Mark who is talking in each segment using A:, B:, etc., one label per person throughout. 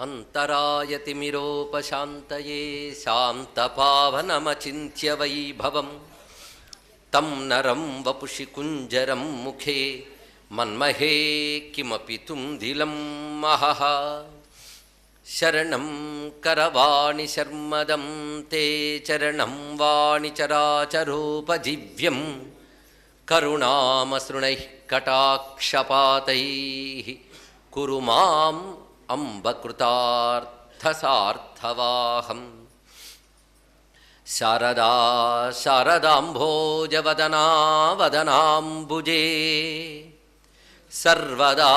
A: అంతరాయతిమిరోపశాంతయే శాంతపావనమచింత్య వైభవం తం నరం వపుషి కుంజరం ముఖే మన్మహే కిమపి తుందిలం మహః. శరణం కరవాణి శర్మదం తే చరణం వాణి చరాచరోపజీవ్యం కరుణామసృణైః కటాక్షపాతైః కురు మాం అంబకృతార్థసార్థవాహం. శారదా శారదాంభోజవదనా వదనాంబుజే సర్వదా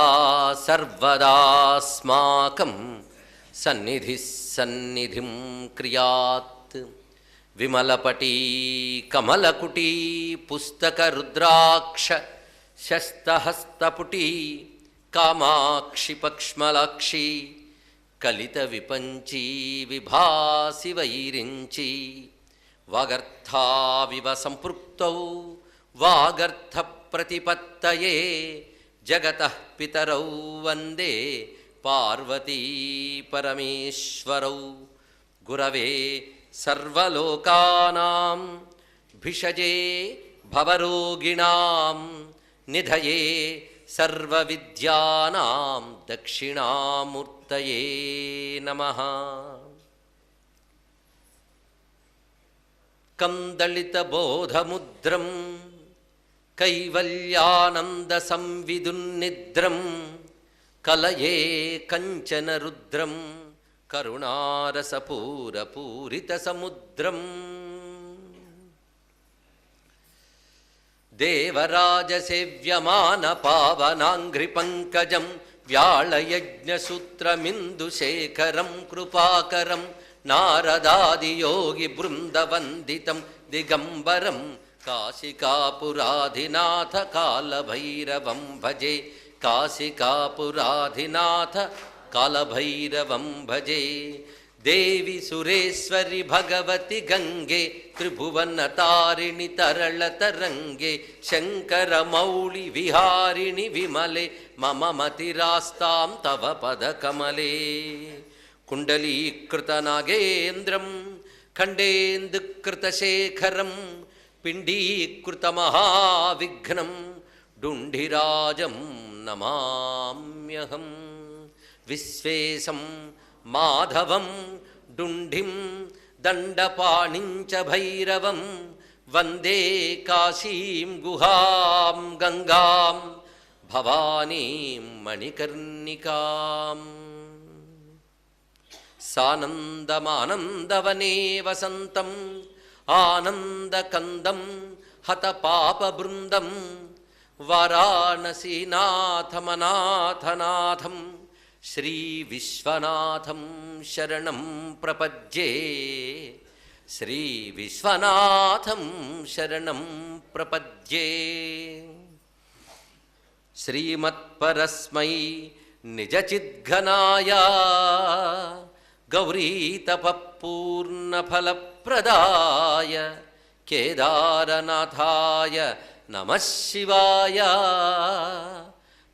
A: సర్వదాస్మాకం సన్నిధిః సన్నిధిం క్రియాత్. విమలపటీ కమలకుటీ పుస్తకరుద్రాక్ష శస్తహస్తపుటీ కామాక్షి పక్ష్మలాక్షి కలిత విపంచీ విభాసి వైరించి వాగర్థావివ సంపృక్తౌ వాగర్థ ప్రతిపత్తయే జగతః పితరౌ వందే పార్వతీ పరమేశ్వరౌ. గురవే సర్వలోకానాం భిషజే భవరోగిణాం నిధయే సర్వవిద్యానాం దక్షిణామూర్తయే నమః. కందళితబోధముద్రం కైవల్యానందసంవిదున్నిద్రం కలయే కంచనరుద్రం కరుణారసపూరపూరితసముద్రం. దేవరాజసేవ్యమానపావనాంఘ్రిపంకజం వ్యాళయజ్ఞసూత్రమిందుశేఖరం కృపాకరం నారదాదియోగిబృందవందితం దిగంబరం కాశికాపురాధినాథ కాలభైరవం భజే. కాశికాపురాధినాథ కాలభైరవం భజే. దేవి సురేశ్వరి భగవతి గంగే త్రిభువనతారిణి తరళతరంగే శంకరమౌళి విహారిణి విమలే మమ మతిరాస్తాం తవ పదకమలే. కుండలీకృతనాగేంద్రం ఖండేందుకృతశేఖరం పిండీకృతమహావిఘ్నం డుంఢిరాజం నమామ్యహం. విశ్వేశం మాధవం డుంఢిం దండపాణించ భైరవం వందే కాశీం గుహాం గంగాం భవానీం మణికర్ణికాం. సానందమానందవనే వసంతం ఆనందకందం హతపాపబృందం వారాణసీనాథమనాథనాథం శ్రీవిశ్వనాథం శరణం ప్రపద్యే. శ్రీవిశ్వనాథం శరణం ప్రపద్యే. శ్రీమత్పరస్మై నిజచిద్ఘనాయ గౌరీతపఃపూర్ణఫలప్రదాయ కేదారనాథాయ నమః శివాయ.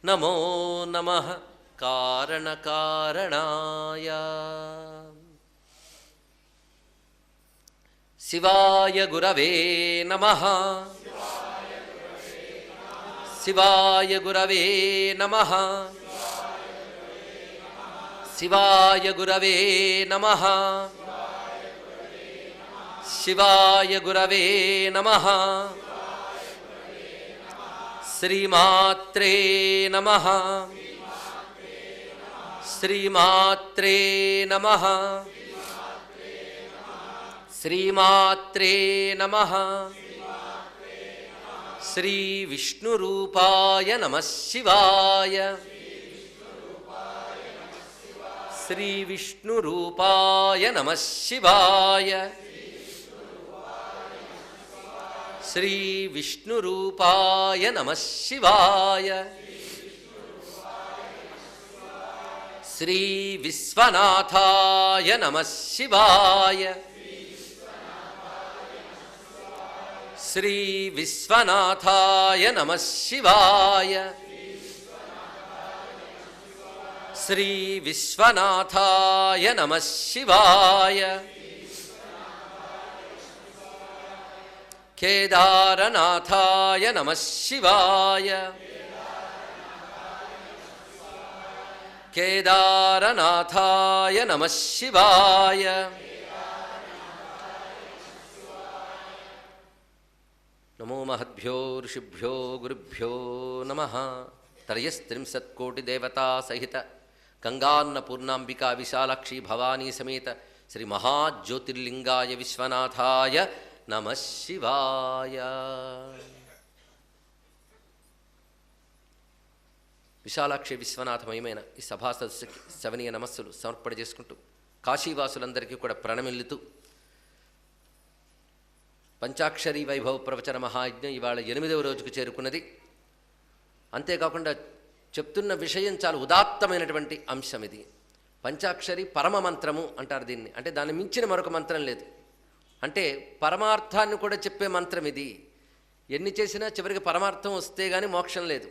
A: నమో నమః కారణకారణాయ. శివాయ గురవే నమః. శివాయ గురవే నమః. శివాయ గురవే నమః. శివాయ గురవే నమః. శ్రీమాత్రే నమః. శ్రీమాత్రే నమః. శ్రీమాత్రే నమః. శ్రీ విష్ణురూపాయ నమః శివాయ. శ్రీ విష్ణురూపాయ నమః శివాయ. శ్రీ విష్ణురూపాయ నమః శివాయ. శ్రీ విశ్వనాథాయ నమః శివాయ. శ్రీ విశ్వనాథాయ నమః శివాయ. శ్రీ విశ్వనాథాయ నమః శివాయ. కేదారనాథాయ నమః శివాయ. కేదారనాథాయ నమః శివాయ. నమో మహద్భ్యో ఋషిభ్యో గురుభ్యో నమః. త్రయస్త్రింశత్కోటిదేవతా సహిత గంగాన్నపూర్ణాంబికా విశాలాక్షి భవానీ సమేత శ్రీ మహాజ్యోతిర్లింగాయ విశ్వనాథాయ నమః శివాయ. విశాలాక్షి విశ్వనాథమయమైన ఈ సభా సదస్సుకి శవనీయ నమస్సులు సమర్పణ చేసుకుంటూ కాశీవాసులందరికీ కూడా ప్రణమిల్లుతూ పంచాక్షరీ వైభవ ప్రవచన మహాయజ్ఞం ఇవాళ 8వ రోజుకు చేరుకున్నది. అంతేకాకుండా చెప్తున్న విషయం చాలా ఉదాత్తమైనటువంటి అంశం. ఇది పంచాక్షరి పరమ మంత్రము అంటారు దీన్ని. అంటే దాన్ని మించిన మరొక మంత్రం లేదు. అంటే పరమార్థాన్ని కూడా చెప్పే మంత్రం ఇది. ఎన్ని చేసినా చివరికి పరమార్థం వస్తే కానీ మోక్షం లేదు.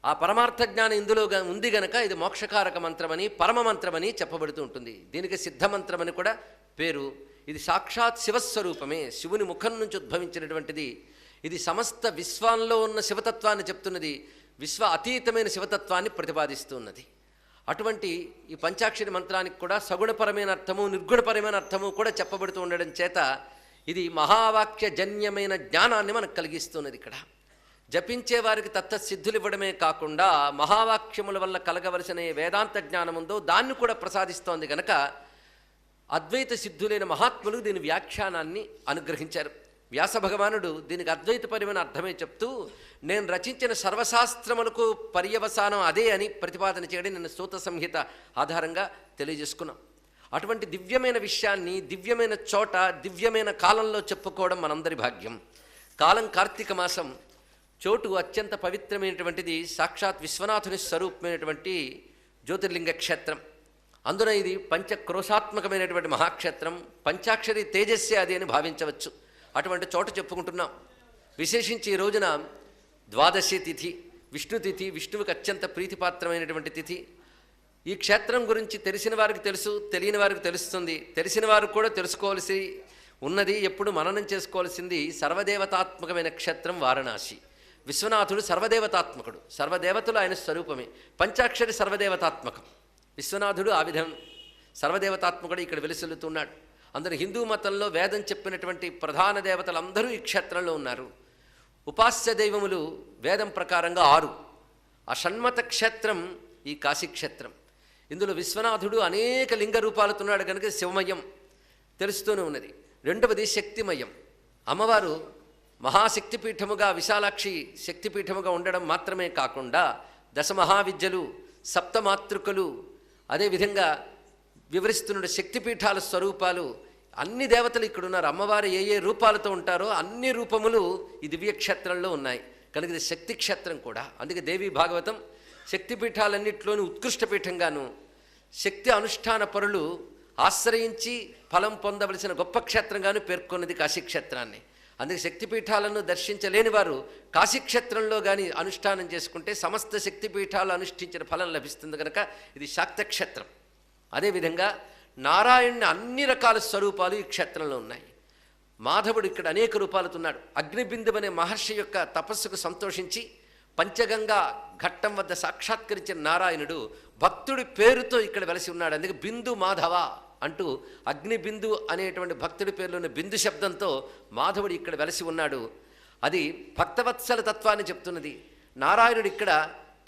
A: ఆ పరమార్థ జ్ఞానం ఇందులో ఉంది గనక ఇది మోక్షకారక మంత్రమని పరమ మంత్రమని చెప్పబడుతూ ఉంటుంది. దీనికి సిద్ధమంత్రమని కూడా పేరు. ఇది సాక్షాత్ శివస్వరూపమే, శివుని ముఖం నుంచి ఉద్భవించినటువంటిది. ఇది సమస్త విశ్వాల్లో ఉన్న శివతత్వాన్ని చెప్తున్నది, విశ్వ అతీతమైన శివతత్వాన్ని ప్రతిపాదిస్తున్నది. అటువంటి ఈ పంచాక్షరి మంత్రానికి కూడా సగుణపరమైన అర్థము నిర్గుణపరమైన అర్థము కూడా చెప్పబడుతూ ఉండడం చేత ఇది మహావాక్యజన్యమైన జ్ఞానాన్ని మనకు కలిగిస్తున్నది. ఇక్కడ జపించే వారికి తత్సిద్ధులు ఇవ్వడమే కాకుండా మహావాక్యముల వల్ల కలగవలసిన వేదాంత జ్ఞానం ఉందో దాన్ని కూడా ప్రసాదిస్తోంది కనుక అద్వైత సిద్ధులైన మహాత్ములు దీని వ్యాఖ్యానాన్ని అనుగ్రహించారు. వ్యాస భగవానుడు దీనికి అద్వైతపరమైన అర్థమే చెప్తూ నేను రచించిన సర్వశాస్త్రములకు పర్యవసానం అదే అని ప్రతిపాదన చేయడం నిన్న సూత సంహిత ఆధారంగా తెలియజేసుకున్నాం. అటువంటి దివ్యమైన విషయాన్ని దివ్యమైన చోట దివ్యమైన కాలంలో చెప్పుకోవడం మనందరి భాగ్యం. కాలం కార్తీక మాసం, చోటు అత్యంత పవిత్రమైనటువంటిది, సాక్షాత్ విశ్వనాథుని స్వరూపమైనటువంటి జ్యోతిర్లింగ క్షేత్రం. అందున ఇది పంచక్రోశాత్మకమైనటువంటి మహాక్షేత్రం. పంచాక్షరి తేజస్సే అది అని భావించవచ్చు. అటువంటి చోట చెప్పుకుంటున్నాం. విశేషించి ఈ రోజున ద్వాదశి తిథి, విష్ణు తిథి, విష్ణువుకి అత్యంత ప్రీతిపాత్రమైనటువంటి తిథి. ఈ క్షేత్రం గురించి తెలిసిన వారికి తెలుసు, తెలియని వారికి తెలుస్తుంది. తెలిసిన వారు కూడా తెలుసుకోవాల్సి ఉన్నది, ఎప్పుడు మననం చేసుకోవాల్సింది. సర్వదేవతాత్మకమైన క్షేత్రం వారణాసి. విశ్వనాథుడు సర్వదేవతాత్మకుడు, సర్వదేవతలు ఆయన స్వరూపమే. పంచాక్షరి సర్వదేవతాత్మకం. విశ్వనాథుడు ఆ విధం సర్వదేవతాత్మకుడు ఇక్కడ వెలుసెల్లుతున్నాడు. అందరూ హిందూ మతంలో వేదం చెప్పినటువంటి ప్రధాన దేవతలందరూ ఈ క్షేత్రంలో ఉన్నారు. ఉపాస్య దైవములు వేదం ప్రకారంగా 6. ఆ షణ్మత క్షేత్రం ఈ కాశీక్షేత్రం. ఇందులో విశ్వనాథుడు అనేక లింగ రూపాలతున్నాడు కనుక శివమయం తెలుస్తూనే ఉన్నది. రెండవది శక్తిమయం. అమ్మవారు మహాశక్తిపీఠముగా విశాలాక్షి శక్తిపీఠముగా ఉండడం మాత్రమే కాకుండా దశమహావిద్యలు, సప్తమాతృకలు, అదేవిధంగా వివరిస్తున్న శక్తిపీఠాల స్వరూపాలు, అన్ని దేవతలు ఇక్కడ ఉన్నారు. అమ్మవారు ఏ ఏ రూపాలతో ఉంటారో అన్ని రూపములు ఈ దివ్యక్షేత్రంలో ఉన్నాయి కనుక ఇది శక్తి క్షేత్రం కూడా. అందుకే దేవీ భాగవతం శక్తిపీఠాలన్నింటిలోని ఉత్కృష్ట పీఠంగాను, శక్తి అనుష్ఠాన పరులు ఆశ్రయించి ఫలం పొందవలసిన గొప్ప క్షేత్రంగాను పేర్కొన్నది కాశీక్షేత్రాన్ని. అందుకే శక్తిపీఠాలను దర్శించలేని వారు కాశీక్షేత్రంలో కానీ అనుష్ఠానం చేసుకుంటే సమస్త శక్తిపీఠాలు అనుష్ఠించిన ఫలం లభిస్తుంది కనుక ఇది శాక్తక్షేత్రం. అదేవిధంగా నారాయణుని అన్ని రకాల స్వరూపాలు ఈ క్షేత్రంలో ఉన్నాయి. మాధవుడు ఇక్కడ అనేక రూపాలతున్నాడు. అగ్నిబిందు అనే మహర్షి యొక్క తపస్సుకు సంతోషించి పంచగంగా ఘట్టం వద్ద సాక్షాత్కరించిన నారాయణుడు భక్తుడి పేరుతో ఇక్కడ వెలసి ఉన్నాడు. అందుకే బిందు మాధవ అంటూ అగ్నిబిందు అనేటువంటి భక్తుడి పేరులోని బిందు శబ్దంతో మాధవుడు ఇక్కడ వెలసి ఉన్నాడు. అది భక్తవత్సల తత్వాన్ని చెప్తున్నది. నారాయణుడు ఇక్కడ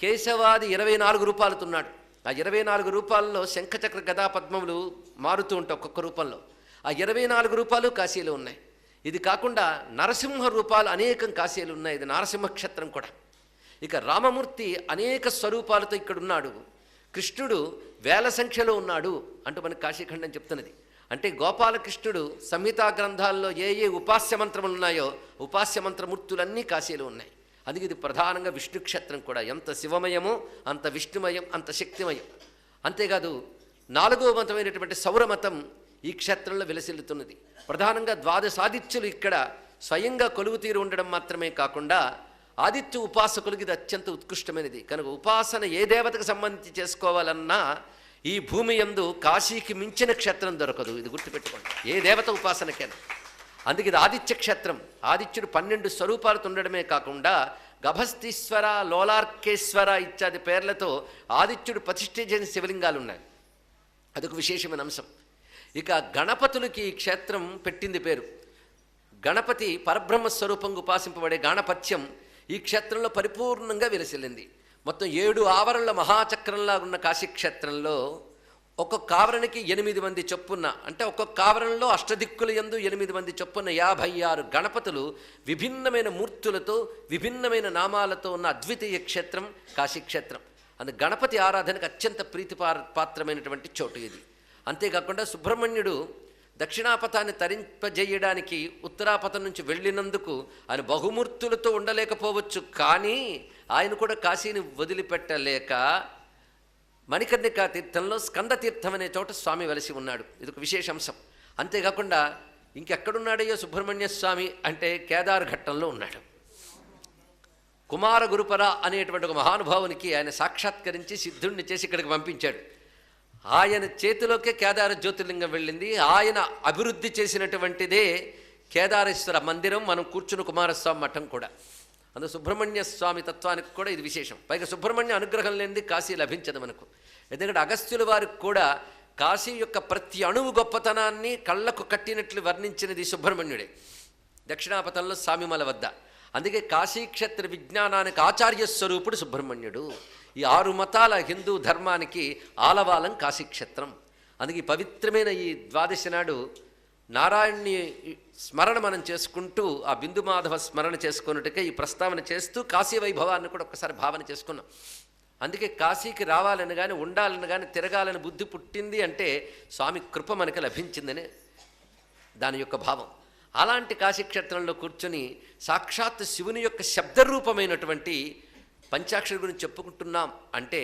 A: కేశవాది 24 రూపాలతున్నాడు. ఆ 24 రూపాలలో శంఖచక్ర గదా పద్మములు మారుతూ ఉంటాయి ఒక్కొక్క రూపంలో. ఆ 24 రూపాలు కాశీలో ఉన్నాయి. ఇది కాకుండా నరసింహ రూపాలు అనేకం కాశీలు ఉన్నాయి. ఇది నరసింహక్షేత్రం కూడా. ఇక రామమూర్తి అనేక స్వరూపాలతో ఇక్కడ ఉన్నాడు. కృష్ణుడు వేల సంఖ్యలో ఉన్నాడు అంటూ మనకు కాశీఖండం చెప్తున్నది. అంటే గోపాలకృష్ణుడు సంహితా గ్రంథాల్లో ఏ ఏ ఉపాస్య మంత్రములు ఉన్నాయో ఉపాస్య మంత్రమూర్తులన్నీ కాశీలో ఉన్నాయి. అందుకే ఇది ప్రధానంగా విష్ణు క్షేత్రం కూడా. ఎంత శివమయమో అంత విష్ణుమయం, అంత శక్తిమయం. అంతేకాదు 4వ మతమైనటువంటి సౌరమతం ఈ క్షేత్రంలో విలసిల్లుతున్నది. ప్రధానంగా ద్వాదశాదిత్యులు ఇక్కడ స్వయంగా కొలువు తీరు ఉండడం మాత్రమే కాకుండా ఆదిత్య ఉపాసకులకి ఇది అత్యంత ఉత్కృష్టమైనది. కనుక ఉపాసన ఏ దేవతకు సంబంధించి చేసుకోవాలన్నా ఈ భూమి యందు కాశీకి మించిన క్షేత్రం దొరకదు. ఇది గుర్తుపెట్టుకోండి, ఏ దేవత ఉపాసనకైనా. అందుకే ఇది ఆదిత్య క్షేత్రం. ఆదిత్యుడు 12 స్వరూపాలతో ఉండడమే కాకుండా గభస్తీశ్వర, లోలార్కేశ్వర ఇత్యాది పేర్లతో ఆదిత్యుడు ప్రతిష్ఠ చేసిన శివలింగాలు ఉన్నాయి. అదొక విశేషమైన అంశం. ఇక గణపతులకి ఈ క్షేత్రం పెట్టింది పేరు. గణపతి పరబ్రహ్మ స్వరూపంగా ఉపాసింపబడే గాణపత్యం ఈ క్షేత్రంలో పరిపూర్ణంగా విలసిల్లింది. మొత్తం 7 ఆవరణల మహాచక్రంలా ఉన్న కాశీక్షేత్రంలో ఒక్కొక్క ఆవరణకి 8 మంది చొప్పున, అంటే ఒక్కొక్క ఆవరణలో అష్టదిక్కుల యందు 8 మంది చొప్పున 56 గణపతులు విభిన్నమైన మూర్తులతో విభిన్నమైన నామాలతో ఉన్న అద్వితీయ క్షేత్రం కాశీక్షేత్రం. అందుకు గణపతి ఆరాధనకు అత్యంత పాత్రమైనటువంటి చోటు ఇది. అంతేకాకుండా సుబ్రహ్మణ్యుడు దక్షిణాపథాన్ని తరింపజేయడానికి ఉత్తరాపథం నుంచి వెళ్ళినందుకు ఆయన బహుమూర్తులతో ఉండలేకపోవచ్చు, కానీ ఆయన కూడా కాశీని వదిలిపెట్టలేక మణికర్ణికా తీర్థంలో స్కంద తీర్థం అనే చోట స్వామి వెలసి ఉన్నాడు. ఇది ఒక విశేషాంశం. అంతేకాకుండా ఇంకెక్కడున్నాడయ్యో సుబ్రహ్మణ్య స్వామి అంటే కేదార్ ఘట్టంలో ఉన్నాడు. కుమార గురుపర అనేటువంటి ఒక మహానుభావునికి ఆయన సాక్షాత్కరించి సిద్ధుణ్ణి చేసి ఇక్కడికి పంపించాడు. ఆయన చేతిలోకే కేదార జ్యోతిర్లింగం వెళ్ళింది. ఆయన అభివృద్ధి చేసినటువంటిదే కేదారేశ్వర మందిరం, మనం కూర్చున్న కుమారస్వామి మఠం కూడా. అందులో సుబ్రహ్మణ్య స్వామి తత్వానికి కూడా ఇది విశేషం. పైగా సుబ్రహ్మణ్య అనుగ్రహం లేనిది కాశీ లభించదు మనకు. ఎందుకంటే అగస్త్యుల వారికి కూడా కాశీ యొక్క ప్రతి అణువు గొప్పతనాన్ని కళ్ళకు కట్టినట్లు వర్ణించినది సుబ్రహ్మణ్యుడే దక్షిణాపథంలో స్వామిమల వద్ద. అందుకే కాశీక్షేత్ర విజ్ఞానానికి ఆచార్య స్వరూపుడు సుబ్రహ్మణ్యుడు. ఈ 6 మతాల హిందూ ధర్మానికి ఆలవాలం కాశీక్షేత్రం. అందుకే పవిత్రమైన ఈ ద్వాదశి నాడు నారాయణ్ణి స్మరణ మనం చేసుకుంటూ ఆ బిందుమాధవ స్మరణ చేసుకున్నట్టుగా ఈ ప్రస్తావన చేస్తూ కాశీ వైభవాన్ని కూడా ఒక్కసారి భావన చేసుకున్నాం. అందుకే కాశీకి రావాలని కానీ ఉండాలని కానీ తిరగాలని బుద్ధి పుట్టింది అంటే స్వామి కృప మనకి లభించిందని దాని యొక్క భావం. అలాంటి కాశీక్షేత్రంలో కూర్చొని సాక్షాత్ శివుని యొక్క శబ్దరూపమైనటువంటి పంచాక్షరి గురించి చెప్పుకుంటున్నాం అంటే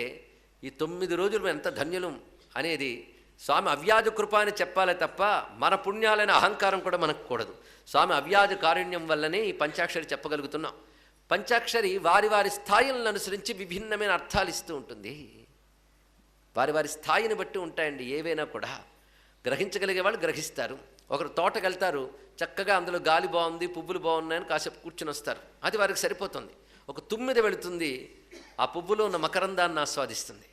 A: ఈ 9 రోజులు ఎంత ధన్యులం అనేది స్వామి అవ్యాజ కృప అని చెప్పాలి తప్ప మన పుణ్యాలైన అహంకారం కూడా మనకు కూడదు. స్వామి అవ్యాజ కారుణ్యం వల్లనే ఈ పంచాక్షరి చెప్పగలుగుతున్నాం. పంచాక్షరి వారి వారి స్థాయిలను అనుసరించి విభిన్నమైన అర్థాలు ఇస్తూ ఉంటుంది. వారి వారి స్థాయిని బట్టి ఉంటాయండి ఏవైనా కూడా. గ్రహించగలిగే వాళ్ళు గ్రహిస్తారు. ఒకరు తోటకు వెళ్తారు, చక్కగా అందులో గాలి బాగుంది, పువ్వులు బాగున్నాయని కాసేపు కూర్చుని వస్తారు, అది వారికి సరిపోతుంది. ఒక తుమ్మిద వెళుతుంది, ఆ పువ్వులో ఉన్న మకరందాన్ని ఆస్వాదిస్తుంది.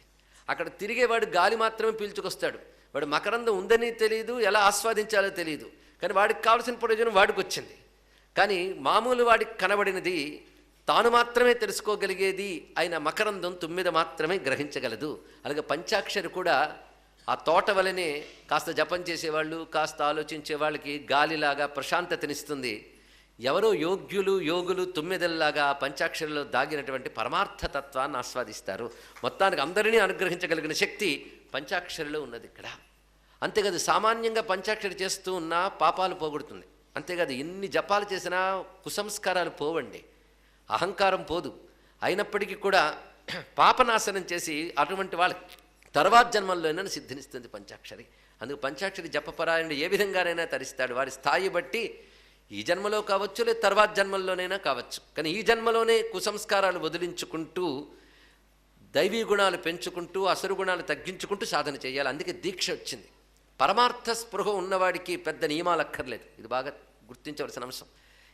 A: అక్కడ తిరిగేవాడు గాలి మాత్రమే పీల్చుకొస్తాడు, వాడు మకరందం ఉందని తెలియదు, ఎలా ఆస్వాదించాలో తెలియదు, కానీ వాడికి కావాల్సిన ప్రయోజనం వాడికి వచ్చింది. కానీ మామూలు వాడికి కనబడినది తాను మాత్రమే తెలుసుకోగలిగేది అయిన మకరందం తుమ్మిద మాత్రమే గ్రహించగలదు. అలాగే పంచాక్షరి కూడా ఆ తోట వలనే కాస్త జపం చేసేవాళ్ళు, కాస్త ఆలోచించే వాళ్ళకి గాలిలాగా ప్రశాంతతనిస్తుంది. ఎవరో యోగులు తుమ్మెదల్లాగా పంచాక్షరిలో దాగినటువంటి పరమార్థతత్వాన్ని ఆస్వాదిస్తారు. మొత్తానికి అందరినీ అనుగ్రహించగలిగిన శక్తి పంచాక్షరిలో ఉన్నది ఇక్కడ. అంతేకాదు సామాన్యంగా పంచాక్షరి చేస్తూ ఉన్న పాపాలు పోగొడుతుంది. అంతేకాదు ఎన్ని జపాలు చేసినా కుసంస్కారాలు పోవండి, అహంకారం పోదు. అయినప్పటికీ కూడా పాపనాశనం చేసి అటువంటి వాళ్ళ తర్వాత జన్మల్లోనైనా సిద్ధినిస్తుంది పంచాక్షరి. అందుకు పంచాక్షరి జపపరాయణుడు ఏ విధంగానైనా తరిస్తాడు. వారి స్థాయి బట్టి ఈ జన్మలో కావచ్చు, లేదా తర్వాత జన్మల్లోనైనా కావచ్చు. కానీ ఈ జన్మలోనే కుసంస్కారాలు వదిలించుకుంటూ దైవీ గుణాలు పెంచుకుంటూ అసురు గుణాలు తగ్గించుకుంటూ సాధన చేయాలి. అందుకే దీక్ష వచ్చింది. పరమార్థ స్పృహ ఉన్నవాడికి పెద్ద నియమాలు అక్కర్లేదు. ఇది బాగా గుర్తించవలసిన అంశం.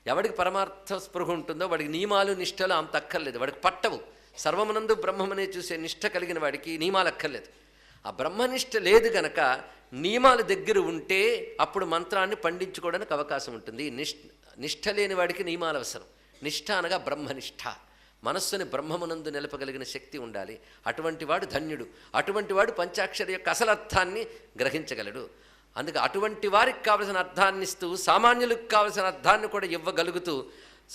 A: ఎవడికి పరమార్థ స్పృహ ఉంటుందో వాడికి నియమాలు నిష్టలు అంత అక్కర్లేదు, వాడికి పట్టవు. సర్వమునందు బ్రహ్మమనే చూసే నిష్ట కలిగిన వాడికి నియమాలు అక్కర్లేదు. ఆ బ్రహ్మనిష్ట లేదు గనక నియమాల దగ్గర ఉంటే అప్పుడు మంత్రాన్ని పండించుకోవడానికి అవకాశం ఉంటుంది. నిష్ఠ లేని వాడికి నియమాలు అవసరం. నిష్ఠ అనగా బ్రహ్మనిష్ఠ, మనస్సుని బ్రహ్మమునందు నిలపగలిగిన శక్తి ఉండాలి. అటువంటి వాడు ధన్యుడు. అటువంటి వాడు పంచాక్షరి యొక్క అసలు అర్థాన్ని గ్రహించగలడు. అందుకే అటువంటి వారికి కావలసిన అర్థాన్ని ఇస్తూ సామాన్యులకు కావలసిన అర్థాన్ని కూడా ఇవ్వగలుగుతూ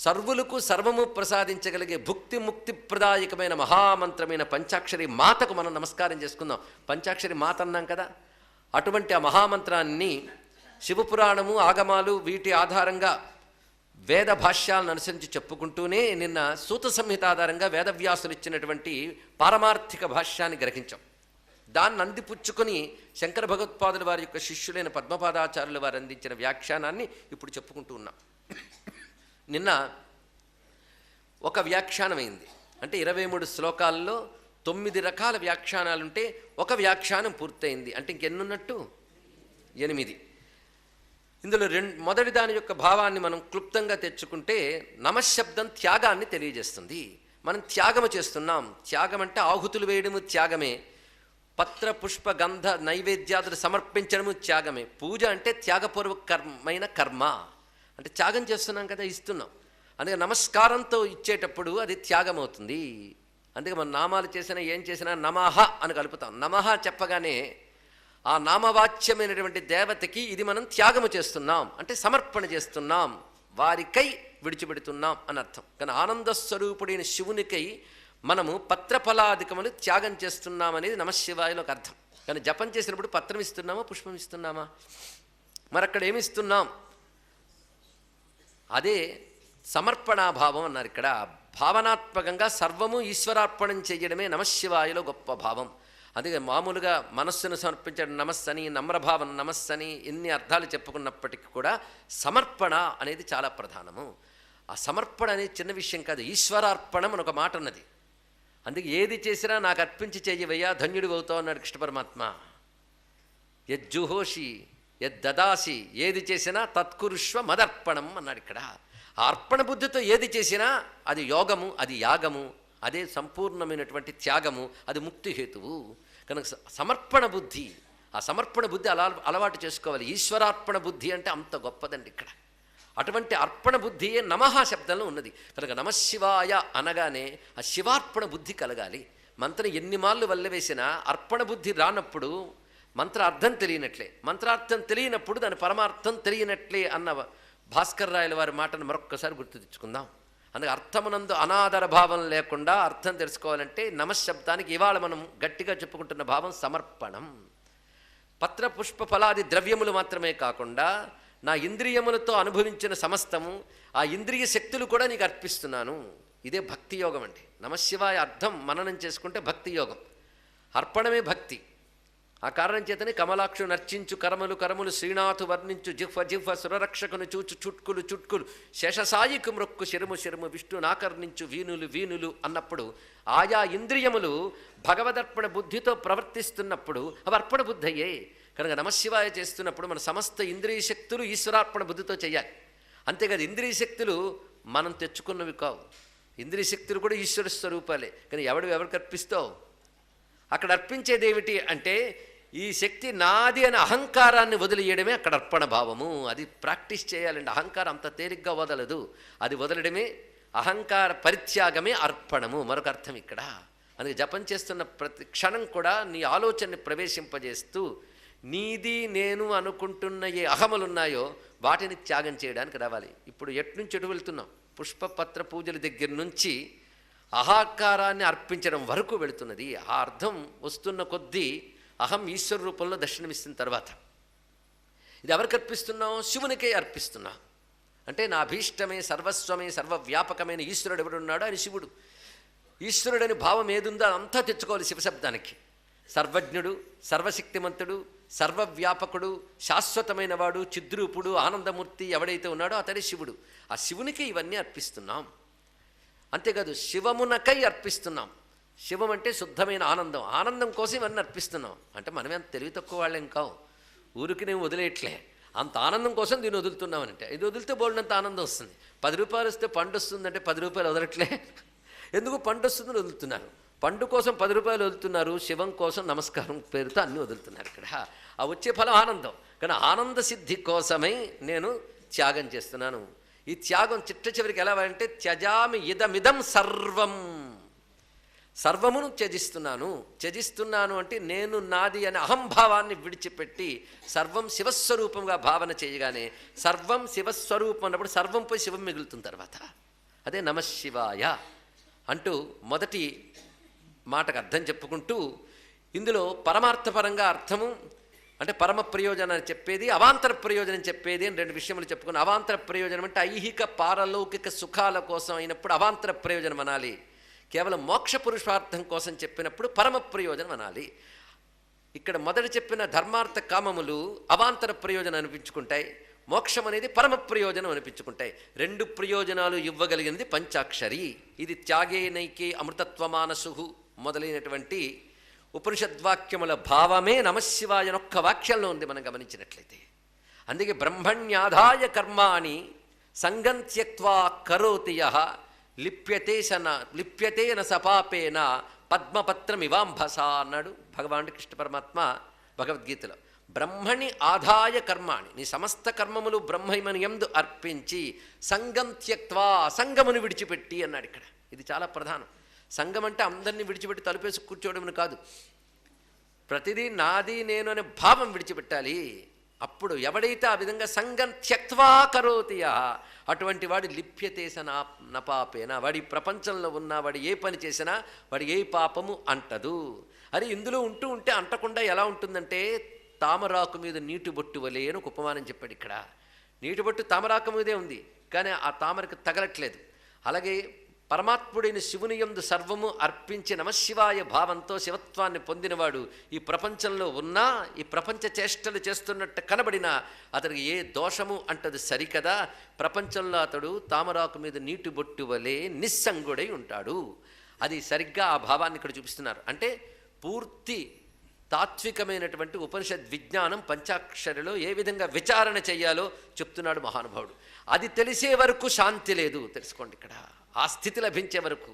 A: సర్వులకు సర్వము ప్రసాదించగలిగే భుక్తి ముక్తి ప్రదాయకమైన మహామంత్రమైన పంచాక్షరి మాతకు మనం నమస్కారం చేసుకుందాం. పంచాక్షరి మాత అన్నాం కదా, అటువంటి ఆ మహామంత్రాన్ని శివపురాణము ఆగమాలు వీటి ఆధారంగా వేద భాష్యాలను అనుసరించి చెప్పుకుంటూనే నిన్న సూత సంహిత ఆధారంగా వేదవ్యాసులు ఇచ్చినటువంటి పారమార్థిక భాష్యాన్ని గ్రహించాం. దాన్ని అందిపుచ్చుకొని శంకర భగవత్పాదుల వారి యొక్క శిష్యులైన పద్మపాదాచార్యుల వారు అందించిన వ్యాఖ్యానాన్ని ఇప్పుడు చెప్పుకుంటూ ఉన్నాం. నిన్న ఒక వ్యాఖ్యానమైంది. అంటే 23 శ్లోకాల్లో 9 రకాల వ్యాఖ్యానాలుంటే ఒక వ్యాఖ్యానం పూర్తయింది. అంటే ఇంకెన్నున్నట్టు 8. ఇందులో మొదటి దాని యొక్క భావాన్ని మనం క్లుప్తంగా తెచ్చుకుంటే నమశబ్దం త్యాగాన్ని తెలియజేస్తుంది. మనం త్యాగము చేస్తున్నాం. త్యాగం అంటే ఆహుతులు వేయడము త్యాగమే, పత్ర పుష్ప గంధ నైవేద్యాదులు సమర్పించడము త్యాగమే. పూజ అంటే త్యాగపూర్వకమైన కర్మ, అంటే త్యాగం చేస్తున్నాం కదా, ఇస్తున్నాం. అందుకే నమస్కారంతో ఇచ్చేటప్పుడు అది త్యాగం అవుతుంది. అందుకే మనం నామాలు చేసినా ఏం చేసినా నమః అని కలుపుతాం. నమః చెప్పగానే ఆ నామవాచ్యమైనటువంటి దేవతకి ఇది మనం త్యాగము చేస్తున్నాం, అంటే సమర్పణ చేస్తున్నాం, వారికై విడిచిపెడుతున్నాం అని అర్థం. కానీ ఆనందస్వరూపుడైన శివునికై మనము పత్రఫలాధికములు త్యాగం చేస్తున్నామనేది నమశివాయలో ఒక అర్థం. కానీ జపం చేసినప్పుడు పత్రం ఇస్తున్నామా, పుష్పం ఇస్తున్నామా? మరి అక్కడ ఏమిస్తున్నాం? అదే సమర్పణాభావం అన్నారు. ఇక్కడ భావనాత్మకంగా సర్వము ఈశ్వరార్పణం చేయడమే నమశివాయలో గొప్ప భావం. అందుకే మామూలుగా మనస్సును సమర్పించడం నమస్సని, నమ్రభావం నమస్సని ఎన్ని అర్థాలు చెప్పుకున్నప్పటికీ కూడా సమర్పణ అనేది చాలా ప్రధానము. ఆ సమర్పణ అనేది చిన్న విషయం కాదు. ఈశ్వరార్పణం అని ఒక మాట ఉన్నది. అందుకే ఏది చేసినా నాకు అర్పించి చెయ్యవయ్యా ధన్యుడు అవుతావు అన్నాడు కృష్ణ పరమాత్మ. యజ్జుహోషి యద్దదాసి, ఏది చేసినా తత్కురుష్వ మదర్పణం అన్నాడు ఇక్కడ. ఆ అర్పణ బుద్ధితో ఏది చేసినా అది యోగము, అది యాగము, అదే సంపూర్ణమైనటువంటి త్యాగము, అది ముక్తి హేతువు. కనుక సమర్పణ బుద్ధి, ఆ సమర్పణ బుద్ధి అలవాటు చేసుకోవాలి. ఈశ్వరార్పణ బుద్ధి అంటే అంత గొప్పదండి ఇక్కడ. అటువంటి అర్పణ బుద్ధియే నమః శబ్దంలో ఉన్నది. కనుక నమశివాయ అనగానే ఆ శివార్పణ బుద్ధి కలగాలి. మంత్రం ఎన్ని మాళ్ళు వల్లవేసినా అర్పణ బుద్ధి రానప్పుడు మంత్ర అర్థం తెలియనట్లే, మంత్రార్థం తెలియనప్పుడు దాని పరమార్థం తెలియనట్లే అన్న భాస్కర్ రాయల వారి మాటను మరొక్కసారి గుర్తు తెచ్చుకుందాం. అందుకే అర్థమునందు అనాదర భావం లేకుండా అర్థం తెలుసుకోవాలంటే నమశబ్దానికి ఇవాళ మనం గట్టిగా చెప్పుకుంటున్న భావం సమర్పణం. పత్ర పుష్ప ఫలాది ద్రవ్యములు మాత్రమే కాకుండా నా ఇంద్రియములతో అనుభవించిన సమస్తము, ఆ ఇంద్రియ శక్తులు కూడా నీకు అర్పిస్తున్నాను. ఇదే భక్తి యోగం అండి. నమశివాయ అర్థం మననం చేసుకుంటే భక్తి యోగం. అర్పణమే భక్తి. ఆ కారణం చేతనే కమలాక్షు నర్చించు కరములు కరములు శ్రీనాథు వర్ణించు జిహ్వ జిహ్వ సురరక్షకును చూచు చుట్కులు చుట్కులు శేషసాయికు మృక్కు శిరము శిరము విష్ణు నాకర్ణించు వీనులు వీనులు అన్నప్పుడు ఆయా ఇంద్రియములు భగవదర్పణ బుద్ధితో ప్రవర్తిస్తున్నప్పుడు అవి అర్పణ బుద్ధి అయ్యే. కనుక నమశివాయ చేస్తున్నప్పుడు మన సమస్త ఇంద్రియ శక్తులు ఈశ్వరార్పణ బుద్ధితో చేయాలి. అంతేకాదు ఇంద్రియ శక్తులు మనం తెచ్చుకున్నవి కావు. ఇంద్రియ శక్తులు కూడా ఈశ్వర స్వరూపాలే. కానీ ఎవరికి అర్పిస్తావు? అక్కడ అర్పించేది ఏమిటి అంటే ఈ శక్తి నాది అనే అహంకారాన్ని వదిలేయడమే అక్కడ అర్పణ భావము. అది ప్రాక్టీస్ చేయాలండి. అహంకారం అంత తేలిగ్గా వదలదు. అది వదలడమే అహంకార పరిత్యాగమే అర్పణము. మరొక అర్థం ఇక్కడ. అందుకే జపం చేస్తున్న ప్రతి క్షణం కూడా నీ ఆలోచనని ప్రవేశింపజేస్తూ నీది నేను అనుకుంటున్న ఏ అహములున్నాయో వాటిని త్యాగం చేయడానికి రావాలి. ఇప్పుడు ఎట్నుంచి ఎటు వెళ్తున్నాం? పుష్పపత్ర పూజల దగ్గర నుంచి అహంకారాన్ని అర్పించడం వరకు వెళుతున్నది. ఆ అర్థం వస్తున్న కొద్దీ అహం ఈశ్వర రూపంలో దర్శనమిస్తున్న తర్వాత ఇది ఎవరికి అర్పిస్తున్నాం? శివునికే అర్పిస్తున్నా. అంటే నా అభీష్టమే సర్వస్వమే సర్వవ్యాపకమైన ఈశ్వరుడు ఎవడున్నాడో అని శివుడు. ఈశ్వరుడని భావం ఏదుందో అదంతా తెచ్చుకోవాలి శివశబ్దానికి. సర్వజ్ఞుడు, సర్వశక్తిమంతుడు, సర్వవ్యాపకుడు, శాశ్వతమైన వాడు, చిద్రూపుడు, ఆనందమూర్తి ఎవడైతే ఉన్నాడో అతడే శివుడు. ఆ శివునికి ఇవన్నీ అర్పిస్తున్నాం. అంతేకాదు శివమునకై అర్పిస్తున్నాం. శివం అంటే శుద్ధమైన ఆనందం. ఆనందం కోసం ఇవన్నీ అర్పిస్తున్నాం. అంటే మనమే అంత తెలివి తక్కువ వాళ్ళేం కావు. ఊరికి నేను వదిలేయట్లే, అంత ఆనందం కోసం దీన్ని వదులుతున్నామనంటే ఇది వదిలితే బోల్డంత ఆనందం వస్తుంది. 10 రూపాయలు వస్తే పండు వస్తుందంటే 10 రూపాయలు వదలట్లే. ఎందుకు పండు వస్తుందని వదులుతున్నారు. పండు కోసం 10 రూపాయలు వదులుతున్నారు, శివం కోసం నమస్కారం పేరుతో అన్నీ వదులుతున్నారు. ఇక్కడ ఆ వచ్చే ఫలం ఆనందం. కానీ ఆనంద సిద్ధి కోసమై నేను త్యాగం చేస్తున్నాను. ఈ త్యాగం చిట్ట చివరికి ఎలా అంటే త్యజామి ఇదమిదం సర్వం, సర్వమును త్యజిస్తున్నాను అంటే నేను నాది అనే అహంభావాన్ని విడిచిపెట్టి సర్వం శివస్వరూపంగా భావన చేయగానే సర్వం శివస్వరూపం అన్నప్పుడు సర్వంపై శివం మిగులుతున్న తర్వాత అదే నమశివాయ అంటూ మొదటి మాటకు అర్థం చెప్పుకుంటూ ఇందులో పరమార్థపరంగా అర్థము అంటే పరమ ప్రయోజనాన్ని చెప్పేది, అవాంతర ప్రయోజనం చెప్పేది అని 2 విషయములు చెప్పుకుని అవాంతర ప్రయోజనం అంటే ఐహిక పారలౌకిక సుఖాల కోసం అయినప్పుడు అవాంతర ప్రయోజనం అనాలి. కేవలం మోక్ష పురుషార్థం కోసం చెప్పినప్పుడు పరమ ప్రయోజనం అనాలి. ఇక్కడ మొదట చెప్పిన ధర్మార్థ కామములు అవాంతర ప్రయోజనం అనిపించుకుంటాయి. మోక్షం అనేది పరమ ప్రయోజనం అనిపించుకుంటాయి. రెండు ప్రయోజనాలు ఇవ్వగలిగినది పంచాక్షరి. ఇది త్యాగేనైకే అమృతత్వమానసు మొదలైనటువంటి ఉపనిషద్వాక్యముల భావమే నమశివాయనొక్క వాక్యంలో ఉంది మనం గమనించినట్లయితే. అందుకే బ్రహ్మణ్యాధాయ కర్మాణి సంగం త్యక్త్వా కరోతి యః లిప్యతేన సపాపేన పద్మపత్రమివాంభస అన్నాడు భగవానుడు కృష్ణ పరమాత్మ భగవద్గీతలో. బ్రహ్మణి ఆదాయ కర్మాణి, నీ సమస్త కర్మములు బ్రహ్మమని యందు అర్పించి సంగం త్యక్త్వా, సంగమును విడిచిపెట్టి అన్నాడు ఇక్కడ. ఇది చాలా ప్రధానం. సంఘం అంటే అందరినీ విడిచిపెట్టి తలుపేసి కూర్చోవడం కాదు. ప్రతిదీ నాది నేను అనే భావం విడిచిపెట్టాలి. అప్పుడు ఎవడైతే ఆ విధంగా సంగం త్యక్త్వా కరోతి అటువంటి వాడి లిప్యతేస నపాపేన, వాడి ప్రపంచంలో ఉన్న వాడు ఏ పని చేసినా వాడి ఏ పాపము అంటదు. అది ఇందులో ఉంటూ ఉంటే అంటకుండా ఎలా ఉంటుందంటే తామరాకు మీద నీటి బొట్టు వలే అని ఒక ఉపమానం చెప్పాడు ఇక్కడ. నీటి బొట్టు తామరాకు మీదే ఉంది, కానీ ఆ తామరకు తగలట్లేదు. అలాగే పరమాత్ముడైన శివుని యందు సర్వము అర్పించి నమశివాయ భావంతో శివత్వాన్ని పొందినవాడు ఈ ప్రపంచంలో ఉన్నా, ఈ ప్రపంచ చేష్టలు చేస్తున్నట్టు కనబడినా అతడికి ఏ దోషము అంటది సరికదా. ప్రపంచంలో అతడు తామరాకు మీద నీటి బొట్టు వలె నిస్సంగుడై ఉంటాడు. అది సరిగ్గా ఆ భావాన్ని ఇక్కడ చూపిస్తున్నారు. అంటే పూర్తి తాత్వికమైనటువంటి ఉపనిషద్ విజ్ఞానం పంచాక్షరిలో ఏ విధంగా విచారణ చేయాలో చెప్తున్నాడు మహానుభావుడు. అది తెలిసే వరకు శాంతి లేదు, తెలుసుకోండి ఇక్కడ. ఆ స్థితి లభించే వరకు,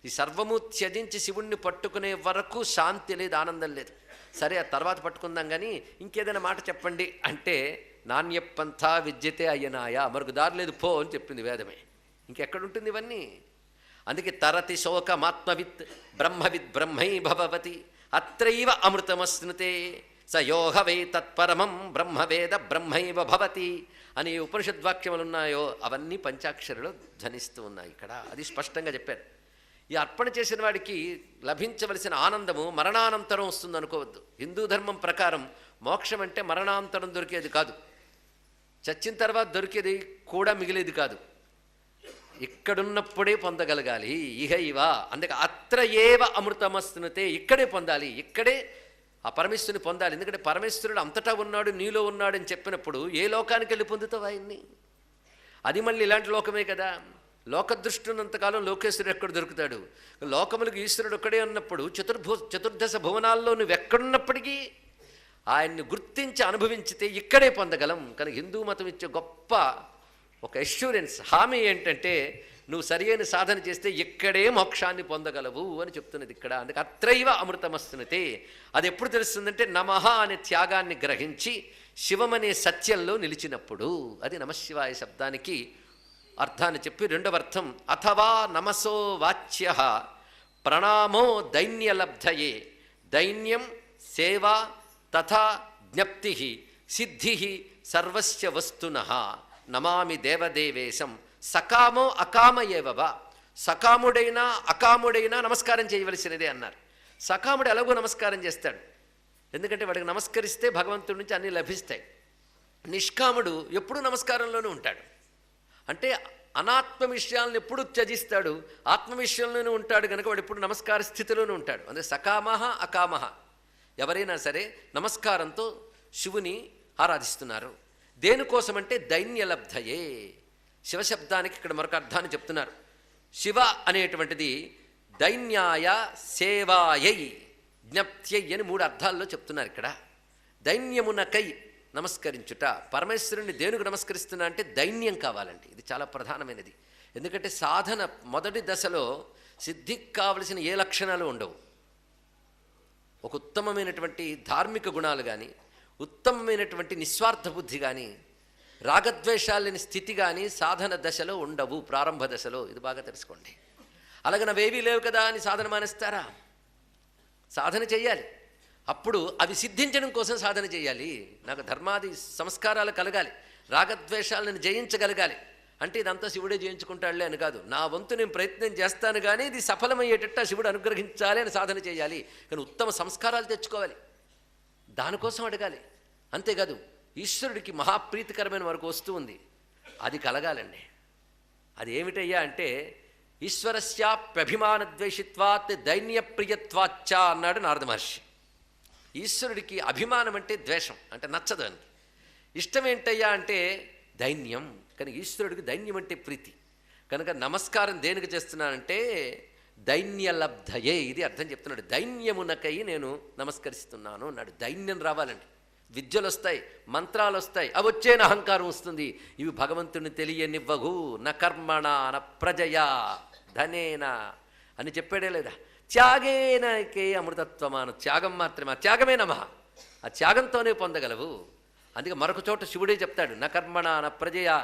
A: ఈ సర్వము త్యజించి శివుణ్ణి పట్టుకునే వరకు శాంతి లేదు, ఆనందం లేదు. సరే ఆ తర్వాత పట్టుకుందాం, కానీ ఇంకేదైనా మాట చెప్పండి అంటే నాణ్యపంథా విద్యతే అయ్యనాయ, మరొక దారి లేదు పో అని చెప్పింది వేదమే. ఇంకెక్కడుంటుంది ఇవన్నీ? అందుకే తరతి శోకమాత్మవిత్ బ్రహ్మవిత్ బ్రహ్మై భవతి అత్రైవ అమృతమస్నుతే సయోహ వై తత్పరమం బ్రహ్మవేద బ్రహ్మైవ భవతి అని ఉపనిషద్వాక్యములు ఉన్నాయో అవన్నీ పంచాక్షరిలో ధ్వనిస్తూ ఉన్నాయి ఇక్కడ. అది స్పష్టంగా చెప్పారు. ఈ అర్పణ చేసిన వాడికి లభించవలసిన ఆనందము మరణానంతరం వస్తుంది అనుకోవద్దు. హిందూ ధర్మం ప్రకారం మోక్షం అంటే మరణానంతరం దొరికేది కాదు, చచ్చిన తర్వాత దొరికేది కూడా మిగిలేది కాదు, ఇక్కడున్నప్పుడే పొందగలగాలి. ఇహ ఇవ, అందుకే అత్ర ఏవ అమృతమస్తునతే, ఇక్కడే పొందాలి, ఇక్కడే ఆ పరమేశ్వరుని పొందాలి. ఎందుకంటే పరమేశ్వరుడు అంతటా ఉన్నాడు, నీలో ఉన్నాడు అని చెప్పినప్పుడు ఏ లోకానికి వెళ్ళి పొందుతావు ఆయన్ని? అది మళ్ళీ ఇలాంటి లోకమే కదా. లోకదృష్టి ఉన్నంతకాలం లోకేశ్వరుడు ఎక్కడ దొరుకుతాడు? లోకములకు ఈశ్వరుడు ఒక్కడే ఉన్నప్పుడు చతుర్దశ భువనాల్లో నువ్వు ఎక్కడున్నప్పటికీ ఆయన్ని గుర్తించి అనుభవించితే ఇక్కడే పొందగలం. కానీ హిందూ మతం ఇచ్చే గొప్ప ఒక అష్యూరెన్స్, హామీ ఏంటంటే నువ్వు సరియైన సాధన చేస్తే ఇక్కడే మోక్షాన్ని పొందగలవు అని చెప్తున్నది ఇక్కడ. అందుకే అత్రైవ అమృతమస్తునతే. అది ఎప్పుడు తెలుస్తుందంటే నమః అనే త్యాగాన్ని గ్రహించి శివమనే సత్యంలో నిలిచినప్పుడు. అది నమశివాయ శబ్దానికి అర్థాన్ని చెప్పి రెండవ అర్థం అథవా నమసో వాచ్య ప్రణామో దైన్యలబ్ధయే దైన్యం సేవ తథా జ్ఞప్తి సిద్ధి సర్వస్య వస్తునః నమామి దేవదేవేశం సకామో అకామ ఏవవ. సకాముడైనా అకాముడైనా నమస్కారం చేయవలసినదే అన్నారు. సకాముడు ఎలాగో నమస్కారం చేస్తాడు, ఎందుకంటే వాడికి నమస్కరిస్తే భగవంతుడి నుంచి అన్నీ లభిస్తాయి. నిష్కాముడు ఎప్పుడూ నమస్కారంలోనే ఉంటాడు. అంటే అనాత్మ విషయాలను ఎప్పుడు త్యజిస్తాడు, ఆత్మ విషయంలోనే ఉంటాడు కనుక వాడు ఎప్పుడు నమస్కార స్థితిలోనే ఉంటాడు. అంటే సకామః అకామః ఎవరైనా సరే నమస్కారంతో శివుని ఆరాధిస్తున్నారు. దేనికోసమంటే దైన్యలబ్ధయే. శివశబ్దానికి ఇక్కడ మరొక అర్థాన్ని చెప్తున్నారు. శివ అనేటువంటిది దైన్యాయ సేవాయై జ్ఞప్త్యై అని 3 అర్థాల్లో చెప్తున్నారు ఇక్కడ. దైన్యమునకై నమస్కరించుట. పరమేశ్వరుని దేనికి నమస్కరిస్తున్నా అంటే దైన్యం కావాలండి. ఇది చాలా ప్రధానమైనది. ఎందుకంటే సాధన మొదటి దశలో సిద్ధికి కావలసిన ఏ లక్షణాలు ఉండవు. ఒక ఉత్తమమైనటువంటి ధార్మిక గుణాలు కానీ, ఉత్తమమైనటువంటి నిస్వార్థ బుద్ధి కానీ, రాగద్వేషాలని స్థితి కానీ సాధన దశలో ఉండవు, ప్రారంభ దశలో. ఇది బాగా తెలుసుకోండి. అలాగే నవేవీ లేవు కదా అని సాధన మానేస్తారా? సాధన చెయ్యాలి. అప్పుడు అవి సిద్ధించడం కోసం సాధన చేయాలి. నాకు ధర్మాది సంస్కారాలు కలగాలి, రాగద్వేషాలను జయించగలగాలి. అంటే ఇదంతా శివుడే జయించుకుంటాడులే అని కాదు. నా వంతు నేను ప్రయత్నం చేస్తాను, కానీ ఇది సఫలమయ్యేటట్టు శివుడు అనుగ్రహించాలి అని సాధన చేయాలి. కానీ ఉత్తమ సంస్కారాలు తెచ్చుకోవాలి, దానికోసం అడగాలి. అంతేకాదు ఈశ్వరుడికి మహాప్రీతికరమైన వరకు వస్తూ ఉంది, అది కలగాలండి. అది ఏమిటయ్యా అంటే ఈశ్వరస్యాప్యభిమాన ద్వేషిత్వాత్ దైన్యప్రియత్వాచ్చ అన్నాడు నారద మహర్షి. ఈశ్వరుడికి అభిమానం అంటే ద్వేషం, అంటే నచ్చదు అని. ఇష్టం ఏంటయ్యా అంటే దైన్యం. కానీ ఈశ్వరుడికి దైన్యం అంటే ప్రీతి. కనుక నమస్కారం దేనికి చేస్తున్నానంటే దైన్యలబ్ధయే, ఇది అర్థం చెప్తున్నాడు. దైన్యమునకై నేను నమస్కరిస్తున్నాను అన్నాడు. దైన్యం రావాలండి. విద్యలు వస్తాయి, మంత్రాలు వస్తాయి, అవి వచ్చేన అహంకారం వస్తుంది. ఇవి భగవంతుని తెలియనివ్వగు. న కర్మణ న ప్రజయా ధనేన అని చెప్పాడే లేదా? త్యాగేనకే అమృతత్వమాన, త్యాగం మాత్రమే, ఆ త్యాగమే నమః, ఆ త్యాగంతోనే పొందగలవు. అందుకే మరొక చోట శివుడే చెప్తాడు, న కర్మణ న ప్రజయా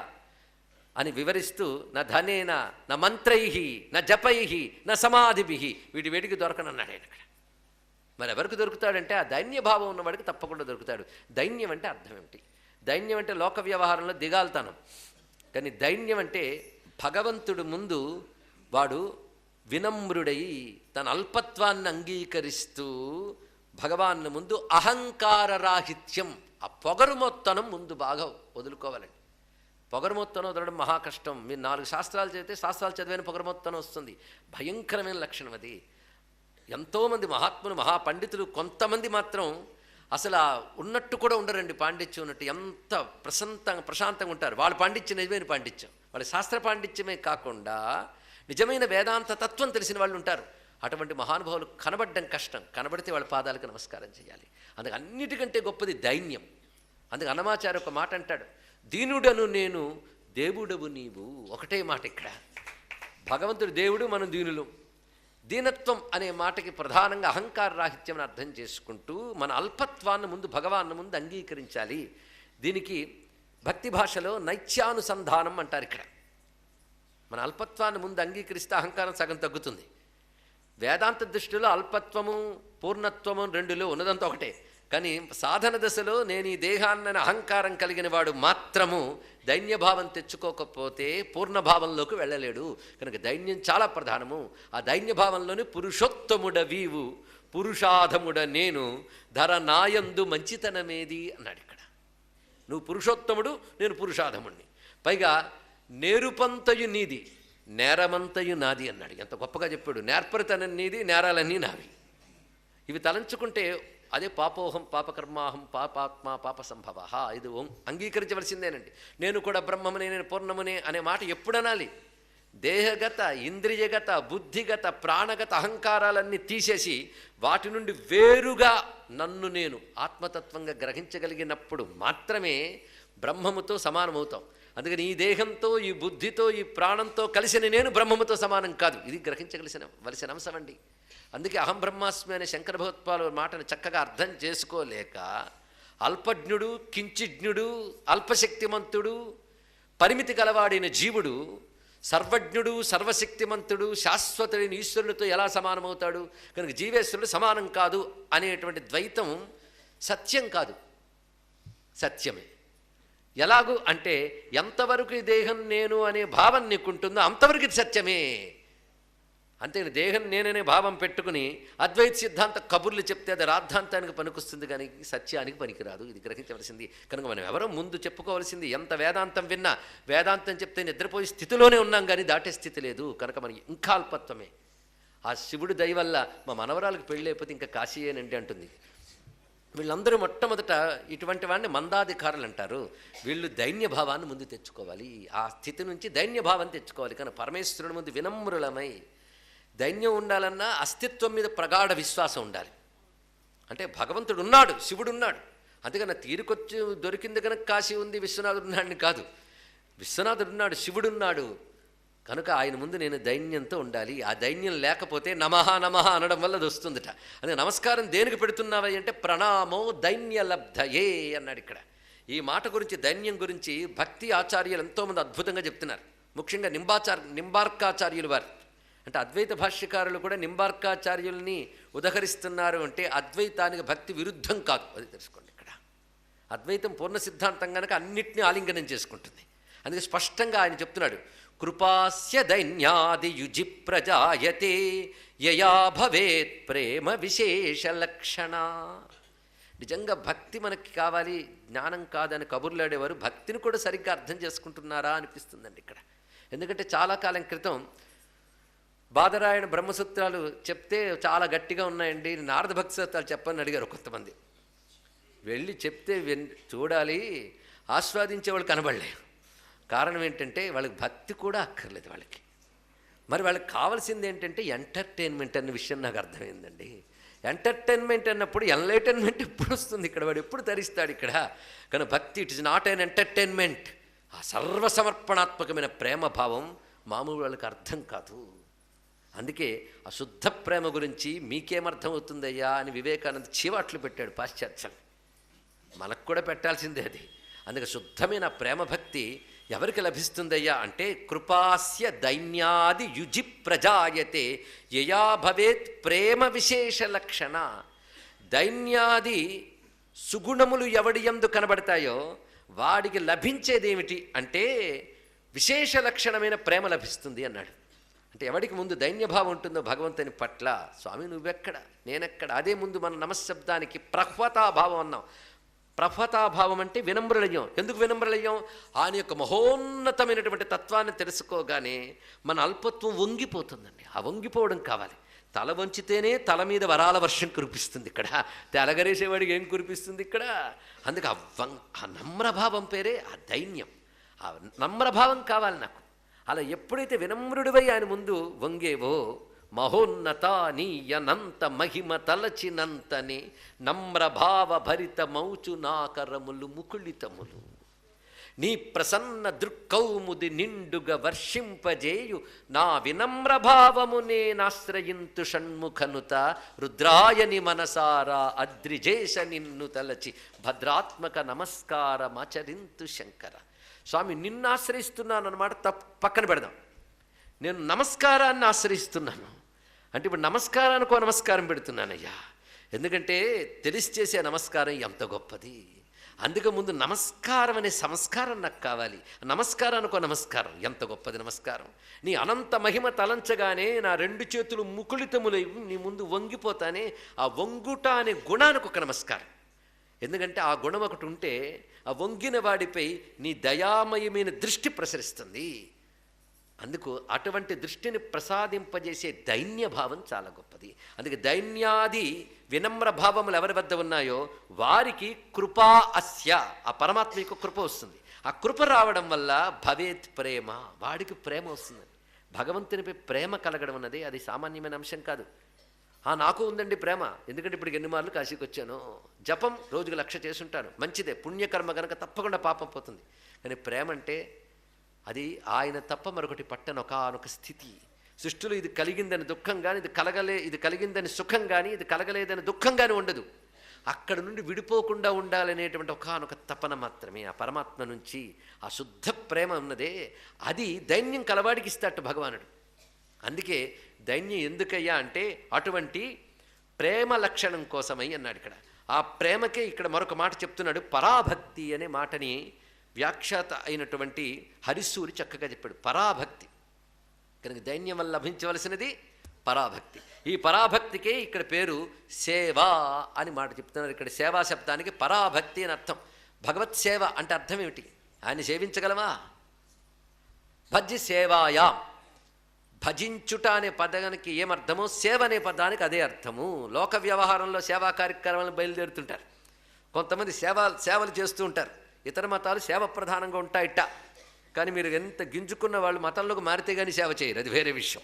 A: అని వివరిస్తూ, న ధనేన న మంత్రై న జపై న సమాధిభి, వీటి వేడికి దొరకనన్నాడు ఆయన అక్కడ. మరి ఎవరికి దొరుకుతాడంటే ఆ దైన్యభావం ఉన్నవాడికి తప్పకుండా దొరుకుతాడు. దైన్యం అంటే అర్థం ఏమిటి? దైన్యం అంటే లోక వ్యవహారంలో దిగాల్తానం. కానీ దైన్యం అంటే భగవంతుడు ముందు వాడు వినమ్రుడై తన అల్పత్వాన్ని అంగీకరిస్తూ భగవాన్ ముందు అహంకారరాహిత్యం, ఆ పొగరుమొత్తనం ముందు బాగా వదులుకోవాలండి. పొగరుమొత్తనం వదలడం మహా కష్టం. మీరు 4 శాస్త్రాలు చదివితే శాస్త్రాలు చదివిన పొగరుమొత్తనం వస్తుంది. భయంకరమైన లక్షణం అది. ఎంతోమంది మహాత్ములు మహాపండితులు కొంతమంది మాత్రం అసలు ఉన్నట్టు కూడా ఉండరండి. పాండిత్యం ఉన్నట్టు ఎంత ప్రశాంతంగా ఉంటారు. వాళ్ళ పాండిత్యం నిజమైన పాండిత్యం, వాళ్ళ శాస్త్ర పాండిత్యమే కాకుండా నిజమైన వేదాంత తత్వం తెలిసిన వాళ్ళు ఉంటారు. అటువంటి మహానుభావులు కనబడడం కష్టం. కనబడితే వాళ్ళ పాదాలకు నమస్కారం చేయాలి. అందుకు అన్నిటికంటే గొప్పది దైన్యం. అందుకు అన్నమాచార్య ఒక మాట అంటాడు, దీనుడను నేను దేవుడవు నీవు. ఒకటే మాట ఇక్కడ. భగవంతుడు దేవుడు, మనం దీనులు. దీనత్వం అనే మాటకి ప్రధానంగా అహంకార రాహిత్యం అర్థం చేసుకుంటూ మన అల్పత్వాన్ని ముందు భగవాన్ ముందు అంగీకరించాలి. దీనికి భక్తి భాషలో నైత్యానుసంధానం అంటారు. ఇక్కడ మన అల్పత్వాన్ని ముందు అంగీకరిస్తే అహంకారం సగం తగ్గుతుంది. వేదాంత దృష్టిలో అల్పత్వము పూర్ణత్వము రెండులో ఉన్నదంతా ఒకటే. కానీ సాధన దశలో నేను ఈ దేహాన్ని అహంకారం కలిగిన వాడు మాత్రము దైన్యభావం తెచ్చుకోకపోతే పూర్ణభావంలోకి వెళ్ళలేడు. కనుక దైన్యం చాలా ప్రధానము. ఆ దైన్యభావంలోని పురుషోత్తముడవీవు పురుషాధముడ నేను ధర నాయందు మంచితనమేది అన్నాడు. ఇక్కడ నువ్వు పురుషోత్తముడు, నేను పురుషాధముడిని. పైగా నేరుపంతయు నీది, నేరమంతయు నాది అన్నాడు. ఎంత గొప్పగా చెప్పాడు. నేర్పరితనం నీది, నేరాలన్నీ నావి. ఇవి తలంచుకుంటే అదే పాపోహం పాపకర్మాహం పాపాత్మ పాప సంభవ. ఇది అంగీకరించవలసిందేనండి. నేను కూడా బ్రహ్మమునే, నేను పూర్ణమునే అనే మాట ఎప్పుడు అనాలి? దేహగత ఇంద్రియగత బుద్ధిగత ప్రాణగత అహంకారాలన్నీ తీసేసి వాటి నుండి వేరుగా నన్ను నేను ఆత్మతత్వంగా గ్రహించగలిగినప్పుడు మాత్రమే బ్రహ్మముతో సమానమవుతాం. అందుకని ఈ దేహంతో ఈ బుద్ధితో ఈ ప్రాణంతో కలిసిన నేను బ్రహ్మముతో సమానం కాదు. ఇది గ్రహించవలసిన అంశం అండి. అందుకే అహం బ్రహ్మాస్మి అనే శంకర భగవత్పాలు మాటను చక్కగా అర్థం చేసుకోలేక అల్పజ్ఞుడు, కించిజ్ఞుడు, అల్పశక్తిమంతుడు, పరిమితి గలవాడిన జీవుడు సర్వజ్ఞుడు, సర్వశక్తిమంతుడు, శాశ్వతుడైన ఈశ్వరునితో ఎలా సమానమవుతాడు? కనుక జీవేశ్వరుడు సమానం కాదు అనేటువంటి ద్వైతం సత్యం కాదు, సత్యమే. ఎలాగూ అంటే ఎంతవరకు ఈ దేహం నేను అనే భావం నీకుంటుందో అంతవరకు ఇది సత్యమే. అంతేగాని దేహం నేననే భావం పెట్టుకుని అద్వైత సిద్ధాంత కబుర్లు చెప్తే అది రాద్ధాంతానికి పనికొస్తుంది, కానీ సత్యానికి పనికిరాదు. ఇది గ్రహించవలసింది. కనుక మనం ఎవరో ముందు చెప్పుకోవాల్సింది. ఎంత వేదాంతం విన్నా వేదాంతం చెప్తే నిద్రపోయే స్థితిలోనే ఉన్నాం, కానీ దాటే స్థితి లేదు. కనుక మనకి ఇంకా అల్పత్వమే. ఆ శివుడి దయ వల్ల మా మనవరాలకు పెళ్ళి అయిపోతే ఇంకా కాశీయేనండి అంటుంది. వీళ్ళందరూ మొట్టమొదట ఇటువంటి వాడిని మందాధికారులు అంటారు. వీళ్ళు దైన్యభావాన్ని ముందు తెచ్చుకోవాలి. ఆ స్థితి నుంచి దైన్యభావం తెచ్చుకోవాలి. కానీ పరమేశ్వరుడి ముందు వినమ్రులమై దైన్యం ఉండాలన్నా అస్తిత్వం మీద ప్రగాఢ విశ్వాసం ఉండాలి. అంటే భగవంతుడు ఉన్నాడు, శివుడు ఉన్నాడు. అందుకని తీరుకొచ్చి దొరికింది కనుక కాశీ ఉంది, విశ్వనాథుడు ఉన్నాడని కాదు. విశ్వనాథుడు ఉన్నాడు, శివుడు ఉన్నాడు. కనుక ఆయన ముందు నేను దైన్యంతో ఉండాలి. ఆ దైన్యం లేకపోతే నమః నమః అనడం వల్ల అది వస్తుందట. అదే నమస్కారం దేనికి పెడుతున్నావా అంటే ప్రణామో దైన్యలబ్ధయే అన్నాడు. ఇక్కడ ఈ మాట గురించి, దైన్యం గురించి భక్తి ఆచార్యులు ఎంతోమంది అద్భుతంగా చెప్తున్నారు. ముఖ్యంగా నింబార్కాచార్యులు వారు, అంటే అద్వైత భాష్యకారులు కూడా నింబార్కాచార్యుల్ని ఉదహరిస్తున్నారు. అంటే అద్వైతానికి భక్తి విరుద్ధం కాదు, అది తెలుసుకోండి. ఇక్కడ అద్వైతం పూర్ణ సిద్ధాంతం కనుక అన్నిటినీ ఆలింగనం చేసుకుంటుంది. అందుకే స్పష్టంగా ఆయన చెప్తున్నాడు, కృపాస్య దైన్యాది యుజి ప్రజాయతే యయా భవేత్ ప్రేమ విశేష లక్షణ. నిజంగా భక్తి మనకి కావాలి, జ్ఞానం కాదని కబుర్లాడేవారు భక్తిని కూడా సరిగ్గా అర్థం చేసుకుంటున్నారా అనిపిస్తుందండి ఇక్కడ. ఎందుకంటే చాలా కాలం క్రితం బాదరాయణ బ్రహ్మసూత్రాలు చెప్తే చాలా గట్టిగా ఉన్నాయండి, నారద భక్తి సూత్రాలు చెప్పని అడిగారు కొంతమంది. వెళ్ళి చెప్తే చూడాలి, ఆస్వాదించే వాళ్ళు కనబడలే. కారణం ఏంటంటే వాళ్ళకి భక్తి కూడా అక్కర్లేదు వాళ్ళకి. మరి వాళ్ళకి కావాల్సింది ఏంటంటే ఎంటర్టైన్మెంట్ అన్న విషయం నాకు అర్థమైందండి. ఎంటర్టైన్మెంట్ అన్నప్పుడు ఎన్లైటైన్మెంట్ ఎప్పుడు వస్తుంది ఇక్కడ, వాడు ఎప్పుడు ధరిస్తాడు ఇక్కడ. కానీ భక్తి it is not an entertainment. ఆ సర్వసమర్పణాత్మకమైన ప్రేమ భావం మామూలు వాళ్ళకి అర్థం కాదు. అందుకే ఆ శుద్ధ ప్రేమ గురించి మీకేమర్థం అవుతుందయ్యా అని వివేకానంద చీవాట్లు పెట్టాడు పాశ్చాత్యం. మనకు కూడా పెట్టాల్సిందే అది. అందుకే శుద్ధమైన ప్రేమ భక్తి ఎవరికి లభిస్తుందయ్యా అంటే కృపాస్య దైన్యాది యుజి ప్రజాయతే యయా భవేత్ ప్రేమ విశేష లక్షణ. దైన్యాది సుగుణములు ఎవడి యందు కనబడతాయో వాడికి లభించేదేమిటి అంటే విశేష లక్షణమైన ప్రేమ లభిస్తుంది అన్నాడు. అంటే ఎవడికి ముందు దైన్యభావం ఉంటుందో భగవంతుని పట్ల, స్వామి నువ్వెక్కడ నేనెక్కడ, అదే ముందు మన నమశ్శబ్దానికి ప్రహ్వతాభావం అన్నాం. ప్రహ్వతాభావం అంటే వినమ్రలయ్యం. ఎందుకు వినమ్రలయ్యం? ఆయన యొక్క మహోన్నతమైనటువంటి తత్వాన్ని తెలుసుకోగానే మన అల్పత్వం వంగిపోతుందండి. ఆ వంగిపోవడం కావాలి. తల వంచితేనే తల మీద వరాల వర్షం కురిపిస్తుంది. ఇక్కడ తెలగరేసేవాడికి ఏం కురిపిస్తుంది ఇక్కడ? అందుకే ఆ నమ్రభావం పేరే ఆ దైన్యం. ఆ నమ్రభావం కావాలి నాకు. అలా ఎప్పుడైతే వినమ్రుడివై ఆయన ముందు వంగేవో, మహోన్నత నీయనంత మహిమ తలచినంతని నమ్రభావ భరిత మౌచు నాకరములు ముకుళితములు నీ ప్రసన్న దృక్కౌముది నిండుగా వర్షింపజేయు నా వినమ్రభావము నేనాశ్రయింతు షణ్ముఖనుత రుద్రాయని మనసారా అద్రిజేష నిన్ను తలచి భద్రాత్మక నమస్కారమాచరింతు శంకర. స్వామి నిన్ను ఆశ్రయిస్తున్నాను అన్నమాట పక్కన పెడదాం. నేను నమస్కారాన్ని ఆశ్రయిస్తున్నాను అంటే ఇప్పుడు నమస్కారానికో నమస్కారం పెడుతున్నానయ్యా. ఎందుకంటే తెలిసి చేసే నమస్కారం ఎంత గొప్పది. అందుకే ముందు నమస్కారం అనే సంస్కారం నాకు కావాలి. నమస్కారానికో నమస్కారం ఎంత గొప్పది నమస్కారం. నీ అనంత మహిమ తలంచగానే నా రెండు చేతులు ముకుళితములై నీ ముందు వంగిపోతానే, ఆ వంగుట అనే గుణానికి ఒక నమస్కారం. ఎందుకంటే ఆ గుణం ఒకటి ఉంటే ఆ వంగిన వాడిపై నీ దయామయమైన దృష్టి ప్రసరిస్తుంది. అందుకు అటువంటి దృష్టిని ప్రసాదింపజేసే దైన్యభావం చాలా గొప్పది. అందుకే దైన్యాది వినమ్ర భావములు ఎవరి వద్ద ఉన్నాయో వారికి కృపా అస్య, ఆ పరమాత్మకు కృప వస్తుంది. ఆ కృప రావడం వల్ల భవేత్ ప్రేమ, వాడికి ప్రేమ వస్తుంది. భగవంతునిపై ప్రేమ కలగడం అన్నది అది సామాన్యమైన అంశం కాదు. నాకు ఉందండి ప్రేమ, ఎందుకంటే ఇప్పుడు ఎన్ని మార్లు కాశీకి వచ్చాను, జపం రోజుకు 1,00,000 చేసుంటాను, మంచిదే, పుణ్యకర్మ కనుక తప్పకుండా పాపం పోతుంది. కానీ ప్రేమ అంటే అది ఆయన తప్ప మరొకటి పట్టని ఒకనొక స్థితి. సృష్టిలో ఇది కలిగిందని దుఃఖం కానీ, ఇది కలిగిందని సుఖం కానీ, ఇది కలగలేదని దుఃఖం కానీ ఉండదు. అక్కడ నుండి విడిపోకుండా ఉండాలనేటువంటి ఒకనొక తపన మాత్రమే. ఆ పరమాత్మ నుంచి ఆ శుద్ధ ప్రేమ ఉన్నదే అది దైన్యం కలవాడికి ఇస్తాడు భగవానుడు. అందుకే దైన్యం ఎందుకయ్యా అంటే అటువంటి ప్రేమ లక్షణం కోసమై అన్నాడు. ఇక్కడ ఆ ప్రేమకే ఇక్కడ మరొక మాట చెప్తున్నాడు. పరాభక్తి అనే మాటని వ్యాఖ్యాత అయినటువంటి హరిసూరి చక్కగా చెప్పాడు. పరాభక్తి కనుక దైన్యం వల్ల లభించవలసినది పరాభక్తి. ఈ పరాభక్తికే ఇక్కడ పేరు సేవ అని మాట చెప్తున్నారు. ఇక్కడ సేవా శబ్దానికి పరాభక్తి అని అర్థం. భగవత్ సేవ అంటే అర్థం ఏమిటి? ఆయన సేవించగలవా? భజ్జి సేవాయా, భజించుట అనే పదానికి ఏమర్థమో సేవ అనే పదానికి అదే అర్థము. లోక వ్యవహారంలో సేవా కార్యక్రమాలను బయలుదేరుతుంటారు. కొంతమంది సేవలు చేస్తూ ఉంటారు. ఇతర మతాలు సేవ ప్రధానంగా ఉంటాయిట. కానీ మీరు ఎంత గింజుకున్న వాళ్ళు మతంలోకి మారితే కానీ సేవ చేయరు, అది వేరే విషయం.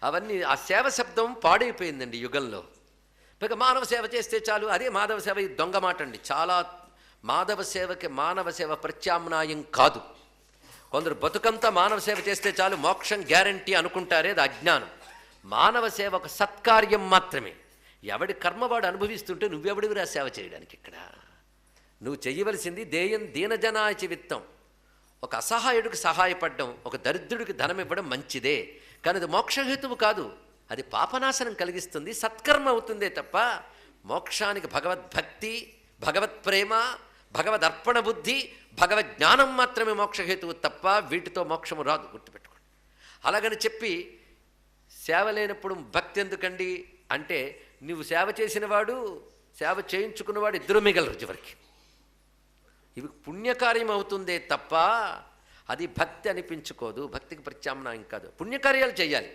A: అవన్నీ ఆ సేవ శబ్దం పాడైపోయిందండి యుగంలో. పైగా మానవ సేవ చేస్తే చాలు, అదే మాధవ సేవ. ఇది దొంగ మాట అండి. చాలా మాధవ సేవకి మానవ సేవ ప్రత్యామ్నాయం కాదు. కొందరు బతుకంతా మానవ సేవ చేస్తే చాలు మోక్షం గ్యారంటీ అనుకుంటారే, అది అజ్ఞానం. మానవ సేవ ఒక సత్కార్యం మాత్రమే. ఎవడి కర్మవాడు అనుభవిస్తుంటే నువ్వెవడివిరా సేవ చేయడానికి? ఇక్కడ నువ్వు చెయ్యవలసింది దీనజనాచి విత్తం. ఒక అసహాయుడికి సహాయపడడం, ఒక దరిద్రుడికి ధనం ఇవ్వడం మంచిదే, కానీ అది మోక్షహేతువు కాదు. అది పాపనాశనం కలిగిస్తుంది, సత్కర్మ అవుతుందే తప్ప మోక్షానికి భగవద్భక్తి, భగవత్ప్రేమ, భగవదర్పణ బుద్ధి, భగవజ్ఞానం మాత్రమే మోక్షహేతువు తప్ప వీటితో మోక్షము రాదు, గుర్తుపెట్టుకోండి. అలాగని చెప్పి సేవ లేనప్పుడు భక్తి ఎందుకండి అంటే, నువ్వు సేవ చేసినవాడు సేవ చేయించుకున్నవాడు ఇద్దరు మిగలరు చివరికి. ఇవి పుణ్యకార్యం అవుతుందే తప్ప అది భక్తి అనిపించుకోదు, భక్తికి ప్రత్యామ్నాయం కాదు. పుణ్యకార్యాలు చేయాలి,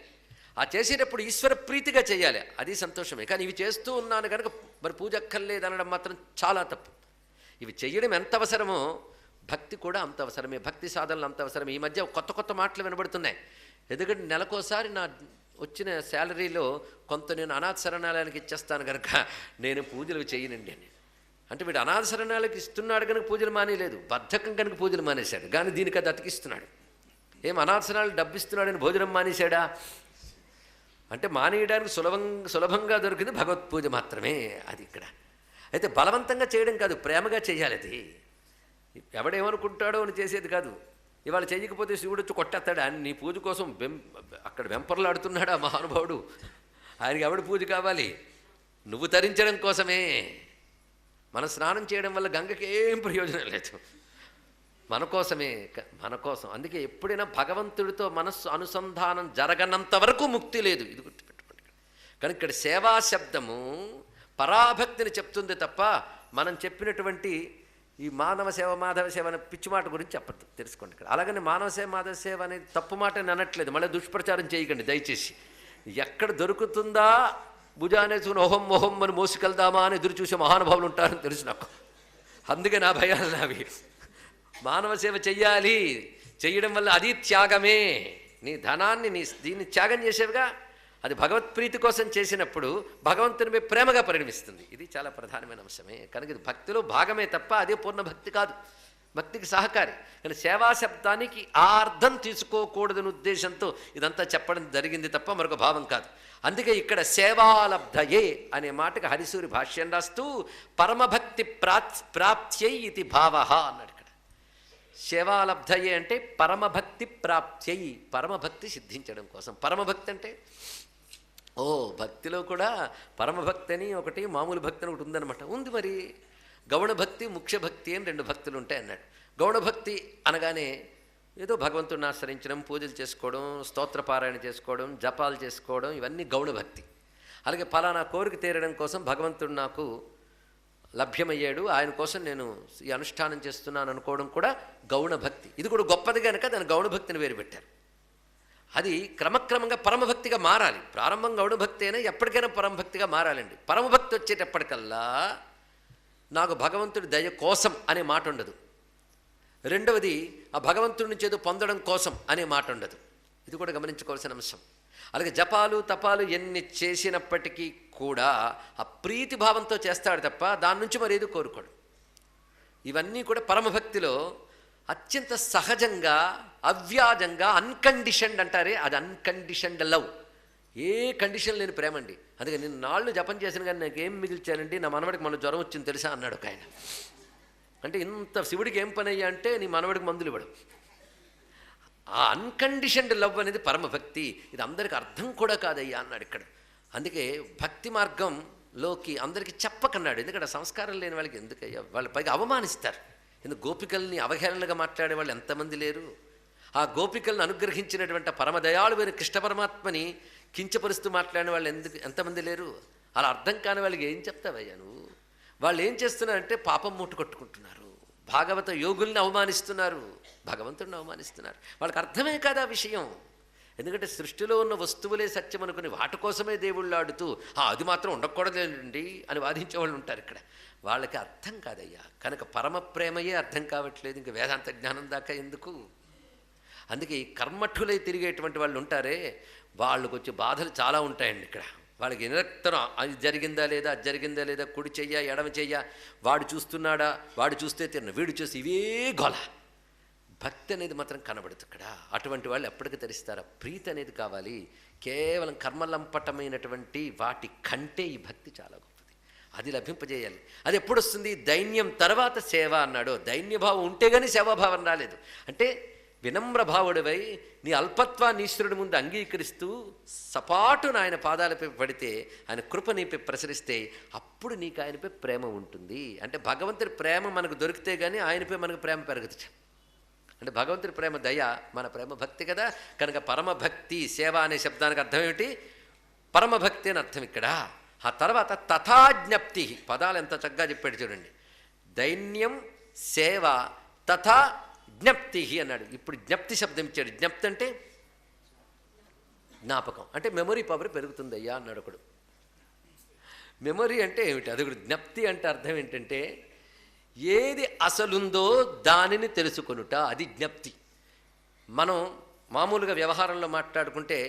A: ఆ చేసేటప్పుడు ఈశ్వర ప్రీతిగా చేయాలి, అది సంతోషమే. కానీ ఇవి చేస్తూ ఉన్నాను కనుక మరి పూజ అక్కర్లేదు అనడం మాత్రం చాలా తప్పు. ఇవి చెయ్యడం ఎంత అవసరమో భక్తి కూడా అంత అవసరమే, భక్తి సాధనలు అంత అవసరమే. ఈ మధ్య కొత్త కొత్త మాటలు వినబడుతున్నాయి. ఎందుకంటే నెలకోసారి నా వచ్చిన శాలరీలో కొంత నేను అనాథ శరణాలయానికి ఇచ్చేస్తాను కనుక నేను పూజలు చేయనండి అని. అంటే వీడు అనాథ శరణాలయాలకు ఇస్తున్నాడు కనుక పూజలు మానేయలేదు, బద్ధకం కనుక పూజలు మానేశాడు. కానీ దీనికి అది అతికిస్తున్నాడు. ఏం అనాథ శరణాలు డబ్బిస్తున్నాడని భోజనం మానేశాడా అంటే మానేయడానికి సులభంగా దొరికింది భగవత్ పూజ మాత్రమే. అది ఇక్కడ అయితే బలవంతంగా చేయడం కాదు, ప్రేమగా చేయాలి. అది ఎవడేమనుకుంటాడో అని చేసేది కాదు. ఇవాళ చేయకపోతే శివుడు వచ్చి కొట్టేస్తాడు అని నీ పూజ కోసం అక్కడ వెంపర్లాడుతున్నాడు ఆ మహానుభావుడు. ఆయనకి ఎవడు పూజ కావాలి? నువ్వు తరించడం కోసమే. మనం స్నానం చేయడం వల్ల గంగకి ఏం ప్రయోజనం లేదు, మన కోసమే, మన కోసం. అందుకే ఎప్పుడైనా భగవంతుడితో మనస్సు అనుసంధానం జరగనంత వరకు ముక్తి లేదు, ఇది గుర్తుపెట్టుకోండి. కానీ ఇక్కడ సేవా శబ్దము పరాభక్తిని చెప్తుంది తప్ప మనం చెప్పినటువంటి ఈ మానవ సేవ మాధవ సేవ అనే పిచ్చి మాట గురించి చెప్పద్దు, తెలుసుకోండి ఇక్కడ. అలాగని మానవ సేవ మాధవ సేవ అనేది తప్పు మాట అని అనట్లేదు, మళ్ళీ దుష్ప్రచారం చేయకండి దయచేసి. ఎక్కడ దొరుకుతుందా భుజానేసుకుని ఓహం ఓహం అని మోసుకెళ్దామా అని ఎదురు చూసే మహానుభావులు ఉంటారని తెలుసు నాకు. అందుకే నా భయాలు నావి. మానవ సేవ చెయ్యాలి, చెయ్యడం వల్ల అది త్యాగమే. నీ ధనాన్ని దీన్ని త్యాగం చేసేవిగా, అది భగవత్ప్రీతి కోసం చేసినప్పుడు భగవంతునిపై ప్రేమగా పరిణమిస్తుంది. ఇది చాలా ప్రధానమైన అంశమే. కనుక ఇది భక్తిలో భాగమే తప్ప అదే పూర్ణ భక్తి కాదు, భక్తికి సహకారి. కానీ సేవా శబ్దానికి ఆ అర్థం తీసుకోకూడదని ఉద్దేశంతో ఇదంతా చెప్పడం జరిగింది తప్ప మరొక భావం కాదు. అందుకే ఇక్కడ సేవాలబ్ధయే అనే మాటకి హరిసూరి భాష్యం రాస్తూ పరమభక్తి ప్రాప్త్యై ఇది భావ అన్నాడు. ఇక్కడ సేవాలబ్ధయే అంటే పరమభక్తి ప్రాప్త్యై, పరమభక్తి సిద్ధించడం కోసం. పరమభక్తి అంటే భక్తిలో కూడా పరమభక్తి అని ఒకటి, మామూలు భక్తి అని ఒకటి ఉందన్నమాట. ఉంది మరి. గౌణభక్తి ముఖ్య భక్తి అని రెండు భక్తులు ఉంటాయి అన్నాడు. గౌణభక్తి అనగానే ఏదో భగవంతుడిని ఆశ్రయించడం, పూజలు చేసుకోవడం, స్తోత్రపారాయణ చేసుకోవడం, జపాలు చేసుకోవడం, ఇవన్నీ గౌణభక్తి. అలాగే ఫలానా కోరిక తీరడం కోసం భగవంతుడు నాకు లభ్యమయ్యాడు, ఆయన కోసం నేను ఈ అనుష్ఠానం చేస్తున్నాను అనుకోవడం కూడా గౌణభక్తి. ఇది కూడా గొప్పది కనుక దాని గౌణభక్తిని వేరు పెట్టారు. అది క్రమక్రమంగా పరమభక్తిగా మారాలి. ప్రారంభం గౌణభక్తి అయినా ఎప్పటికైనా పరమభక్తిగా మారాలండి. పరమభక్తి వచ్చేటప్పటికల్లా నాకు భగవంతుడి దయ కోసం అనే మాట ఉండదు. రెండవది ఆ భగవంతుడి నుంచి ఏదో పొందడం కోసం అనే మాట ఉండదు. ఇది కూడా గమనించుకోవాల్సిన అంశం. అలాగే జపాలు తపాలు ఎన్ని చేసినప్పటికీ కూడా ఆ ప్రీతి భావంతో చేస్తాడు తప్ప దాని నుంచి మరి ఏదో కోరుకోడు. ఇవన్నీ కూడా పరమభక్తిలో అత్యంత సహజంగా, అవ్యాజంగా, అన్కండిషన్డ్ అంటారే, అది అన్కండిషన్డ్ లవ్. ఏ కండిషన్ లేని ప్రేమ అండి. అందుకే నేను నాళ్ళు జపం చేసిన కానీ నాకు ఏం మిగిల్చానండి, నా మనవడికి మన జ్వరం వచ్చింది తెలుసా అన్నాడు ఒక ఆయన. అంటే ఇంత శివుడికి ఏం పని అయ్యా అంటే నీ మనవడికి మందులు ఇవ్వడం. ఆ అన్కండిషన్డ్ లవ్ అనేది పరమభక్తి. ఇది అందరికి అర్థం కూడా కాదయ్యా అన్నాడు ఇక్కడ. అందుకే భక్తి మార్గంలోకి అందరికీ చెప్పకన్నాడు. ఎందుకంటే సంస్కారం లేని వాళ్ళకి ఎందుకయ్యా, వాళ్ళు పైగా అవమానిస్తారు. ఎందుకు గోపికల్ని అవహేళనగా మాట్లాడే వాళ్ళు ఎంతమంది లేరు. ఆ గోపికలను అనుగ్రహించినటువంటి పరమదయాళువైన కృష్ణ పరమాత్మని కించపరుస్తూ మాట్లాడిన వాళ్ళు ఎంతమంది లేరు. అలా అర్థం కాని వాళ్ళకి ఏం చెప్తావయ్యా నువ్వు. వాళ్ళు ఏం చేస్తున్నారంటే పాపం మూట కొట్టుకుంటున్నారు, భాగవత యోగుల్ని అవమానిస్తున్నారు, భగవంతుడిని అవమానిస్తున్నారు. వాళ్ళకి అర్థమే కాదు ఆ విషయం. ఎందుకంటే సృష్టిలో ఉన్న వస్తువులే సత్యం అనుకుని వాటి కోసమే దేవుళ్ళు ఆడుతూ అది మాత్రం ఉండకూడదండి అని వాదించే వాళ్ళు ఉంటారు ఇక్కడ. వాళ్ళకి అర్థం కాదయ్యా. కనుక పరమ ప్రేమయే అర్థం కావట్లేదు, ఇంకా వేదాంత జ్ఞానం దాకా ఎందుకు. అందుకే ఈ కర్మఠులై తిరిగేటువంటి వాళ్ళు ఉంటారే, వాళ్ళకు వచ్చే బాధలు చాలా ఉంటాయండి ఇక్కడ. వాళ్ళకి నిరంతరం అది జరిగిందా లేదా, అది జరిగిందా లేదా, కుడి చెయ్య ఎడమ చెయ్య, వాడు చూస్తున్నాడా, వాడు చూస్తే తిన్న, వీడు చూసి ఇవే గొల. భక్తి అనేది మాత్రం కనబడుతుంది ఇక్కడ. అటువంటి వాళ్ళు ఎప్పటికీ తెరిస్తారా? ప్రీతి అనేది కావాలి. కేవలం కర్మలంపటమైనటువంటి వాటి కంటే ఈ భక్తి చాలా గొప్పది. అది లభింపజేయాలి. అది ఎప్పుడు వస్తుంది? దైన్యం తర్వాత సేవ అన్నాడు. దైన్యభావం ఉంటే కానీ సేవాభావం రాలేదు. అంటే వినమ్రభావుడివై నీ అల్పత్వాన్ని ఈశ్వరుడి ముందు అంగీకరిస్తూ సపాటును ఆయన పాదాలపై పడితే, ఆయన కృప నీపై ప్రసరిస్తే అప్పుడు నీకు ఆయనపై ప్రేమ ఉంటుంది. అంటే భగవంతుడి ప్రేమ మనకు దొరికితే కానీ ఆయనపై మనకు ప్రేమ పెరుగుతుంది. అంటే భగవంతుడి ప్రేమ దయ, మన ప్రేమ భక్తి కదా. కనుక పరమభక్తి సేవ అనే శబ్దానికి అర్థం ఏమిటి? పరమభక్తి అని అర్థం ఇక్కడ. ఆ తర్వాత తథాజ్ఞప్తి, పదాలు ఎంత చక్కగా చెప్పాడు చూడండి. దైన్యం, సేవ, తథా జ్ఞప్తి అన్నాడు. ఇప్పుడు జ్ఞప్తి శబ్దం ఇచ్చాడు. జ్ఞప్తి అంటే జ్ఞాపకం అంటే మెమొరీ పవర్ పెరుగుతుందయ్యా అన్నాడు ఒకడు. మెమొరీ అంటే ఏమిటి? అది కూడా జ్ఞప్తి అంటే అర్థం ఏంటంటే ఏది అసలుందో దానిని తెలుసుకొనుట, అది జ్ఞప్తి. మనం మామూలుగా వ్యవహారంలో మాట్లాడుకుంటే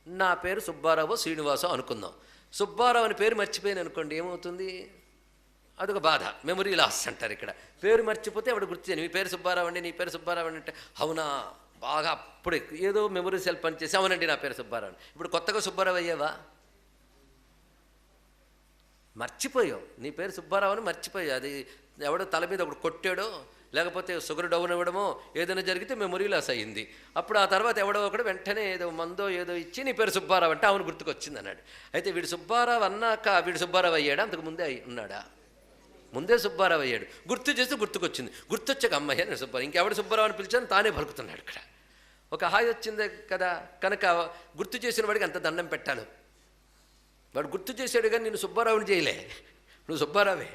A: నా పేరు సుబ్బారావు శ్రీనివాసో అనుకుందాం. సుబ్బారావు అని పేరు మర్చిపోయాను అనుకోండి, ఏమవుతుంది? అదొక బాధ, మెమొరీ లాస్ అంటారు. ఇక్కడ పేరు మర్చిపోతే ఆవిడ గుర్తుచేయను, మీ పేరు సుబ్బారావు అండి, నీ పేరు సుబ్బారావు అండి అంటే అవునా బాగా అప్పుడు ఏదో మెమొరీ సెల్ పనిచేసి అవునండి నా పేరు సుబ్బారావు. ఇప్పుడు కొత్తగా సుబ్బారావు అయ్యావా? మర్చిపోయావు, నీ పేరు సుబ్బారావు అని మర్చిపోయావు. అది ఎవడో తల మీద ఒకడు కొట్టాడో లేకపోతే షుగర్ డౌన్ అవ్వడమో ఏదైనా జరిగితే మెమొరీ లాస్ అయ్యింది. అప్పుడు ఆ తర్వాత ఎవడో ఒకడు వెంటనే ఏదో మందో ఏదో ఇచ్చి నీ పేరు సుబ్బారావు అంటే అవును గుర్తుకొచ్చింది అన్నాడు. అయితే వీడు సుబ్బారావు అన్నాక వీడు సుబ్బారావు అయ్యాడా? అంతకు ముందే ఉన్నాడా? ముందే సుబ్బారావు అయ్యాడు. గుర్తు చేస్తే గుర్తుకొచ్చింది, గుర్తొచ్చాక అమ్మాయి నేను సుబ్బారావు, ఇంకెవడు సుబ్బారావు అని పిలిచాను తానే పలుకుతున్నాడు. ఇక్కడ ఒక హాయి వచ్చింది కదా, కనుక గుర్తు చేసిన వాడికి అంత దండం పెట్టాలి. వాడు గుర్తు చేశాడు కానీ నేను సుబ్బారావుని చేయలే, నువ్వు సుబ్బారావే.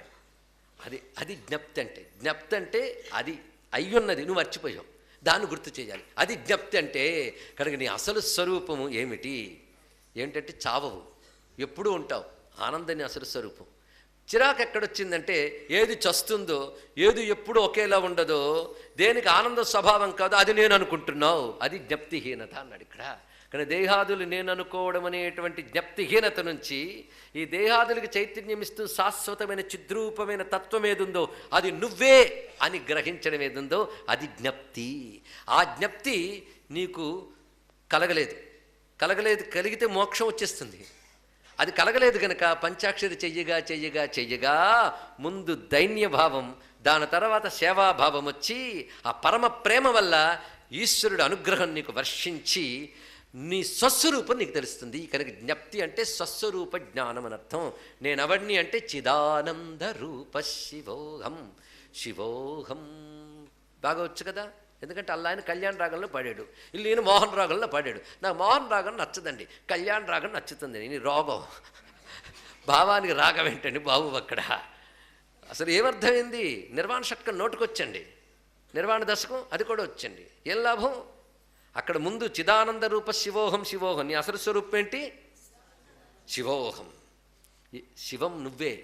A: అది జ్ఞప్తి అంటే. జ్ఞప్తి అంటే అది అయ్యున్నది నువ్వు మర్చిపోయావు, దాన్ని గుర్తు చేయాలి, అది జ్ఞప్తి అంటే. కనుక నీ అసలు స్వరూపము ఏమిటి? ఏంటంటే చావవు, ఎప్పుడూ ఉంటావు. ఆనందాన్ని అసలు స్వరూపం. చిరాకు ఎక్కడొచ్చిందంటే ఏది చస్తుందో, ఏది ఎప్పుడు ఒకేలా ఉండదో, దేనికి ఆనంద స్వభావం కాదో అది నేను అనుకుంటున్నావు, అది జ్ఞప్తిహీనత అన్నాడు ఇక్కడ. కానీ దేహాదులు నేను అనుకోవడం అనేటువంటి జ్ఞప్తిహీనత నుంచి ఈ దేహాదులకి చైతన్యం ఇస్తూ శాశ్వతమైన చిద్రూపమైన తత్వం ఏదుందో అది నువ్వే అని గ్రహించడం ఏదుందో అది జ్ఞప్తి. ఆ జ్ఞప్తి నీకు కలగలేదు, కలిగితే మోక్షం వచ్చేస్తుంది. అది కలగలేదు కనుక పంచాక్షరి చెయ్యగా చెయ్యగా చెయ్యగా ముందు దైన్యభావం, దాని తర్వాత సేవాభావం వచ్చి ఆ పరమ ప్రేమ వల్ల ఈశ్వరుడు అనుగ్రహం నీకు వర్షించి నీ స్వస్వరూపం నీకు తెలుస్తుంది. కనుక జ్ఞప్తి అంటే స్వస్వరూప జ్ఞానం అని అర్థం. నేనవన్నీ అంటే చిదానంద రూప శివోహం, శివోహం బాగా వచ్చు కదా. ఎందుకంటే అలా ఆయన కళ్యాణ రాగంలో పాడాడు, ఇల్లు ఈయన మోహన్ రాగంలో పాడాడు. నాకు మోహన్ రాగం నచ్చదండి, కళ్యాణ రాగం నచ్చుతుంది. నీ రోగం, భావానికి రాగం ఏంటండి బాబు అక్కడ? అసలు ఏమర్థమైంది? నిర్వాణ షట్కం నోటుకొచ్చండి, నిర్వాణ దశకం అది కూడా వచ్చండి, ఏం లాభం? అక్కడ ముందు చిదానంద రూప శివోహం, శివోహం నీ అసలు స్వరూపం ఏంటి? శివోహం, శివం నువ్వే.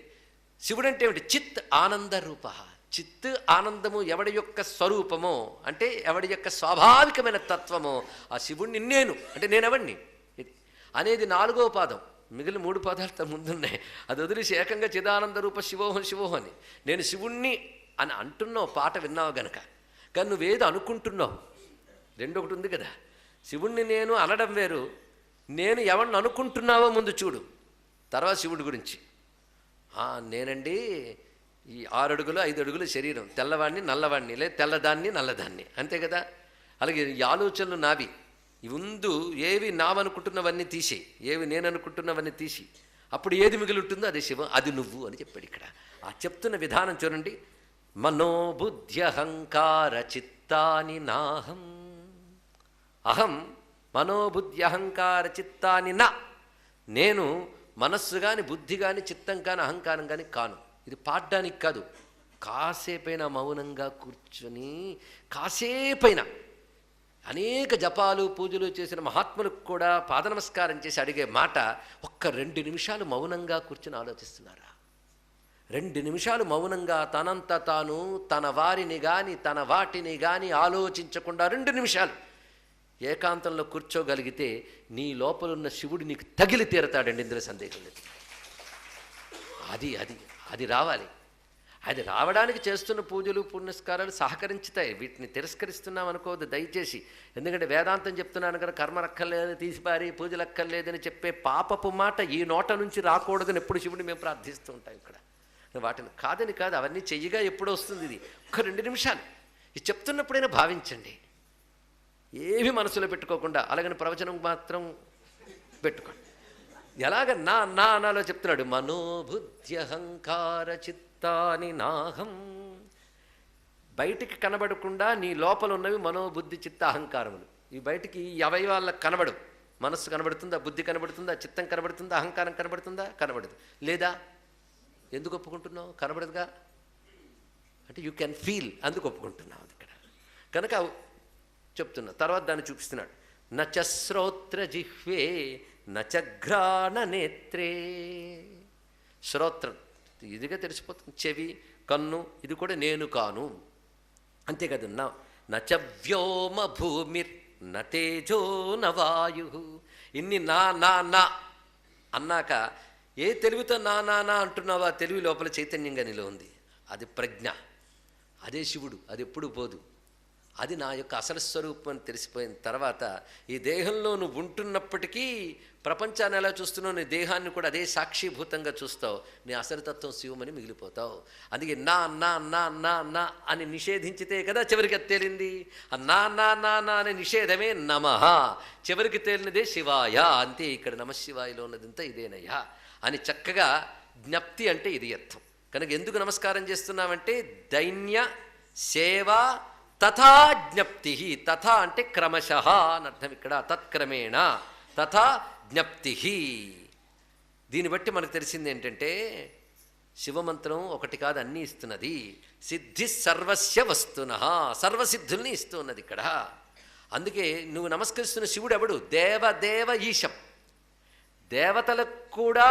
A: శివుడంటే ఏమిటి? చిత్ ఆనంద రూప. చిత్ ఆనందము ఎవడి యొక్క స్వరూపమో అంటే ఎవడి యొక్క స్వాభావికమైన తత్వమో ఆ శివుణ్ణి నేను అంటే నేనెవడిని ఇది అనేది 4వ పాదం. మిగిలిన 3 పాదాలతో ముందున్నాయి, అది వదిలేసి ఏకంగా చిదానంద రూప శివోహం శివోహం అని నేను శివుణ్ణి అని అంటున్నావు. పాట విన్నావు గనక. కానీ నువ్వేదో అనుకుంటున్నావు, రెండొకటి ఉంది కదా. శివుణ్ణి నేను అనడం వేరు, నేను ఎవరిని అనుకుంటున్నావో ముందు చూడు, తర్వాత శివుడి గురించి. నేనండి ఈ 6 అడుగులు 5 అడుగుల శరీరం, తెల్లవాడిని నల్లవాడిని, లేదా తెల్లదాన్ని నల్లదాన్ని, అంతే కదా. అలాగే ఈ ఆలోచనలు నావి, ముందు ఏవి నావనుకుంటున్నవన్నీ తీసి, ఏవి నేను అనుకుంటున్నవన్నీ తీసి, అప్పుడు ఏది మిగిలి ఉంటుందో అది శివం, అది నువ్వు అని చెప్పాడు ఇక్కడ. ఆ చెప్తున్న విధానం చూడండి. మనోబుద్ధ్యహంకార చిత్తాని నాహం. అహం మనోబుద్ధ్యహంకార చిత్తాని నా. నేను మనస్సు కానీ బుద్ధి కానీ చిత్తం కానీ అహంకారం కానీ కాను. ఇది పాడడానికి కాదు, కాసేపైనా మౌనంగా కూర్చొని కాసేపైనా అనేక జపాలు పూజలు చేసిన మహాత్ములకు కూడా పాద నమస్కారం చేసి అడిగే మాట, ఒక్క 2 నిమిషాలు మౌనంగా కూర్చొని ఆలోచిస్తున్నారా? 2 నిమిషాలు మౌనంగా తనంత తాను తన వారిని కానీ తన వాటిని కానీ ఆలోచించకుండా 2 నిమిషాలు ఏకాంతంలో కూర్చోగలిగితే నీ లోపలున్న శివుడు నీకు తగిలి తీరతాడండి, ఇందులో సందేహం లేదు. అది రావాలి. అది రావడానికి చేస్తున్న పూజలు పునస్కారాలు సహకరించుతాయి, వీటిని తిరస్కరిస్తున్నాం అనుకోవద్దు దయచేసి. ఎందుకంటే వేదాంతం చెప్తున్నాను కదా, కర్మ రక్కర్లేదు తీసిపారి పూజలు అక్కర్లేదని చెప్పే పాపపు మాట ఈ నోట నుంచి రాకూడదని ఎప్పుడు శివుడిని మేము ప్రార్థిస్తూ ఉంటాం ఇక్కడ. వాటిని కాదని కాదు, అవన్నీ చెయ్యగా ఎప్పుడు వస్తుంది. ఇది ఒక్క 2 నిమిషాలు ఇది చెప్తున్నప్పుడైనా భావించండి, ఏమీ మనసులో పెట్టుకోకుండా. అలాగని ప్రవచనం మాత్రం పెట్టుకోండి. ఎలాగ నా అనాలో చెప్తున్నాడు. మనోబుద్ధ్యహంకార చిత్తాని నాహం. బయటికి కనబడకుండా నీ లోపల ఉన్నవి మనోబుద్ధి చిత్త అహంకారములు. ఈ బయటికి ఈ అవయవాళ్ళకు కనబడు. మనస్సు కనబడుతుందా, బుద్ధి కనబడుతుందా, చిత్తం కనబడుతుందా, అహంకారం కనబడుతుందా? కనబడదు. లేదా ఎందుకు ఒప్పుకుంటున్నావు? కనబడదుగా అంటే యూ కెన్ ఫీల్, అందుకు ఒప్పుకుంటున్నావు ఇక్కడ. కనుక చెప్తున్నా, తర్వాత దాన్ని చూపిస్తున్నాడు. నచ శ్రోత్రజిహ్వే నచ ఘ్రాణనేత్రే. శ్రోత్రం ఇదిగా తెలిసిపోతుంది, చెవి, కన్ను, ఇది కూడా నేను కాను. అంతేకాదు నచ వ్యోమ భూమిర్ న తేజో న వాయు. ఇన్ని నా నా నా అన్నాక ఏ తెలివితో నా నా నా అంటున్నావో ఆ తెలివి లోపల చైతన్యంగా నిలో ఉంది. అది ప్రజ్ఞ, అదే శివుడు, అది ఎప్పుడు పోదు. అది నా యొక్క అసలు స్వరూపం అని తెలిసిపోయిన తర్వాత ఈ దేహంలో నువ్వు ఉంటున్నప్పటికీ ప్రపంచాన్ని ఎలా చూస్తున్నావు, నీ దేహాన్ని కూడా అదే సాక్షిభూతంగా చూస్తావు. నీ అసలుతత్వం శివమని మిగిలిపోతావు. అందుకే నా నా నా నా నా అని నిషేధించితే కదా చివరికి అది తేలింది. ఆ నా నా నా నా అనే నిషేధమే నమః, చివరికి తేలినదే శివాయ. అంతే, ఇక్కడ నమశివాయలో ఉన్నదంతా ఇదేనయ్యా అని చక్కగా జ్ఞప్తి అంటే ఇది అర్థం. కనుక ఎందుకు నమస్కారం చేస్తున్నామంటే దైన్య సేవ తథా జ్ఞప్తి. తథా అంటే క్రమశః అని అర్థం ఇక్కడ, తత్క్రమేణ తథా జ్ఞప్తి. దీన్ని బట్టి మనకు తెలిసింది ఏంటంటే శివమంత్రం ఒకటి కాదు, అన్నీ ఇస్తున్నది. సిద్ధి సర్వస్య వస్తునః, సర్వసిద్ధుల్ని ఇస్తూ ఉన్నది ఇక్కడ. అందుకే నువ్వు నమస్కరిస్తున్న శివుడు ఎవడు? దేవదేవ ఈశం, దేవతలకు కూడా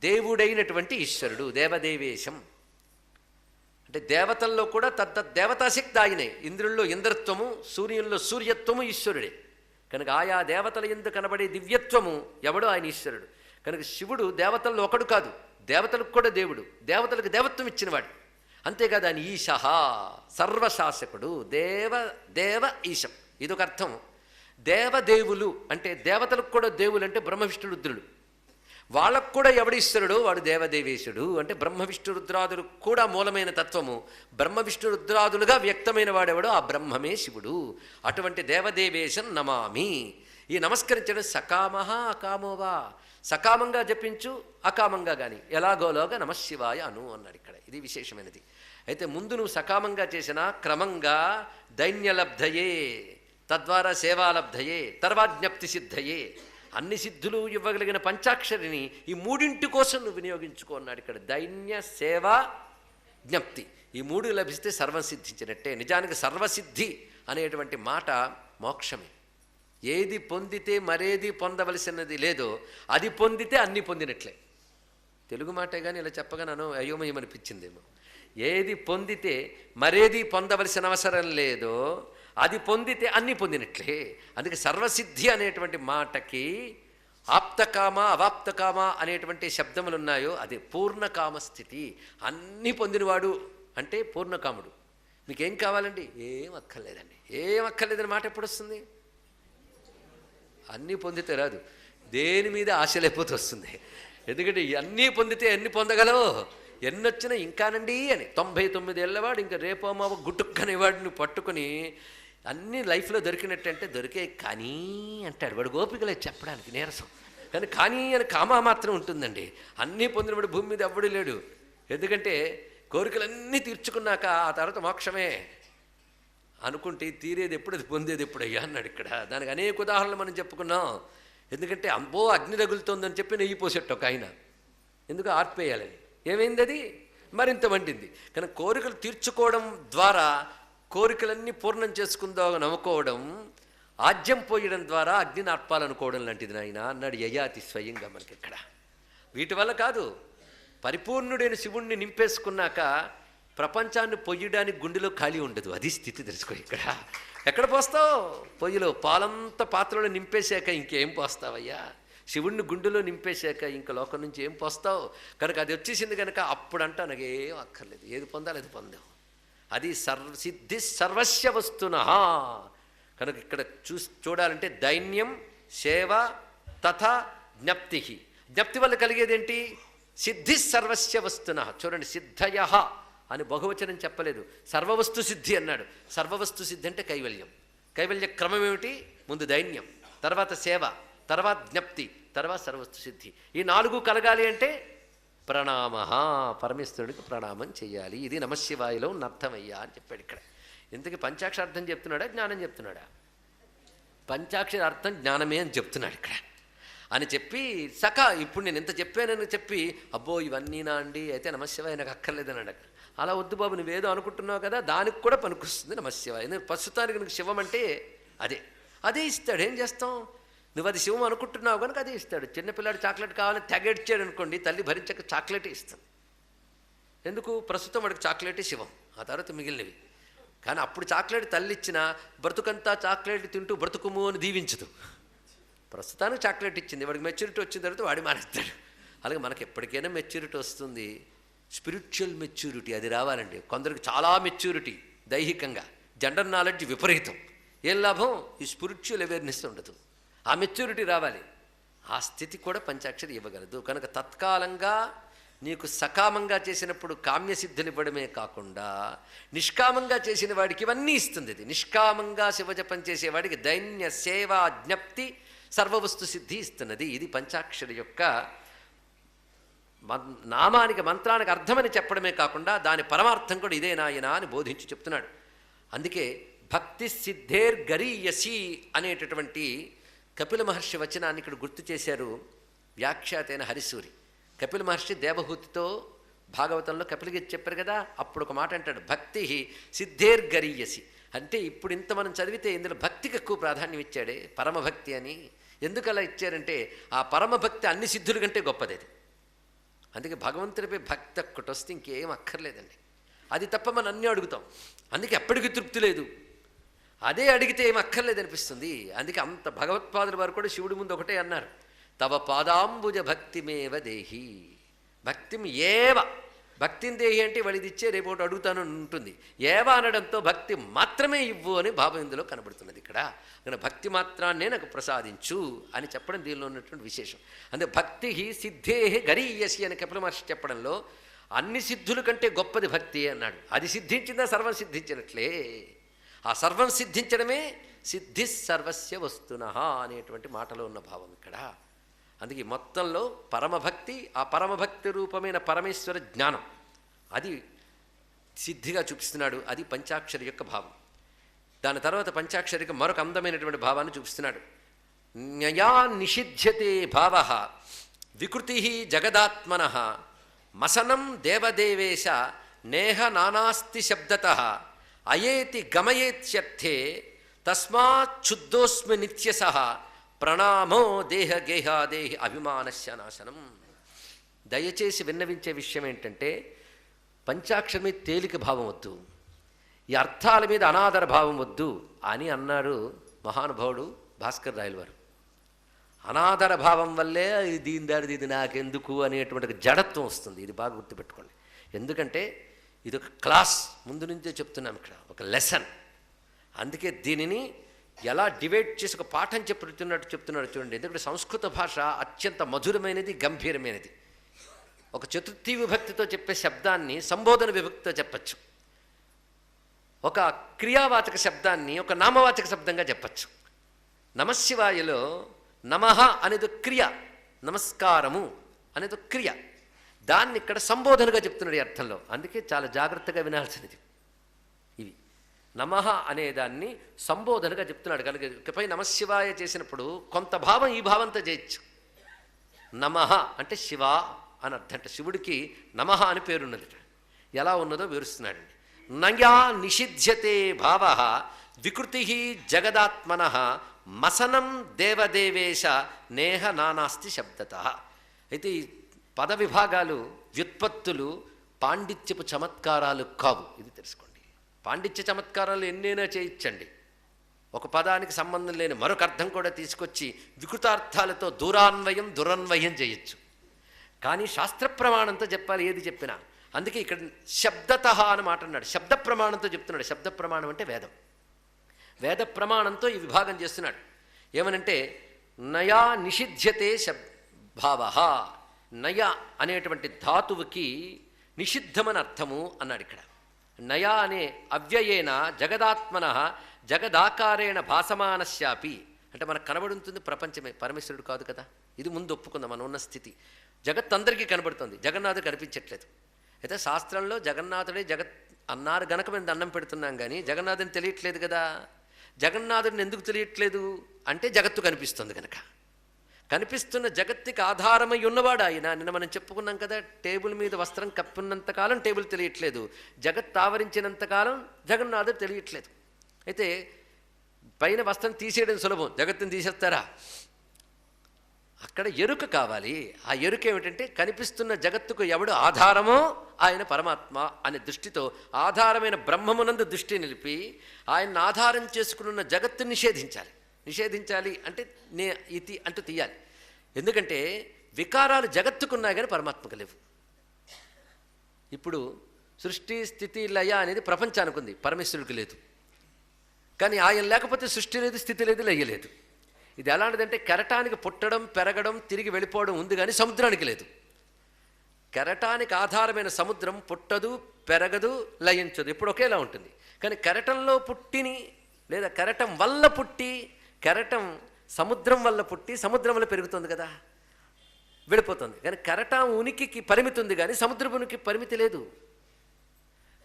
A: దేవుడైనటువంటి ఈశ్వరుడు. దేవదేవేశం అంటే దేవతల్లో కూడా దేవతాశక్తి ఆయనే. ఇంద్రుల్లో ఇంద్రత్వము, సూర్యుల్లో సూర్యత్వము ఈశ్వరుడే. కనుక ఆయా దేవతల యందు కనబడే దివ్యత్వము ఎవడో ఆయన ఈశ్వరుడు. కనుక శివుడు దేవతల్లో ఒకడు కాదు, దేవతలకు కూడా దేవుడు, దేవతలకు దేవత్వం ఇచ్చినవాడు. అంతేకాదు ఆయన ఈశః, సర్వశాసకుడు, దేవ ఈశం. ఇదొక అర్థం. దేవదేవులు అంటే దేవతలకు కూడా దేవులు అంటే బ్రహ్మ విష్ణు రుద్రుడు. వాళ్ళకు కూడా ఎవడు ఈశ్వరుడు? వాడు దేవదేవేశుడు. అంటే బ్రహ్మ విష్ణు రుద్రాదులు కూడా మూలమైన తత్వము. బ్రహ్మ విష్ణు రుద్రాదులుగా వ్యక్తమైన వాడెవడో ఆ బ్రహ్మమే శివుడు. అటువంటి దేవదేవేశం నమామి. ఈ నమస్కరించడం సకామః అకామోవా, సకామంగా జపించు, అకామంగా కానీ ఎలాగోలోగా నమశివాయ అను అన్నాడు ఇక్కడ. ఇది విశేషమైనది. అయితే ముందు నువ్వు సకామంగా చేసినా క్రమంగా దైన్యలబ్ధయే, తద్వారా సేవాలబ్ధయే, తర్వాత జ్ఞప్తి సిద్ధయే, అన్ని సిద్ధులు ఇవ్వగలిగిన పంచాక్షరిని ఈ మూడింటి కోసం నువ్వు వినియోగించుకో అన్నాడు ఇక్కడ. దైన్య, సేవ, జ్ఞప్తి, ఈ మూడు లభిస్తే సర్వం సిద్ధించినట్టే. నిజానికి సర్వసిద్ధి అనేటువంటి మాట మోక్షమే. ఏది పొందితే మరేది పొందవలసినది లేదో అది పొందితే అన్నీ పొందినట్లే. తెలుగు మాటే కానీ ఇలా చెప్పగానే అయోమయమనిపించిందేమో. ఏది పొందితే మరేది పొందవలసిన అవసరం లేదో అది పొందితే అన్నీ పొందినట్లే. అందుకే సర్వసిద్ధి అనేటువంటి మాటకి ఆప్తకామ, అవాప్తకామ అనేటువంటి శబ్దములు ఉన్నాయో అది పూర్ణకామస్థితి. అన్నీ పొందినవాడు అంటే పూర్ణకాముడు. మీకేం కావాలండి? ఏం అక్కర్లేదండి. ఏం అక్కర్లేదని మాట ఎప్పుడు వస్తుంది? అన్నీ పొందితే రాదు, దేని మీద ఆశ లేకపోతే వస్తుంది. ఎందుకంటే అన్నీ పొందితే ఎన్ని పొందగలవు? ఎన్నొచ్చినా ఇంకానండి అని 99 ఏళ్ళవాడు ఇంకా రేపోమావ గుట్టుక్కనే వాడిని పట్టుకుని అన్నీ లైఫ్లో దొరికినట్టంటే దొరికే కానీ అంటాడు వాడు. గోపికలే చెప్పడానికి నీరసం, కానీ అని కామా మాత్రం ఉంటుందండి. అన్నీ పొందినవాడు భూమి మీద ఎవ్వడు లేడు. ఎందుకంటే కోరికలన్నీ తీర్చుకున్నాక ఆ తర్వాత మోక్షమే అనుకుంటే తీరేది ఎప్పుడు, అది పొందేది ఎప్పుడయ్యా అన్నాడు ఇక్కడ. దానికి అనేక ఉదాహరణలు మనం చెప్పుకున్నాం. ఎందుకంటే అంబో అగ్ని రగులుతోందని చెప్పి నెయ్యి పోసేట్టు ఒక ఆయన, ఎందుకు ఆర్పేయాలని. ఏమైంది? అది మరింత వండింది. కానీ కోరికలు తీర్చుకోవడం ద్వారా కోరికలన్నీ పూర్ణం చేసుకుందాం నమ్ముకోవడం, ఆజ్యం పోయడం ద్వారా అగ్నిని ఆర్పాలనుకోవడం లాంటిది నాయన అన్నాడు యయాతి స్వయంగా మనకి ఇక్కడ. వీటి వల్ల కాదు, పరిపూర్ణుడైన శివుణ్ణి నింపేసుకున్నాక ప్రపంచాన్ని పొయ్యడానికి గుండెలో ఖాళీ ఉండదు. అది స్థితి తెలుసుకో ఇక్కడ. ఎక్కడ పోస్తావు? పొయ్యిలో పాలంతా పాత్రలో నింపేశాక ఇంకేం పోస్తావయ్యా? శివుణ్ణి గుండెలో నింపేశాక ఇంకా లోకం నుంచి ఏం పోస్తావు? కనుక అది వచ్చేసింది కనుక అప్పుడంటా నాకేం అక్కర్లేదు, ఏది పొందాలి అది పొందాం. అది సిద్ధి సర్వస్య వస్తునః. కనుక ఇక్కడ చూడాలంటే దైన్యం, సేవ, తథా జ్ఞప్తి. జ్ఞప్తి వల్ల కలిగేదేంటి? సిద్ధి సర్వస్య వస్తునః. చూడండి, సిద్ధయః అని బహువచనం చెప్పలేదు, సర్వవస్తు సిద్ధి అన్నాడు. సర్వవస్తు సిద్ధి అంటే కైవల్యం. కైవల్య క్రమం ఏమిటి? ముందు దైన్యం, తర్వాత సేవ, తర్వాత జ్ఞప్తి, తర్వాత సర్వస్తు సిద్ధి. ఈ 4 కలగాలి అంటే ప్రణామ, పరమేశ్వరుడికి ప్రణామం చేయాలి. ఇది నమశివాయలో ఉన్న అర్థమయ్యా అని చెప్పాడు ఇక్కడ. ఇంతకీ పంచాక్షర అర్థం చెప్తున్నాడా, జ్ఞానం చెప్తున్నాడా? పంచాక్షర అర్థం జ్ఞానమే అని చెప్తున్నాడు ఇక్కడ అని చెప్పి ఇప్పుడు నేను ఇంత చెప్పానని చెప్పి అబ్బో ఇవన్నీనా అండి, అయితే నమశివాయ నాకు అక్కర్లేదని అడగ. అలా వద్దు బాబు, నువ్వేదో అనుకుంటున్నావు కదా, దానికి కూడా పనికొస్తుంది నమశివాయ. ప్రస్తుతానికి నీకు శివం అంటే అదే. అదే ఇస్తాడు. ఏం చేస్తాం? నువ్వు అది శివం అనుకుంటున్నావు కనుక అదే ఇస్తాడు. చిన్నపిల్లాడు చాక్లెట్ కావాలని తెగేడ్చాడు అనుకోండి, తల్లి భరించక చాక్లెటే ఇస్తుంది. ఎందుకు? ప్రస్తుతం వాడికి చాక్లెటే శివం, ఆ తర్వాత మిగిలినవి. కానీ అప్పుడు చాక్లెట్ తల్లి ఇచ్చినా బ్రతుకంతా చాక్లెట్ తింటూ బ్రతుకుము అని దీవించదు. ప్రస్తుతానికి చాక్లెట్ ఇచ్చింది, వాడికి మెచ్యూరిటీ వచ్చిన తర్వాత వాడి మానేస్తాడు. అలాగే మనకి ఎప్పటికైనా మెచ్యూరిటీ వస్తుంది, స్పిరిచువల్ మెచ్యూరిటీ అది రావాలండి. కొందరికి చాలా మెచ్యూరిటీ దైహికంగా, జనరల్ నాలెడ్జ్ విపరీతం. ఏం లాభం? ఈ స్పిరిచువల్ అవేర్నెస్ ఉండదు. ఆ మెచ్యూరిటీ రావాలి. ఆ స్థితి కూడా పంచాక్షరి ఇవ్వగలదు. కనుక తత్కాలంగా నీకు సకామంగా చేసినప్పుడు కామ్యసిద్ధులు ఇవ్వడమే కాకుండా నిష్కామంగా చేసిన వాడికి ఇవన్నీ ఇస్తుంది. ఇది నిష్కామంగా శివజపం చేసేవాడికి దైన్య సేవ జ్ఞప్తి సర్వవస్తు సిద్ధి ఇస్తున్నది. ఇది పంచాక్షరి యొక్క నామానికి మంత్రానికి అర్థమని చెప్పడమే కాకుండా దాని పరమార్థం కూడా ఇదే నాయన అని బోధించి చెప్తున్నాడు. అందుకే భక్తి సిద్ధేర్ గరీయసి అనేటటువంటి కపిల మహర్షి వచనాన్ని ఇక్కడ గుర్తు చేశారు వ్యాఖ్యాతైన హరిసూరి. కపిల మహర్షి దేవహూతితో భాగవతంలో కపిలగీత చెప్పారు కదా, అప్పుడు ఒక మాట అంటాడు, భక్తి సిద్ధేర్ గరీయసి. అంటే ఇప్పుడు ఇంత మనం చదివితే ఇందులో భక్తికి ఎక్కువ ప్రాధాన్యం ఇచ్చాడే, పరమభక్తి అని. ఎందుకు అలా ఇచ్చారంటే ఆ పరమభక్తి అన్ని సిద్ధుల కంటే గొప్పది అది. అందుకే భగవంతుడిపై భక్తి ఒక్కటి వస్తే ఇంకేం అక్కర్లేదండి. అది తప్ప మనం అన్నీ అడుగుతాం, అందుకే ఎప్పటికీ తృప్తి లేదు. అదే అడిగితే ఏం అక్కర్లేదనిపిస్తుంది. అందుకే అంత భగవత్పాదుల వారు కూడా శివుడి ముందు ఒకటే అన్నారు, తవ పాదాంబుజ భక్తిమేవ దేహి. భక్తిం ఏవ, భక్తిని దేహి అంటే వాడిది ఇచ్చే రేపు ఒకటి అడుగుతాను ఉంటుంది. ఏవ అనడంతో భక్తి మాత్రమే ఇవ్వు అని భావం ఇందులో కనబడుతున్నది. ఇక్కడ భక్తి మాత్రాన్నే నాకు ప్రసాదించు అని చెప్పడం దీనిలో ఉన్నటువంటి విశేషం. అంటే భక్తి సిద్ధే గరీయసి అని కపిల మహర్షి చెప్పడంలో అన్ని సిద్ధుల కంటే గొప్పది భక్తి అన్నాడు. అది సిద్ధించిందా సర్వం సిద్ధించినట్లే. ఆ సర్వం సిద్ధించడమే సిద్ధి సర్వస్య వస్తునః అనేటువంటి మాటలో ఉన్న భావం ఇక్కడ. అందుకే మొత్తంలో పరమభక్తి, ఆ పరమభక్తి రూపమైన పరమేశ్వర జ్ఞానం అది సిద్ధిగా చూపిస్తున్నాడు. అది పంచాక్షరి యొక్క భావం. దాని తర్వాత పంచాక్షరికి మరొక అందమైనటువంటి భావాన్ని చూపిస్తున్నాడు. న్యయా నిషిధ్యతే భావ వికృతి జగదాత్మన మసనం దేవదేవేశ నేహ నానాస్తి శబ్దత అయేతి గమయేత్యర్థే తస్మాచ్ఛుద్దోస్మి నిత్యస ప్రణామో దేహ గేహాదేహి అభిమానస్య నాశనం. దయచేసి విన్నవించే విషయం ఏంటంటే పంచాక్షరి మీద తేలిక భావం వద్దు, ఈ అర్థాల మీద అనాదర భావం వద్దు అని అన్నారు మహానుభావుడు భాస్కర్ రాయల వారు. అనాదర భావం వల్లే దీని దారిది ఇది నాకెందుకు అనేటువంటి జడత్వం వస్తుంది. ఇది బాగా గుర్తుపెట్టుకోండి. ఎందుకంటే ఇది ఒక క్లాస్, ముందు నుంచే చెప్తున్నాం, ఇక్కడ ఒక లెసన్. అందుకే దీనిని ఎలా డివైడ్ చేసి ఒక పాఠం చెప్తున్నాడు చూడండి. ఎందుకంటే సంస్కృత భాష అత్యంత మధురమైనది, గంభీరమైనది. ఒక చతుర్థి విభక్తితో చెప్పే శబ్దాన్ని సంబోధన విభక్తితో చెప్పచ్చు, ఒక క్రియావాచక శబ్దాన్ని ఒక నామవాచక శబ్దంగా చెప్పచ్చు. నమశివాయలో నమః అనేది క్రియ, నమస్కారము అనేది క్రియ, దాన్ని ఇక్కడ సంబోధనగా చెప్తున్నాడు ఈ అర్థంలో. అందుకే చాలా జాగ్రత్తగా వినాల్సినది. ఇవి నమః అనేదాన్ని సంబోధనగా చెప్తున్నాడు. కనుక ఇకపై నమశివాయ చేసినప్పుడు కొంత భావం ఈ భావంతో చేయొచ్చు. నమః అంటే శివ అని అర్థం. అంటే శివుడికి నమః అని పేరున్నది. ఎలా ఉన్నదో వివరిస్తున్నాడండి. నయా నిషిధ్యతే భావ వికృతి జగదాత్మన మసనం దేవదేవేశ నేహ నానాస్తి శబ్దత. అయితే ఈ పద విభాగాలు వ్యుత్పత్తులు పాండిత్యపు చమత్కారాలు కావు, ఇది తెలుసుకోండి. పాండిత్య చమత్కారాలు ఎన్నైనా చేయించండి, ఒక పదానికి సంబంధం లేని మరొక అర్థం కూడా తీసుకొచ్చి వికృతార్థాలతో దురన్వయం చేయొచ్చు. కానీ శాస్త్ర ప్రమాణంతో చెప్పాలి ఏది చెప్పినా. అందుకే ఇక్కడ శబ్దత అని మాట అన్నాడు, శబ్ద ప్రమాణంతో చెప్తున్నాడు. శబ్ద ప్రమాణం అంటే వేదం. వేద ప్రమాణంతో ఈ విభాగం చేస్తున్నాడు. ఏమనంటే నయా నిషిధ్యతే భావ, నయ అనేటువంటి ధాతువుకి నిషిద్ధమని అర్థము అన్నాడు ఇక్కడ. నయ అనే అవ్యయేన జగదాత్మన జగదాకారేణ భాసమానశ్యాపి అంటే మనకు కనబడుతుంది ప్రపంచమే, పరమేశ్వరుడు కాదు కదా. ఇది ముందు ఒప్పుకుందాం. మనం ఉన్న స్థితి జగత్ అందరికీ కనబడుతుంది, జగన్నాథుడు కనిపించట్లేదు. అయితే శాస్త్రంలో జగన్నాథుడే జగత్ అన్నారు గనక మేము దండం పెడుతున్నాం, కానీ జగన్నాథుని తెలియట్లేదు కదా. జగన్నాథుడిని ఎందుకు తెలియట్లేదు అంటే జగత్తు కనిపిస్తుంది కనుక. కనిపిస్తున్న జగత్తుకి ఆధారమై ఉన్నవాడు ఆయన. నిన్న మనం చెప్పుకున్నాం కదా, టేబుల్ మీద వస్త్రం కప్పున్నంతకాలం టేబుల్ తెలియట్లేదు, జగత్ ఆవరించినంతకాలం జగన్నాథుడు తెలియట్లేదు. అయితే పైన వస్త్రం తీసేయడం సులభం, జగత్తుని తీసేస్తారా? అక్కడ ఎరుక కావాలి. ఆ ఎరుక ఏమిటంటే కనిపిస్తున్న జగత్తుకు ఎవడు ఆధారమో ఆయన పరమాత్మ అనే దృష్టితో ఆధారమైన బ్రహ్మమునందు దృష్టి నిలిపి ఆయన్ని ఆధారం చేసుకున్న జగత్తుని నిషేధించాలి అంటే ఇది అంటూ తీయాలి. ఎందుకంటే వికారాలు జగత్తుకున్నాయి కానీ పరమాత్మకు లేవు. ఇప్పుడు సృష్టి స్థితి లయ అనేది ప్రపంచానికి ఉంది, పరమేశ్వరుడికి లేదు. కానీ ఆయన లేకపోతే సృష్టి లేదు, స్థితి లేదు, లయ లేదు. ఇది ఎలాంటిదంటే కెరటానికి పుట్టడం, పెరగడం, తిరిగి వెళ్ళిపోవడం ఉంది కానీ సముద్రానికి లేదు. కెరటానికి ఆధారమైన సముద్రం పుట్టదు, పెరగదు, లయించదు, ఇప్పుడు ఒకేలా ఉంటుంది. కానీ కెరటంలో పుట్టిని లేదా కెరటం వల్ల పుట్టి, కెరటం సముద్రం వల్ల పుట్టి సముద్రం వల్ల పెరుగుతుంది కదా, వెళ్ళిపోతుంది. కానీ కెరటం ఉనికికి పరిమితి ఉంది కానీ సముద్రపు ఉనికి పరిమితి లేదు.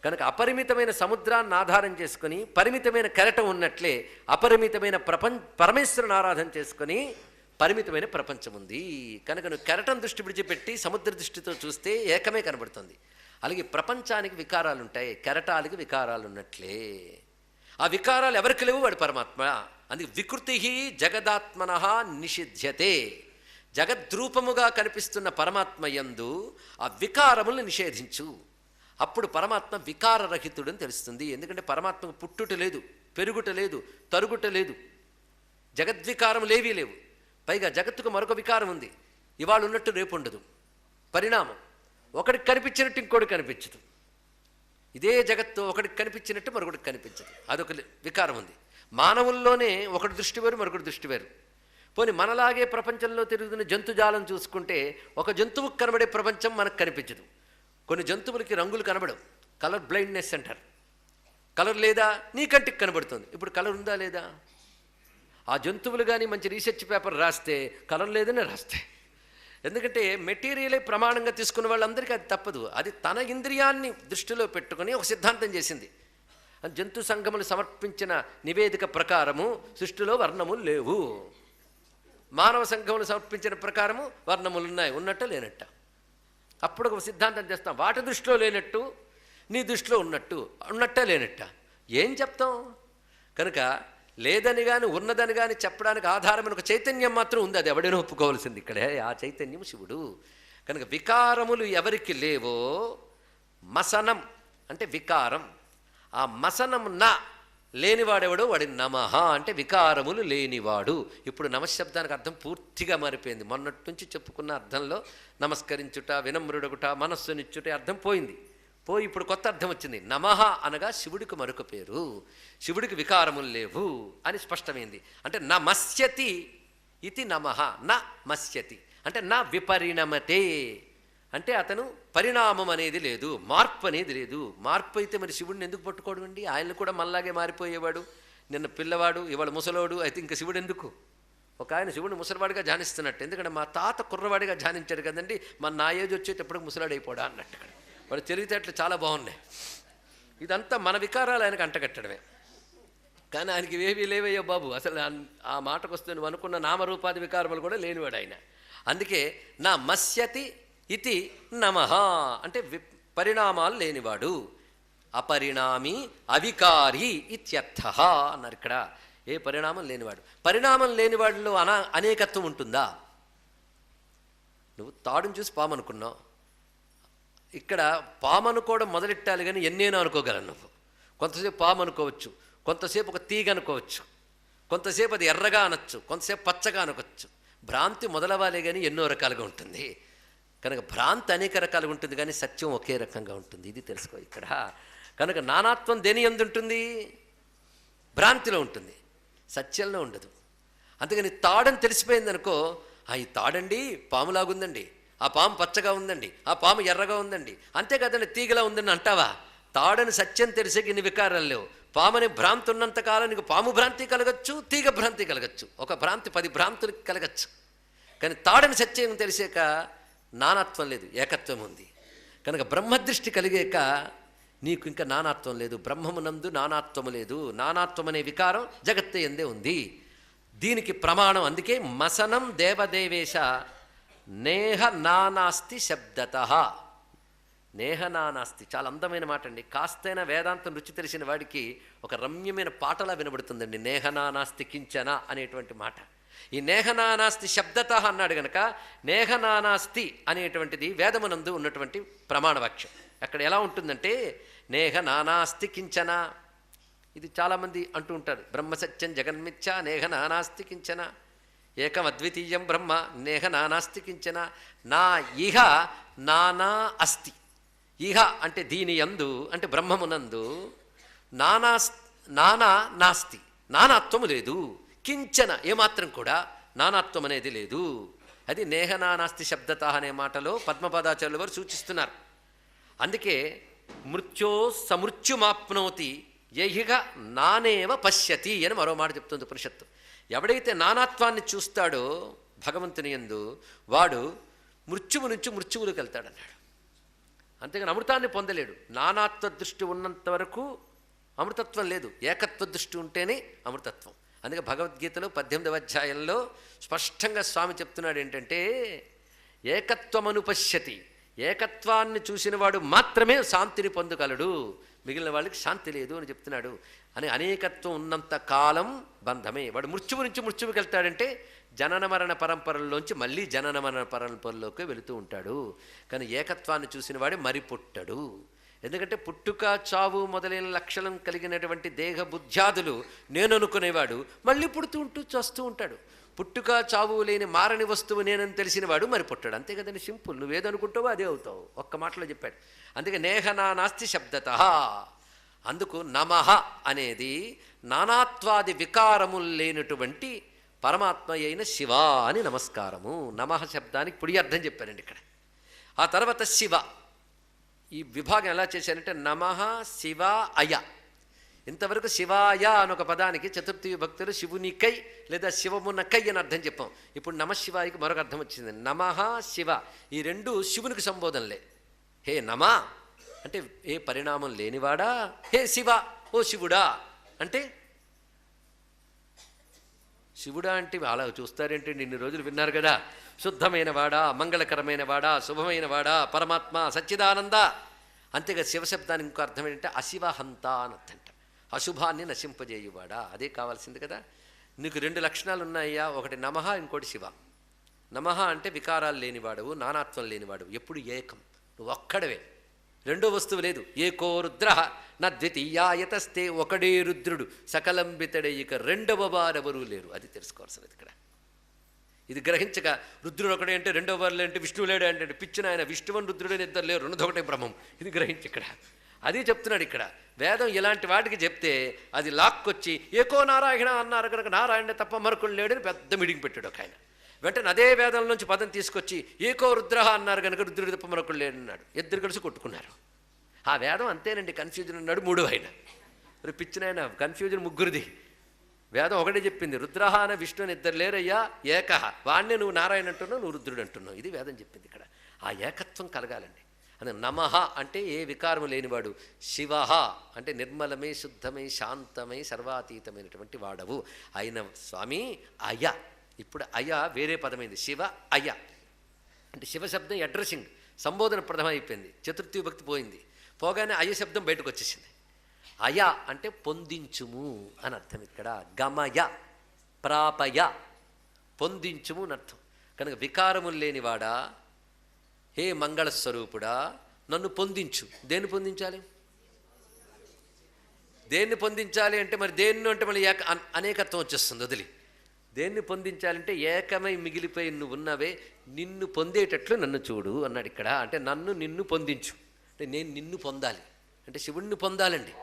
A: కనుక అపరిమితమైన సముద్రాన్ని ఆధారం చేసుకుని పరిమితమైన కెరటం ఉన్నట్లే అపరిమితమైన పరమేశ్వరుని ఆరాధన చేసుకుని పరిమితమైన ప్రపంచం ఉంది. కనుక నువ్వు కెరటం దృష్టి విడిచిపెట్టి సముద్ర దృష్టితో చూస్తే ఏకమే కనబడుతుంది. అలాగే ప్రపంచానికి వికారాలు ఉంటాయి, కెరటాలకి వికారాలు ఉన్నట్లే. ఆ వికారాలు ఎవరికి లేవు, వాడు పరమాత్మ. అందుకే వికృతి జగదాత్మన నిషిధ్యతే. జగద్రూపముగా కనిపిస్తున్న పరమాత్మ యందు ఆ వికారములను నిషేధించు. అప్పుడు పరమాత్మ వికారరహితుడని తెలుస్తుంది. ఎందుకంటే పరమాత్మకు పుట్టుట లేదు, పెరుగుట లేదు, తరుగుట లేదు, జగద్వికారం లేవీ లేవు. పైగా జగత్తుకు మరొక వికారం ఉంది, ఇవాళ ఉన్నట్టు రేపు ఉండదు, పరిణామం. ఒకడికి కనిపించినట్టు ఇంకోటికి కనిపించదు. ఇదే జగత్తు ఒకటికి కనిపించినట్టు మరొకటికి కనిపించదు, అదొక వికారం ఉంది. మానవుల్లోనే ఒకటి దృష్టి వేరు, మరొకటి దృష్టి వేరు. పోనీ మనలాగే ప్రపంచంలో తిరుగుతున్న జంతుజాలం చూసుకుంటే ఒక జంతువుకు కనబడే ప్రపంచం మనకు కనిపించదు. కొన్ని జంతువులకి రంగులు కనబడవు, కలర్ బ్లైండ్నెస్ అంటారు. కలర్ లేదా, నీ కంటికి కనబడుతుంది. ఇప్పుడు కలర్ ఉందా లేదా? ఆ జంతువులు కానీ మంచి రీసెర్చ్ పేపర్ రాస్తే కలర్ లేదని రాస్తే, ఎందుకంటే మెటీరియలే ప్రమాణంగా తీసుకున్న వాళ్ళందరికీ అది తప్పదు. అది తన ఇంద్రియాన్ని దృష్టిలో పెట్టుకుని ఒక సిద్ధాంతం చేసింది. జంతు సంఘములు సమర్పించిన నివేదిక ప్రకారము సృష్టిలో వర్ణములు లేవు, మానవ సంఘములు సమర్పించిన ప్రకారము వర్ణములు ఉన్నాయి, ఉన్నట్ట లేనట్ట. అప్పుడు ఒక సిద్ధాంతం చేస్తాం, వాటి దృష్టిలో లేనట్టు నీ దృష్టిలో ఉన్నట్ట లేనట్ట ఏం చెప్తాం? కనుక లేదని కానీ ఉన్నదని కానీ చెప్పడానికి ఆధారమైన ఒక చైతన్యం మాత్రం ఉంది, అది ఎవడైనా ఒప్పుకోవాల్సింది. ఇక్కడే ఆ చైతన్యం శివుడు. కనుక వికారములు ఎవరికి లేవో, మసనం అంటే వికారం, ఆ మసనం నా లేనివాడెవడో వాడి నమః అంటే వికారములు లేనివాడు. ఇప్పుడు నమశబ్దానికి అర్థం పూర్తిగా మారిపోయింది. మొన్నటి నుంచి చెప్పుకున్న అర్థంలో నమస్కరించుట, వినమ్రుడగుట, మనస్సునిచ్చుట అర్థం పోయింది. పోయి ఇప్పుడు కొత్త అర్థం వచ్చింది. నమః అనగా శివుడికి మరొక పేరు, శివుడికి వికారములు లేవు అని స్పష్టమైంది. అంటే నా మస్యతి ఇది నమః, నా మస్యతి అంటే నా విపరిణమతే, అంటే అతను పరిణామం అనేది లేదు, మార్పు అనేది లేదు. మార్పు అయితే మరి శివుడిని ఎందుకు పట్టుకోవడం అండి? ఆయన కూడా మనలాగే మారిపోయేవాడు. నిన్న పిల్లవాడు, ఇవాళ ముసలోడు, అయితే ఇంకా శివుడు ఎందుకు? ఒక ఆయన శివుడిని ముసలివాడిగా ధ్యానిస్తున్నట్టు. ఎందుకంటే మా తాత కుర్రవాడిగా ధ్యానించాడు కదండి, నా ఏజ్ వచ్చేటప్పుడు ముసలాడైపోడా అన్నట్టు. వాడు తెలివితేటలు చాలా బాగున్నాయి. ఇదంతా మన వికారాలు ఆయనకు అంటగట్టడమే. కానీ ఆయనకి ఇవేవి లేవయ్యో బాబు. అసలు ఆ మాటకు వస్తే నువ్వు అనుకున్న నామరూపాది వికారములు కూడా లేనివాడు ఆయన. అందుకే నా మస్యతి ఇది నమః అంటే పరిణామాలు లేనివాడు, అపరిణామి అవికారి ఇత్యర్థః అన్నారు. ఇక్కడ ఏ పరిణామం లేనివాడు. పరిణామం లేనివాడిలో అనేకత్వం ఉంటుందా? నువ్వు తాడుని చూసి పాము అనుకున్నావు, ఇక్కడ పాము అనుకోవడం మొదలెట్టాలి కానీ ఎన్నేనో అనుకోగలను నువ్వు. కొంతసేపు పాము అనుకోవచ్చు, కొంతసేపు ఒక తీగ అనుకోవచ్చు, కొంతసేపు అది ఎర్రగా అనొచ్చు, కొంతసేపు పచ్చగా అనుకోవచ్చు. భ్రాంతి మొదలవ్వాలి కానీ ఎన్నో రకాలుగా ఉంటుంది. కనుక భ్రాంతి అనేక రకాలుగా ఉంటుంది కానీ సత్యం ఒకే రకంగా ఉంటుంది. ఇది తెలుసుకో ఇక్కడ. కనుక నానాత్వం దేని యందు ఉంటుంది? భ్రాంతిలో ఉంటుంది, సత్యంలో ఉండదు. అందుకని తాడని తెలిసిపోయిందనుకో, ఈ తాడండి పాములాగుందండి, ఆ పాము పచ్చగా ఉందండి, ఆ పాము ఎర్రగా ఉందండి, అంతేకాదండి తీగలా ఉందని అంటావా? తాడని సత్యం తెలిసే ఇన్ని వికారాలు లేవు. పామని భ్రాంతి ఉన్నంతకాలం నీకు పాము భ్రాంతి కలగచ్చు, తీగ భ్రాంతి కలగచ్చు, ఒక భ్రాంతి 10 భ్రాంతులు కలగచ్చు. కానీ తాడని సత్యం తెలిసాక నానాత్వం లేదు, ఏకత్వం ఉంది. కనుక బ్రహ్మదృష్టి కలిగాక నీకు ఇంకా నానాత్వం లేదు, బ్రహ్మమునందు నానాత్వము లేదు. నానాత్వం అనే వికారం జగత్తే ఎందే ఉంది. దీనికి ప్రమాణం అందుకే మసనం దేవదేవేశ నేహ నానాస్తి శబ్దతః. నేహనానాస్తి చాలా అందమైన మాట అండి. కాస్తైనా వేదాంతం రుచి తెలిసిన వాడికి ఒక రమ్యమైన పాటలా వినబడుతుందండి నేహనానాస్తి కించన అనేటువంటి మాట. ఈ నేహనానాస్తి శబ్దత అన్నాడు గనక నేహనానాస్తి అనేటువంటిది వేదమునందు ఉన్నటువంటి ప్రమాణవాక్యం. అక్కడ ఎలా ఉంటుందంటే నేహనానాస్తి కించన. ఇది చాలామంది అంటూ ఉంటారు, బ్రహ్మసత్యం జగన్మిథ్య నేహనానాస్తి కించన, ఏకం అద్వితీయం బ్రహ్మ నేహనానాస్తి కించన, నా ఇహ నానా అస్తి. ఇహ అంటే దీని యందు అంటే బ్రహ్మమునందు నానా నాస్తి నానాత్వము లేదు, కించన ఏమాత్రం కూడా నానాత్వం అనేది లేదు. అది నేహనానాస్తి శబ్దత అనే మాటలో పద్మపాదాచార్యుల వారు సూచిస్తున్నారు. అందుకే మృత్యో సమృత్యుమాప్నోతి యహిగ నానేవ పశ్యతి అని మరో మాట చెప్తుంది ఉపనిషత్తు. ఎవడైతే నానాత్వాన్ని చూస్తాడో భగవంతుని యందు వాడు మృత్యువు నుంచి మృత్యువులకు వెళ్తాడన్నాడు. అంతేగాని అమృతాన్ని పొందలేడు. నానాత్వ దృష్టి ఉన్నంత వరకు అమృతత్వం లేదు, ఏకత్వ దృష్టి ఉంటేనే అమృతత్వం. అందుకే భగవద్గీతలో 18వ అధ్యాయంలో స్పష్టంగా స్వామి చెప్తున్నాడు ఏంటంటే ఏకత్వమనుపశ్యతి, ఏకత్వాన్ని చూసిన వాడు మాత్రమే శాంతిని పొందగలడు, మిగిలిన వాళ్ళకి శాంతి లేదు అని చెప్తున్నాడు. అని అనేకత్వం ఉన్నంత కాలం బంధమే. వాడు మృత్యువు నుంచి మృత్యువుకి వెళ్తాడంటే జనన మరణ పరంపరల్లోంచి మళ్ళీ జనన మరణ పరంపరలోకి వెళుతూ ఉంటాడు. కానీ ఏకత్వాన్ని చూసిన వాడే మరి పుట్టడు. ఎందుకంటే పుట్టుక చావు మొదలైన లక్షణం కలిగినటువంటి దేహ బుద్ధ్యాదులు నేను అనుకునేవాడు మళ్ళీ పుడుతూ ఉంటూ చస్తూ ఉంటాడు. పుట్టుక చావు లేని మారని వస్తువు నేనని తెలిసిన వాడు మరి పుట్టాడు. అంతే కదండి, సింపుల్. నువ్వేదనుకుంటావో అదే అవుతావు. ఒక్క మాటలో చెప్పాడు. అందుకే నేహనానాస్తి శబ్దత. అందుకు నమః అనేది నానాత్వాది వికారములు లేనటువంటి పరమాత్మ అయిన శివ అని నమస్కారము. నమః శబ్దానికి పొడి అర్థం చెప్పారండి ఇక్కడ. ఆ తర్వాత శివ. ఈ విభాగం ఎలా చేశారంటే నమః శివ అయ. ఇంతవరకు శివాయ అనొక పదానికి చతుర్థి విభక్తులు శివునికై లేదా శివమునకై అని అర్థం చెప్పాం. ఇప్పుడు నమశివాయికి మరొక అర్థం వచ్చింది. నమః శివ. ఈ రెండు శివునికి సంబోధనలే. హే నమ అంటే ఏ పరిణామం లేనివాడా, హే శివ ఓ శివుడా అంటే శివుడా అంటే అలా చూస్తారేంటి, ఇన్ని రోజులు విన్నారు కదా, శుద్ధమైన వాడా, మంగళకరమైన వాడా, శుభమైన వాడా, పరమాత్మ సచ్చిదానంద. అంతేగా శివశబ్దానికి ఇంకో అర్థం ఏంటంటే అశివహంత అని అర్థంట, అశుభాన్ని నశింపజేయువాడా. అదే కావాల్సింది కదా. నీకు రెండు లక్షణాలు ఉన్నాయ్యా, ఒకటి నమః, ఇంకోటి శివ. నమః అంటే వికారాలు లేనివాడవు, నానాత్వం లేనివాడవు, ఎప్పుడు ఏకం, నువ్వు ఒక్కడవే, రెండో వస్తువు లేదు. ఏకో రుద్ర నా ద్వితీయాయతస్తే, ఒకడే రుద్రుడు సకలంబితడే, ఇక రెండవ వారెవరూ లేరు. అది తెలుసుకోవాల్సినది ఇక్కడ. ఇది గ్రహించక రుద్రుడు ఒకడే అంటే రెండవ వారు లేంటే విష్ణువు లేడు అంటే పిచ్చిన ఆయన విష్ణువని రుద్రుడని ఇద్దరు లేరు, రెండొకటే బ్రహ్మం. ఇది గ్రహించి ఇక్కడ అది చెప్తున్నాడు. ఇక్కడ వేదం ఇలాంటి వాటికి చెప్తే అది లాక్కొచ్చి ఏకో నారాయణ అన్నారు కనుక నారాయణ తప్ప మరొకడు లేడని పెద్ద మీటింగ్ పెట్టాడు ఒక ఆయన. వెంటనే అదే వేదం నుంచి పదం తీసుకొచ్చి ఏకో రుద్ర అన్నారు కనుక రుద్రుడి తప్ప మరొకడు లేడన్నాడు. ఇద్దరు కలిసి కొట్టుకున్నారు. ఆ వేదం అంతేనండి, కన్ఫ్యూజన్ అన్నాడు మూడు ఆయన. పిచ్చిన ఆయన కన్ఫ్యూజన్ ముగ్గురిది. వేదం ఒకటే చెప్పింది, రుద్రహ అనే విష్ణుని ఇద్దరు లేరయ్యా, ఏకహ, వాడినే నువ్వు నారాయణ అంటున్నావు, నువ్వు రుద్రుడు అంటున్నావు. ఇది వేదం చెప్పింది ఇక్కడ. ఆ ఏకత్వం కలగాలండి. అది నమః అంటే ఏ వికారము లేనివాడు, శివ అంటే నిర్మలమై శుద్ధమై శాంతమై సర్వాతీతమైనటువంటి వాడవు అయిన స్వామి అయ. ఇప్పుడు అయ వేరే పదమైంది, శివ అయ అంటే శివశబ్దం అడ్రసింగ్ సంబోధన ప్రథమ అయిపోయింది, చతుర్థి విభక్తి పోయింది. పోగానే అయ శబ్దం బయటకు వచ్చేసింది. అయ అంటే పొందించుము అని అర్థం. ఇక్కడ గమయ ప్రాపయ పొందించుము అని అర్థం. కనుక వికారములు లేనివాడా, హే మంగళస్వరూపుడా నన్ను పొందించు. దేన్ని పొందించాలి? దేన్ని పొందించాలి అంటే మరి దేన్ని అంటే మళ్ళీ అనేకత్వం వచ్చేస్తుంది వదిలి. దేన్ని పొందించాలంటే ఏకమై మిగిలిపోయి నువ్వు ఉన్నవే, నిన్ను పొందేటట్లు నన్ను చూడు అన్నాడు ఇక్కడ. అంటే నన్ను నిన్ను పొందించు అంటే నేను నిన్ను పొందాలి అంటే శివుణ్ణి పొందాలండి.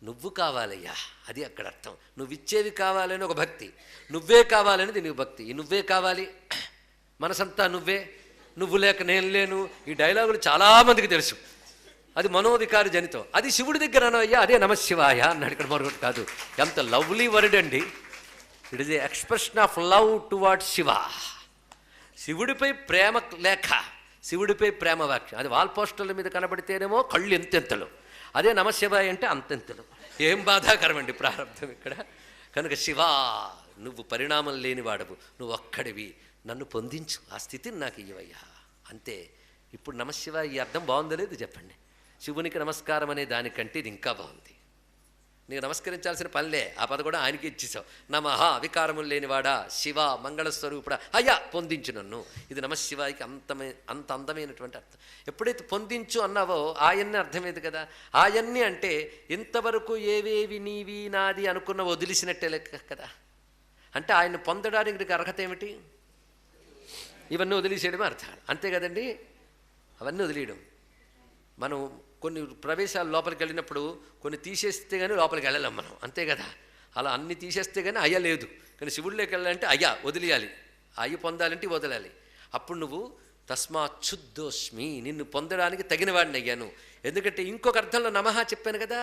A: నువ్వు కావాలయ్యా, అది అక్కడ అర్థం. నువ్వు ఇచ్చేవి కావాలని ఒక భక్తి, నువ్వే కావాలని దీనికి భక్తి. ఈ నువ్వే కావాలి, మనసంతా నువ్వే, నువ్వు లేక నేను లేను, ఈ డైలాగులు చాలామందికి తెలుసు. అది మనోవికారి జనితం. అది శివుడి దగ్గర అనవయ్యా, అదే నమశివాయ అన్నాడు ఇక్కడ. మరొకటి కాదు, ఎంత లవ్లీ వర్డ్ అండి. It is the expression of love towards Shiva. శివుడిపై ప్రేమ లేఖ, శివుడిపై ప్రేమ వాక్యం. అది వాల్ పోస్టర్ల మీద కనబడితేనేమో కళ్ళు ఎంతెంతలు, అదే నమశివాయ అంటే అంతెంతలు. ఏం బాధాకరమండి ప్రారంభం ఇక్కడ. కనుక శివ నువ్వు పరిణామం లేని వాడవు, నువ్వు ఒక్కడివి, నన్ను పొందించు, ఆ స్థితిని నాకు ఇవ్వయ్యా. అంతే ఇప్పుడు నమశివాయ ఈ అర్థం బాగుందో లేదు చెప్పండి. శివునికి నమస్కారం అనే దానికంటే ఇది ఇంకా బాగుంది. నీకు నమస్కరించాల్సిన పనిలే, ఆ పద కూడా ఆయనకి ఇచ్చేసావు. నమః వికారములు లేనివాడా, శివ మంగళస్వరూపుడా, అయ్యా పొందించు నన్ను. ఇది నమశివాయికి అంత అందమైనటువంటి అర్థం. ఎప్పుడైతే పొందించు అన్నావో ఆయన్ని అర్థమేది కదా. ఆయన్ని అంటే ఇంతవరకు ఏవేవి నీవి నాది అనుకున్న వదిలిసినట్టే లెక్క కదా. అంటే ఆయన్ని పొందడానికి నీకు అర్హత ఏమిటి? ఇవన్నీ వదిలేసేయడమే అర్థాలు, అంతే కదండి. అవన్నీ వదిలేయడం. మనం కొన్ని ప్రవేశాల లోపలికి వెళ్ళినప్పుడు కొన్ని తీసేస్తే కానీ లోపలికి వెళ్ళలేం మనం, అంతే కదా. అలా అన్ని తీసేస్తే కానీ అయ్య లేదు. కానీ శివుడిలోకి వెళ్ళాలంటే అయ్యా వదిలేయాలి, అయ్యి పొందాలంటే వదలాలి. అప్పుడు నువ్వు తస్మాత్ శుద్ధోస్మి, నిన్ను పొందడానికి తగిన వాడిని అయ్యాను. ఎందుకంటే ఇంకొక అర్థంలో నమః చెప్పాను కదా.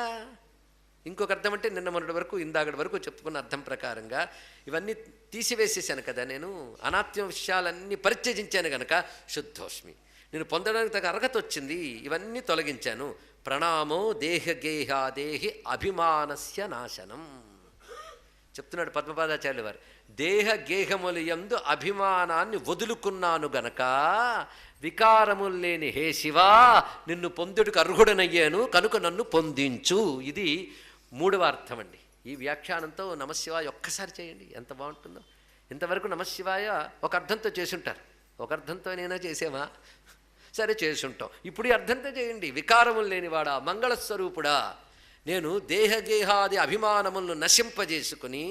A: ఇంకొక అర్థం అంటే నిన్న మొన్నటి వరకు ఇందాకటి వరకు చెప్పుకున్న అర్థం ప్రకారంగా ఇవన్నీ తీసివేసేసాను కదా. నేను అనాత్మ విషయాలన్నీ పరిత్యజించాను కనుక శుద్ధోస్మి, నేను పొందడానికి తగ్గ అర్హత వచ్చింది. ఇవన్నీ తొలగించాను. ప్రణామో దేహగేహాదేహి అభిమానస్య నాశనం చెప్తున్నాడు పద్మపాదాచార్యులు వారు. దేహ గేహములయందు అభిమానాన్ని వదులుకున్నాను గనక వికారములు లేని హే శివా నిన్ను పొందుడికి అర్హుడనయ్యాను కనుక నన్ను పొందించు. ఇది మూడవ అర్థం అండి. ఈ వ్యాఖ్యానంతో నమశివాయ ఒక్కసారి చేయండి, ఎంత బాగుంటుందో. ఇంతవరకు నమశివాయ ఒక అర్థంతో చేసుంటారు, ఒక అర్థంతో నేనా చేసేమా, సరే చేసుంటాం. ఇప్పుడు ఈ అర్థంతో చేయండి. వికారములు లేనివాడా, మంగళస్వరూపుడా, నేను దేహగేహాది అభిమానములను నశింపజేసుకుని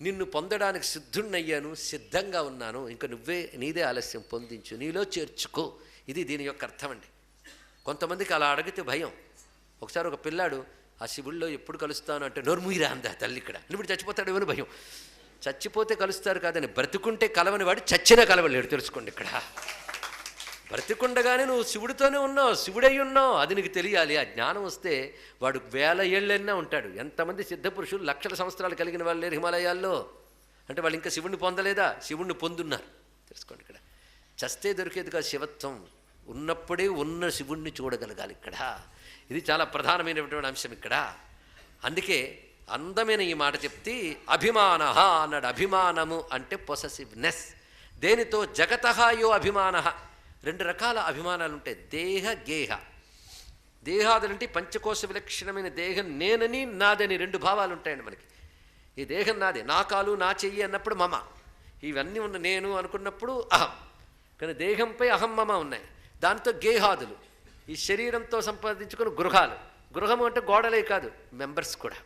A: నిన్ను పొందడానికి సిద్ధుణ్ణయ్యాను, సిద్ధంగా ఉన్నాను. ఇంకా నువ్వే నీదే ఆలస్యం, పొందించు, నీలో చేర్చుకో. ఇది దీని యొక్క అర్థం అండి. కొంతమందికి అలా అడిగితే భయం. ఒకసారి ఒక పిల్లాడు ఆ శివుల్లో ఎప్పుడు కలుస్తాను అంటే నోర్ముయిరా అందా తల్లి. ఇక్కడ ఇప్పుడు చచ్చిపోతాడు ఏమని భయం. చచ్చిపోతే కలుస్తారు కాదని, బ్రతుకుంటే కలవని వాడు చచ్చినా కలవలేడు, తెలుసుకోండి. ఇక్కడ బ్రతికుండగానే నువ్వు శివుడితోనే ఉన్నావు, శివుడై ఉన్నావు, అది నీకు తెలియాలి. ఆ జ్ఞానం వస్తే వాడు 1000 ఏళ్ళైనా ఉంటాడు. ఎంతమంది సిద్ధపురుషులు లక్షల సంవత్సరాలు కలిగిన వాళ్ళు లేరు హిమాలయాల్లో అంటే వాళ్ళు ఇంకా శివుణ్ణి పొందలేదా? శివుణ్ణి పొందున్నారు, తెలుసుకోండి. ఇక్కడ చస్తే దొరికేది కాదు శివత్వం, ఉన్నప్పుడే ఉన్న శివుణ్ణి చూడగలగాలి. ఇక్కడ ఇది చాలా ప్రధానమైనటువంటి అంశం ఇక్కడ. అందుకే అందమైన ఈ మాట చెప్తే అభిమాన అన్నాడు. అభిమానము అంటే పొసెసివ్నెస్. దేనితో? జగతః యో అభిమాన. 2 రకాల అభిమానాలు ఉంటాయి, దేహ గేహ. దేహాదులంటే పంచకోశ విలక్షణమైన దేహం నేనని నాదని 2 భావాలు ఉంటాయండి మనకి. ఈ దేహం నాదే, నా కాలు నా చెయ్యి అన్నప్పుడు మమ, ఇవన్నీ ఉన్న నేను అనుకున్నప్పుడు అహం. కానీ దేహంపై అహం మమ ఉన్నాయి. దాంతో గేహాదులు, ఈ శరీరంతో సంపాదించుకున్న గృహాలు. గృహము అంటే గోడలే కాదు, మెంబర్స్ కూడా,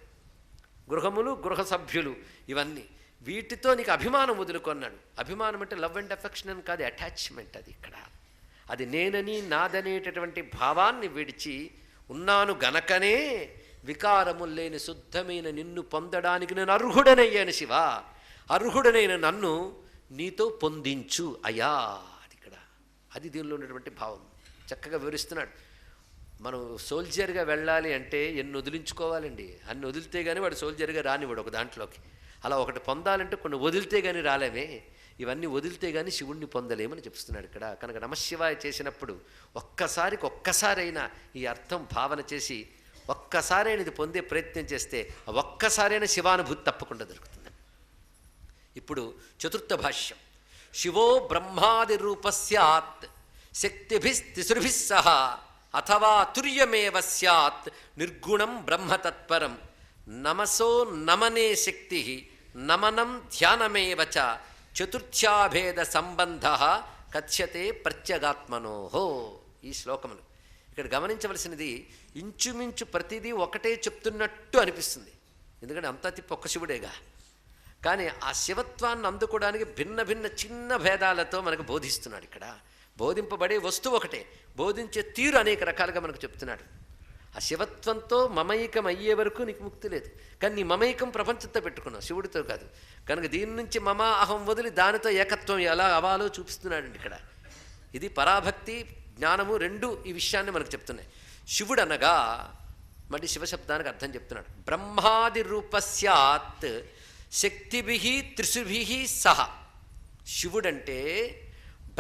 A: గృహములు గృహ సభ్యులు, ఇవన్నీ. వీటితో నీకు అభిమానం వదులుకొన్నాడు. అభిమానం అంటే లవ్ అండ్ అఫెక్షన్ అని కాదు, అటాచ్మెంట్. అది ఇక్కడ అది నేనని నాదనేటటువంటి భావాన్ని విడిచి ఉన్నాను గనకనే వికారములు లేని శుద్ధమైన నిన్ను పొందడానికి నేను అర్హుడనయ్యాను శివ. అర్హుడనైన నన్ను నీతో పొందించు అయ్యా. అది ఇక్కడ, అది దీనిలో ఉన్నటువంటి భావం చక్కగా వివరిస్తున్నాడు. మనం సోల్జర్గా వెళ్ళాలి అంటే ఎన్ని వదిలించుకోవాలండి. అన్ని వదిలితే కానీ వాడు సోల్జర్గా రానివాడు ఒక దాంట్లోకి. అలా ఒకటి పొందాలంటే కొన్ని వదిలితే కానీ రాలేమే. ఇవన్నీ వదిలితే కానీ శివుణ్ణి పొందలేమని చెప్తున్నాడు ఇక్కడ. కనుక నమశివాయ చేసినప్పుడు ఒక్కసారైనా ఈ అర్థం భావన చేసి ఒక్కసారైనా ఇది పొందే ప్రయత్నం చేస్తే ఒక్కసారైనా శివానుభూతి తప్పకుండా దొరుకుతుంది. ఇప్పుడు చతుర్థ భాష్యం. శివో బ్రహ్మాది రూపస్యాత్ శక్తిభిస్తిసృభిః సహ అథవా తుర్యమేవ స్యాత్ నిర్గుణం బ్రహ్మతత్పరం నమసో నమనే శక్తి నమనం ధ్యానమేవ చ చతుర్థ్యాభేద సంబంధ కథ్యతే ప్రత్యగాత్మనోహో. ఈ శ్లోకములు ఇక్కడ గమనించవలసినది, ఇంచుమించు ప్రతిదీ ఒకటే చెప్తున్నట్టు అనిపిస్తుంది. ఎందుకంటే అంతా తిప్పి ఒక్క శివుడేగా. కానీ ఆ శివత్వాన్ని అందుకోవడానికి భిన్న భిన్న చిన్న భేదాలతో మనకు బోధిస్తున్నాడు. ఇక్కడ బోధింపబడే వస్తువు ఒకటే, బోధించే తీరు అనేక రకాలుగా మనకు చెప్తున్నాడు. ఆ శివత్వంతో మమైకం అయ్యే వరకు నీకు ముక్తి లేదు. కానీ నీ మమైకం ప్రపంచంతో పెట్టుకున్నావు, శివుడితో కాదు. కనుక దీని నుంచి మమ అహం వదిలి దానితో ఏకత్వం ఎలా అవ్వాలో చూపిస్తున్నాడండి ఇక్కడ. ఇది పరాభక్తి జ్ఞానము 2 ఈ విషయాన్ని మనకు చెప్తున్నాయి. శివుడు అనగా మళ్ళీ శివశబ్దానికి అర్థం చెప్తున్నాడు. బ్రహ్మాది రూపస్యాత్ శక్తిభిః త్రిశుభిః సహ. శివుడంటే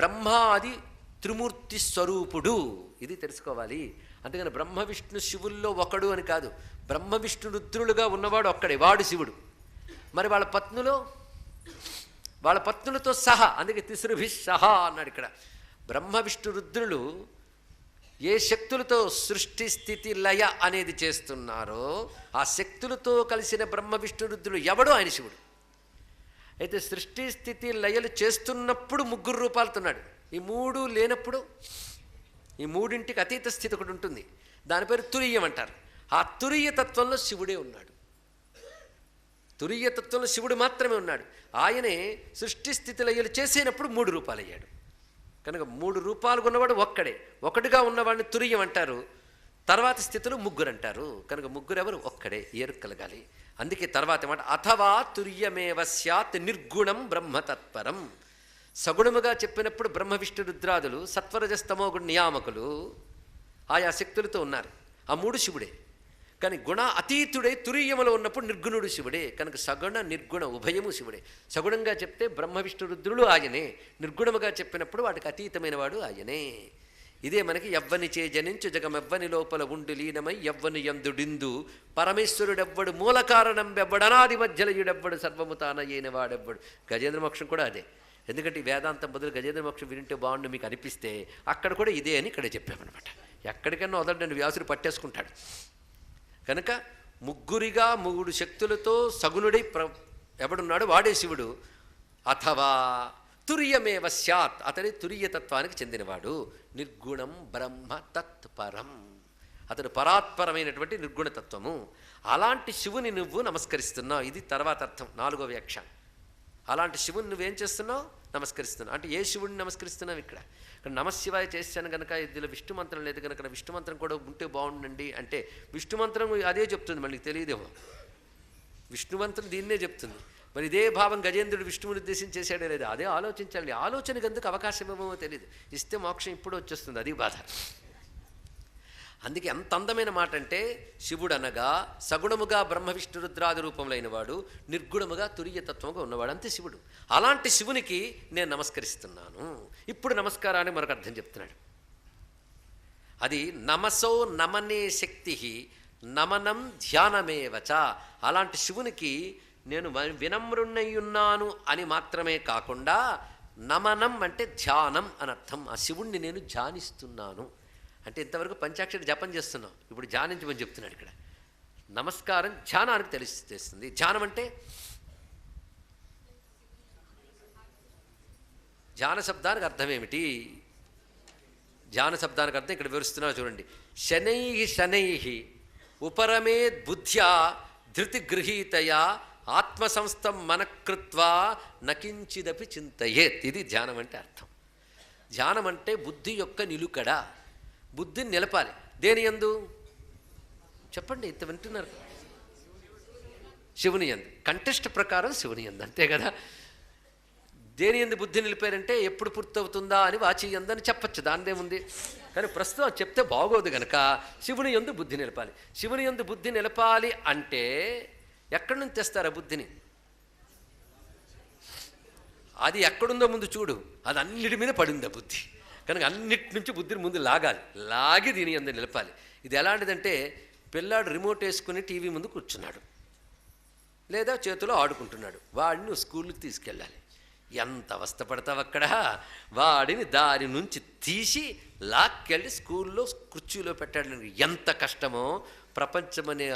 A: బ్రహ్మాది త్రిమూర్తి స్వరూపుడు, ఇది తెలుసుకోవాలి. అందుకని బ్రహ్మ విష్ణు శివుల్లో ఒకడు అని కాదు, బ్రహ్మ విష్ణు రుద్రులుగా ఉన్నవాడు ఒక్కడే, వాడు శివుడు. మరి వాళ్ళ పత్నులతో సహా, అందుకే తిసృభిః సహా అన్నాడు ఇక్కడ. బ్రహ్మ విష్ణు రుద్రులు ఏ శక్తులతో సృష్టి స్థితి లయ అనేది చేస్తున్నారో ఆ శక్తులతో కలిసిన బ్రహ్మ విష్ణు రుద్రులు ఎవడో ఆయన శివుడు. అయితే సృష్టి స్థితి లయలు చేస్తున్నప్పుడు ముగ్గురు రూపాలతున్నాడు. ఈ మూడు లేనప్పుడు ఈ మూడింటికి అతీత స్థితి ఒకటి ఉంటుంది, దాని పేరు తురీయం అంటారు. ఆ తురీయ తత్వంలో శివుడే ఉన్నాడు. తురీయ తత్వంలో శివుడు మాత్రమే ఉన్నాడు. ఆయనే సృష్టి స్థితి లయలు చేసేటప్పుడు మూడు రూపాలు అయ్యాడు. కనుక మూడు రూపాలు ఉన్నవాడు ఒక్కడే. ఒకటిగా ఉన్నవాడిని తురీయం అంటారు. తర్వాత స్థితిలో ముగ్గురు అంటారు. కనుక ముగ్గురు ఎవరు? ఒక్కడే. ఏరు కలగాలి. అందుకే తర్వాత మాట అథవా తుర్యమేవ స్యాత్ నిర్గుణం బ్రహ్మతత్పరం. సగుణముగా చెప్పినప్పుడు బ్రహ్మ విష్ణు రుద్రాదులు సత్వరజస్తమోగుణ నియామకులు ఆయా శక్తులతో ఉన్నారు. ఆ మూడు శివుడే. కానీ గుణ అతీతుడై తురీయములో ఉన్నప్పుడు నిర్గుణుడు శివుడే. కనుక సగుణ నిర్గుణ ఉభయము శివుడే. సగుణంగా చెప్తే బ్రహ్మ విష్ణు రుద్రులు ఆయనే, నిర్గుణముగా చెప్పినప్పుడు వాటికి అతీతమైన వాడు ఆయనే. ఇదే మనకి ఎవ్వని చే జనించు జగమెవ్వని లోపల ఉండి లీనమై ఎవ్వని యందుడిందు పరమేశ్వరుడెవ్వడు మూల కారణం వెవ్వడనాది మధ్యలయుడెవ్వడు సర్వము తానయ్యైన వాడెవ్వడు. గజేంద్ర మోక్షం కూడా అదే. ఎందుకంటే ఈ వేదాంతం బదులు గజేంద్ర మోక్షం వింటే బాగుండు మీకు అనిపిస్తే అక్కడ కూడా ఇదే అని ఇక్కడ చెప్పామన్నమాట. ఎక్కడికన్నా వదలండి, వ్యాసుడు పట్టేసుకుంటాడు. కనుక ముగ్గురిగా మూడు శక్తులతో సగుణుడై ఎవడున్నాడు వాడే శివుడు. అథవా తుర్యమేవ స్యాత్, అతడి తుర్యతత్వానికి చెందినవాడు. నిర్గుణం బ్రహ్మ తత్పరం, అతడు పరాత్పరమైనటువంటి నిర్గుణతత్వము. అలాంటి శివుని నువ్వు నమస్కరిస్తున్నావు. ఇది తర్వాత అర్థం, 4వ వ్యాఖ్యానం. అలాంటి శివుని నువ్వేం చేస్తున్నావు? నమస్కరిస్తున్నావు. అంటే ఏ శివుడిని నమస్కరిస్తున్నావు? ఇక్కడ నమశివాయ చేశాను కనుక ఇందులో విష్ణు మంత్రం లేదు కనుక విష్ణు మంత్రం కూడా ఉంటే బాగుండండి అంటే విష్ణు మంత్రం అదే చెప్తుంది, మళ్ళీ తెలియదేమో. విష్ణు మంత్రం దీన్నే చెప్తుంది. మరి ఇదే భావం గజేంద్రుడు విష్ణువుని ఉద్దేశించి చేశాడే లేదా? అదే ఆలోచించాలి. ఆలోచనకు ఎందుకు అవకాశం ఇవ్వమో తెలియదు. ఇస్తే మోక్షం ఇప్పుడు వచ్చేస్తుంది, అది బాధ. అందుకే ఎంత అందమైన మాట అంటే శివుడు అనగా సగుణముగా బ్రహ్మ విష్ణు రుద్రాది రూపంలో అయినవాడు, నిర్గుణముగా తురీయతత్వంగా ఉన్నవాడు, అంతే శివుడు. అలాంటి శివునికి నేను నమస్కరిస్తున్నాను. ఇప్పుడు నమస్కారాన్ని మరొక అర్థం చెప్తున్నాడు. అది నమసో నమనే శక్తి నమనం ధ్యానమేవచ. అలాంటి శివునికి నేను వినమ్రుణ్ణయ్యున్నాను అని మాత్రమే కాకుండా నమనం అంటే ధ్యానం అని అర్థం. ఆ శివుణ్ణి నేను ధ్యానిస్తున్నాను అంటే ఇంతవరకు పంచాక్షరి జపం చేస్తున్నాం, ఇప్పుడు ధ్యానించమని చెప్తున్నాడు ఇక్కడ. నమస్కారం ధ్యానానికి తెలియజేస్తుంది. ధ్యానం అంటే ధ్యాన శబ్దానికి అర్థం ఏమిటి? ధ్యాన శబ్దానికి అర్థం ఇక్కడ వివరిస్తున్నా చూడండి. శనై శనై ఉపరమేద్ బుద్ధ్యా ధృతి గృహీతయా ఆత్మసంస్థం మనకృత్వా నకించిదపి చింతయేత్. ఇది ధ్యానం అంటే అర్థం. ధ్యానం అంటే బుద్ధి యొక్క నిలుకడ, బుద్ధిని నిలపాలి. దేని యందు చెప్పండి, ఇంత వింటున్నారు? శివుని యందు. కంటెస్ట్ ప్రకారం శివుని యందు, అంతే కదా. దేని యందు బుద్ధి నిలిపారంటే ఎప్పుడు పూర్తవుతుందా అని వాచి యందని చెప్పచ్చు, దానిదేముంది. కానీ ప్రస్తుతం చెప్తే బాగోదు కనుక శివుని యందు బుద్ధి నిలపాలి. శివుని యందు బుద్ధి నిలపాలి అంటే ఎక్కడి నుంచి తెస్తారా బుద్ధిని? అది ఎక్కడుందో ముందు చూడు, అది అన్నిటి మీద పడిందా బుద్ధి. కనుక అన్నిటి నుంచి బుద్ధిని ముందు లాగాలి, లాగి దీని యందు నిలపాలి. ఇది ఎలాంటిదంటే పిల్లాడు రిమోట్ వేసుకుని టీవీ ముందు కూర్చున్నాడు, లేదా చేతిలో ఆడుకుంటున్నాడు. వాడిని నువ్వు స్కూల్కి తీసుకెళ్ళాలి. ఎంత అవస్థపడతావు అక్కడ. వాడిని దాని నుంచి తీసి లాక్కెళ్ళి స్కూల్లో కుర్చీలో పెట్టాడు. ఎంత కష్టమో. ప్రపంచమనే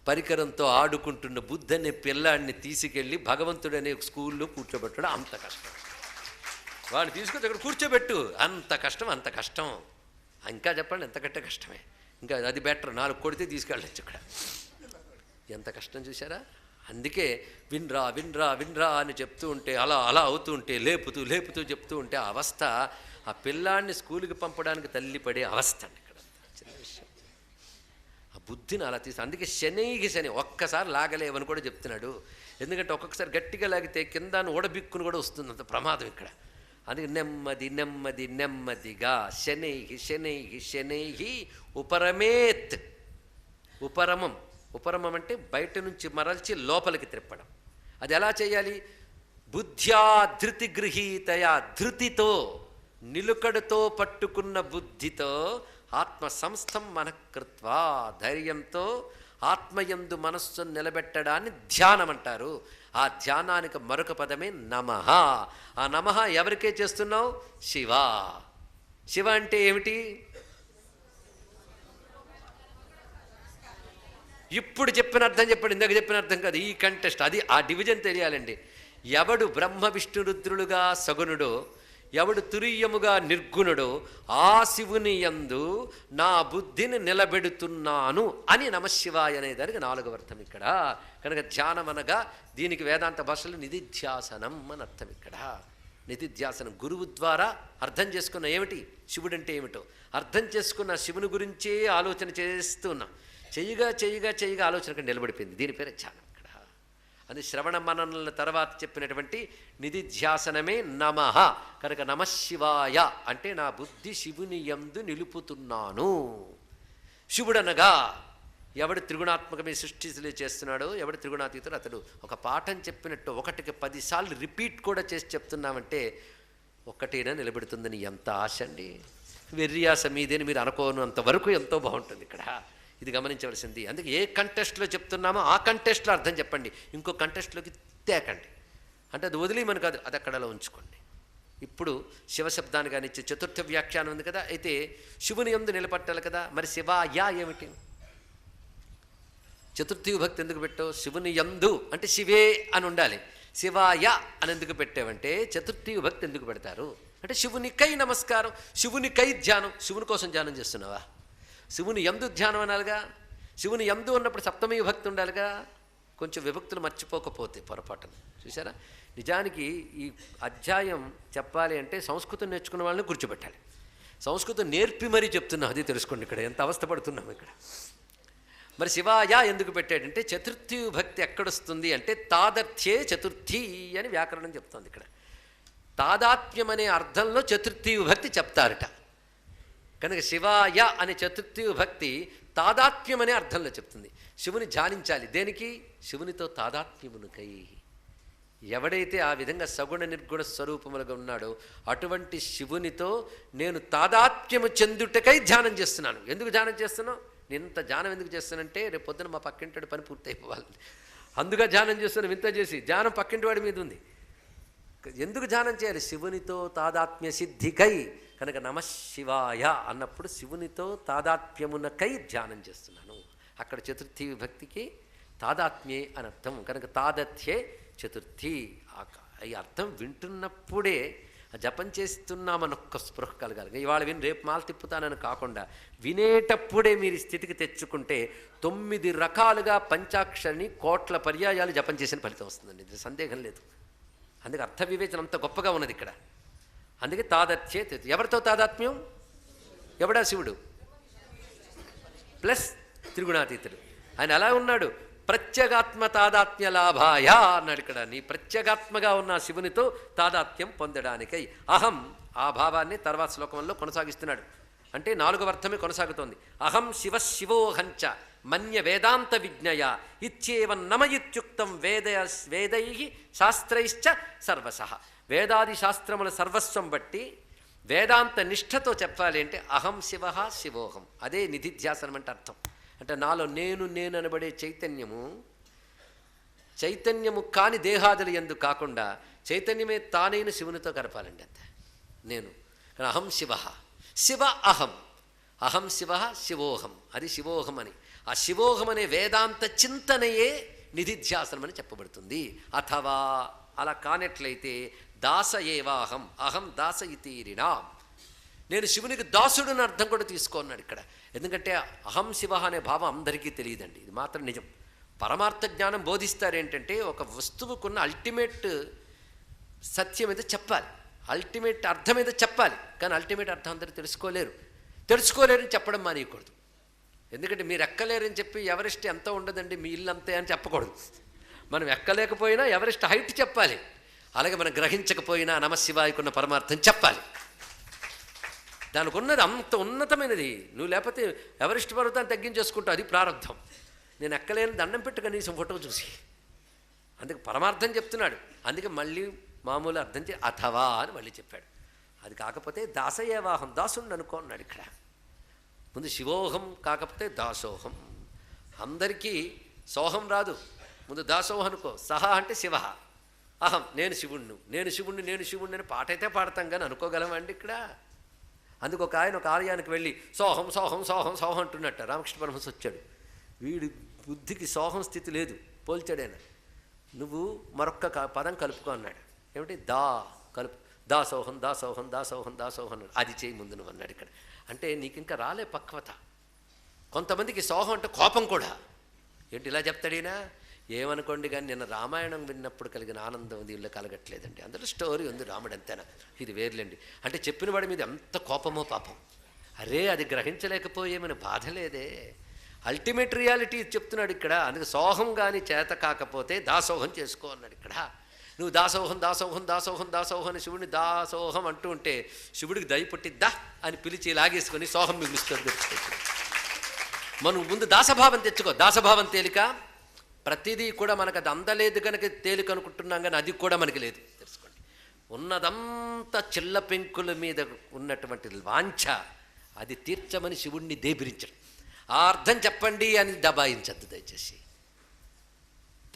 A: పరికరంతో ఆడుకుంటున్న బుద్ధి అనే పిల్లాడిని తీసుకెళ్ళి భగవంతుడనే స్కూల్లో కూర్చోబెట్టడం అంత కష్టం. వాడిని తీసుకొచ్చి అక్కడ కూర్చోబెట్టు, అంత కష్టం, అంత కష్టం. ఇంకా చెప్పండి ఎంతకంటే కష్టమే. ఇంకా అది బెటర్, 4 కొడితే తీసుకెళ్ళచ్చు అక్కడ. ఎంత కష్టం చూసారా. అందుకే విన్రా విన్రా విన్రా అని చెప్తూ ఉంటే అలా అలా అవుతూ ఉంటే లేపుతూ లేపుతూ చెప్తూ ఉంటే ఆ అవస్థ, ఆ పిల్లాడిని స్కూల్కి పంపడానికి తల్లి పడే అవస్థ అండి. ఇక్కడ చిన్న విషయం. ఆ బుద్ధిని అలా తీసి, అందుకే శనైకి శని ఒక్కసారి లాగలేవని కూడా చెప్తున్నాడు. ఎందుకంటే ఒక్కొక్కసారి గట్టిగా లాగితే కింద ఓడబిక్కుని కూడా వస్తుంది, అంత ప్రమాదం ఇక్కడ. అందుకే నెమ్మది నెమ్మది నెమ్మదిగా శనై శనై శనై ఉపరమేత్. ఉపరమం, ఉపరమం అంటే బయట నుంచి మరల్చి లోపలికి త్రిప్పడం. అది ఎలా చేయాలి? బుద్ధ్యా ధృతి గృహీతయా, ధృతితో నిలుకడతో పట్టుకున్న బుద్ధితో ఆత్మ సంస్థం మనకృత్వా, ధైర్యంతో ఆత్మయందు మనస్సును నిలబెట్టడాన్ని ధ్యానం అంటారు. ఆ ధ్యానానికి మరొక పదమే నమః. ఆ నమః ఎవరికే చేస్తున్నావు? శివ. శివ అంటే ఏమిటి? ఇప్పుడు చెప్పిన అర్థం చెప్పండి, ఇందాక చెప్పిన అర్థం కాదు. ఈ కంటెస్ట్ అది ఆ డివిజన్ తెలియాలండి. ఎవడు బ్రహ్మ విష్ణు రుద్రులుగా సగుణుడో, ఎవడు తురీయముగా నిర్గుణుడో ఆ శివుని యందు నా బుద్ధిని నిలబెడుతున్నాను అని నమశివాయ అనేదానికి 4వ అర్థం ఇక్కడ. కనుక ధ్యానం అనగా దీనికి వేదాంత భాషలో నిధిధ్యాసనం అని అర్థం. ఇక్కడ నిధిధ్యాసనం గురువు ద్వారా అర్థం చేసుకున్న ఏమిటి శివుడంటే ఏమిటో అర్థం చేసుకున్న శివుని గురించే ఆలోచన చేస్తున్నాం. చెయ్యగా చెయ్యగా చెయ్యగా ఆలోచనకు నిలబడిపోయింది. దీని పేరు ధ్యానం. ఇక్కడ అది శ్రవణ మననల తర్వాత చెప్పినటువంటి నిధిధ్యాసనమే నమః. కనుక నమశివాయ అంటే నా బుద్ధి శివుని యందు నిలుపుతున్నాను. శివుడనగా ఎవడు త్రిగుణాత్మకమే సృష్టిలు చేస్తున్నాడో, ఎవడు త్రిగుణాతీతుడు అతడు. ఒక పాఠం చెప్పినట్టు 1కి 10 సార్లు రిపీట్ కూడా చేసి చెప్తున్నామంటే ఒక్కటేనా నిలబెడుతుందని ఎంత ఆశ అండి. వెర్రియాస మీదేని మీరు అనుకోను అంతవరకు ఎంతో బాగుంటుంది ఇక్కడ. ఇది గమనించవలసింది. అందుకే ఏ కంటెస్ట్లో చెప్తున్నామో ఆ కంటెస్ట్లో అర్థం చెప్పండి, ఇంకో కంటెస్ట్లోకి తేకండి. అంటే అది వదిలేయమని కాదు, అది అక్కడలో ఉంచుకోండి. ఇప్పుడు శివశబ్దాన్ని కానీ ఇచ్చే చతుర్థ వ్యాఖ్యానం ఉంది కదా, అయితే శివుని యందు నిలబట్టాలి కదా. మరి శివాయ ఏమిటి? చతుర్థి విభక్తి ఎందుకు పెట్టావు? శివుని యందు అంటే శివే అని ఉండాలి. శివాయ అని ఎందుకు పెట్టావంటే చతుర్థి విభక్తి ఎందుకు పెడతారు అంటే శివునికై నమస్కారం, శివునికై ధ్యానం. శివుని కోసం ధ్యానం చేస్తున్నావా? శివుని యందు ధ్యానం అనాలిగా. శివుని యందు ఉన్నప్పుడు సప్తమి విభక్తి ఉండాలిగా. కొంచెం విభక్తులు మర్చిపోకపోతే పొరపాటును చూసారా. నిజానికి ఈ అధ్యాయం చెప్పాలి అంటే సంస్కృతం నేర్చుకున్న వాళ్ళని కూర్చోబెట్టాలి. సంస్కృతం నేర్పి మరీ చెప్తున్నాం, అది తెలుసుకోండి. ఇక్కడ ఎంత అవస్థపడుతున్నాం ఇక్కడ. మరి శివాయ ఎందుకు పెట్టాడంటే చతుర్థి విభక్తి ఎక్కడొస్తుంది అంటే తాదర్థ్యే చతుర్థి అని వ్యాకరణం చెప్తుంది. ఇక్కడ తాదాత్మ్యం అనే అర్థంలో చతుర్థి విభక్తి చెప్తారట. కనుక శివాయ అనే చతుర్థి విభక్తి తాదాత్మ్యం అనే అర్థంలో చెప్తుంది. శివుని ధ్యానించాలి. దేనికి? శివునితో తాదాత్మ్యమునకై. ఎవడైతే ఆ విధంగా సగుణ నిర్గుణ స్వరూపములుగా ఉన్నాడో అటువంటి శివునితో నేను తాదాత్మ్యము చెందుటకై ధ్యానం చేస్తున్నాను. ఎందుకు ధ్యానం చేస్తున్నావు? ఇంత ధ్యానం ఎందుకు చేస్తానంటే రేపు పొద్దున మా పక్కింటి పని పూర్తి అయిపోవాలి, అందుగా ధ్యానం చేస్తున్నాను. ఇంత చేసి ధ్యానం పక్కింటి వాడి మీద ఉంది. ఎందుకు ధ్యానం చేయాలి? శివునితో తాదాత్మ్య సిద్ధికై. కనుక నమశివాయ అన్నప్పుడు శివునితో తాదాత్మ్యమునకై ధ్యానం చేస్తున్నాను. అక్కడ చతుర్థి విభక్తికి తాదాత్మ్యే అని అర్థం. కనుక తాదత్యే చతుర్థి. ఈ అర్థం వింటున్నప్పుడే జపం చేస్తున్నామని ఒక్క స్పృహ కలగాలి. ఇవాళ విని రేపు మాల తిప్పుతానని కాకుండా వినేటప్పుడే మీరు స్థితికి తెచ్చుకుంటే 9 రకాలుగా పంచాక్షరిని కోట్ల పర్యాయాలు జపం చేసిన ఫలితం వస్తుందండి. ఇది సందేహం లేదు. అందుకే అర్థ వివేచన అంత గొప్పగా ఉన్నది ఇక్కడ. అందుకే తాదత్యే. ఎవరితో తాదాత్మ్యం? ఎవడా? శివుడు ప్లస్ త్రిగుణాతీతుడు. ఆయన ఎలా ఉన్నాడు? ప్రత్యేగాత్మ తాదాత్మ్య లాభాయ అన్నాడు ఇక్కడ. నీ ప్రత్యేగాత్మగా ఉన్న శివునితో తాదాత్మ్యం పొందడానికై. అహం ఆ భావాన్ని తర్వాత శ్లోకంలో కొనసాగిస్తున్నాడు. అంటే 4వ అర్థమే కొనసాగుతోంది. అహం శివ శివోహంచ మన్య వేదాంత విజ్ఞయ ఇత్యేవం నమ ఇత్యుక్తం వేదై శాస్త్రైశ్చ సర్వశః. వేదాది శాస్త్రముల సర్వస్వం బట్టి వేదాంత నిష్ఠతో చెప్పాలి అంటే అహం శివ శివోహం. అదే నిధిధ్యాసనం అంటే అర్థం. అంటే నాలో నేను అనబడే చైతన్యము కాని దేహాదులు ఎందు కాకుండా చైతన్యమే తానైన శివునితో గడపాలండి. అంతే నేను. కానీ అహం శివ శివ అహం, అహం శివ శివోహం. అది శివోహం అని. ఆ శివోహం అనే వేదాంత చింతనయే నిధిధ్యాసనం అని చెప్పబడుతుంది. అథవా అలా కానట్లయితే దాస ఏవాహం, అహం దాస ఇతీరినా, నేను శివునికి దాసుడుని అర్థం కూడా తీసుకున్నాడు ఇక్కడ. ఎందుకంటే అహం శివ అనే భావం అందరికీ తెలియదండి. ఇది మాత్రం నిజం. పరమార్థ జ్ఞానం బోధిస్తారేంటంటే ఒక వస్తువుకున్న అల్టిమేట్ సత్యం ఏదో చెప్పాలి, అల్టిమేట్ అర్థం ఏదో చెప్పాలి. కానీ అల్టిమేట్ అర్థం అందరూ తెలుసుకోలేరని చెప్పడం మానేయకూడదు. ఎందుకంటే మీరు ఎక్కలేరని చెప్పి ఎవరెస్ట్ ఎంత ఉండదండి మీ ఇల్లు అంతే అని చెప్పకూడదు. మనం ఎక్కలేకపోయినా ఎవరెస్ట్ హైట్ చెప్పాలి. అలాగే మనం గ్రహించకపోయినా నమశివాయకున్న పరమార్థం చెప్పాలి. దానికి ఉన్నది అంత ఉన్నతమైనది. నువ్వు లేకపోతే ఎవరెస్ట్ పర్వతాన్ని తగ్గించేసుకుంటావు, అది ప్రారంధం. నేను ఎక్కలేని దండం పెట్టు కనీసం ఫోటో చూసి. అందుకే పరమార్థం చెప్తున్నాడు. అందుకే మళ్ళీ మామూలు అర్థం అథవా అని మళ్ళీ చెప్పాడు. అది కాకపోతే దాసయేవాహం, దాసుని అనుకో అన్నాడు ఇక్కడ. ముందు శివోహం కాకపోతే దాసోహం. అందరికీ సోహం రాదు. ముందు దాసోహం అనుకో. సహా అంటే శివ, అహం నేను శివుణ్ణి, నేను శివుణ్ణి, నేను శివుణ్ణి అని పాట అయితే పాడతాం కానీ అనుకోగలమండి ఇక్కడ? అందుకు ఒక ఆయన ఒక ఆలయానికి వెళ్ళి సోహం సోహం సోహం సోహం అంటున్నట్ట. రామకృష్ణ పరమహంస వచ్చాడు. వీడి బుద్ధికి సోహం స్థితి లేదు. పోల్చాడైనా, నువ్వు మరొక్క పదం కలుపుకో అన్నాడు. ఏమిటి? దా కలుపు, దాసోహం దాసోహం దాసోహం దాసోహం అన్నాడు. అది చేయి ముందు నువ్వు అన్నాడు. ఇక్కడ అంటే నీకు ఇంకా రాలే పక్వత. కొంతమందికి సోహం అంటే కోపం కూడా. ఏంటి ఇలా చెప్తాడీనా? ఏమనుకోండి కానీ నిన్న రామాయణం విన్నప్పుడు కలిగిన ఆనందం దీనిలో కలగట్లేదండి. అందులో స్టోరీ ఉంది, రాముడు అంతేనా, ఇది వేర్లేండి. అంటే చెప్పిన వాడి మీద ఎంత కోపమో పాపం. అరే అది గ్రహించలేకపోయేమని బాధ లేదే. అల్టిమేట్ రియాలిటీ చెప్తున్నాడు ఇక్కడ. అందుకే సోహం కానీ చేత కాకపోతే దాసోహం చేసుకో అన్నాడు ఇక్కడ. నువ్వు దాసోహం దాసోహం దాసోహం దాసోహం అని శివుడిని దాసోహం అంటూ ఉంటే శివుడికి దయ పుట్టిద్దా అని పిలిచి లాగేసుకొని సోహం మిగులుస్తుంది. మనం ముందు దాసభావం తెచ్చుకో. దాసభావం తేలిక. ప్రతిదీ కూడా మనకు అది అందలేదు కనుక తేలిక అనుకుంటున్నాం, కానీ అది కూడా మనకి లేదు. తెలుసుకోండి, ఉన్నదంతా చిల్ల పెంకుల మీద ఉన్నటువంటి వాంఛ అది తీర్చమని శివుణ్ణి దేబిరించడం. ఆ అర్థం చెప్పండి అని దబాయించద్దు దయచేసి.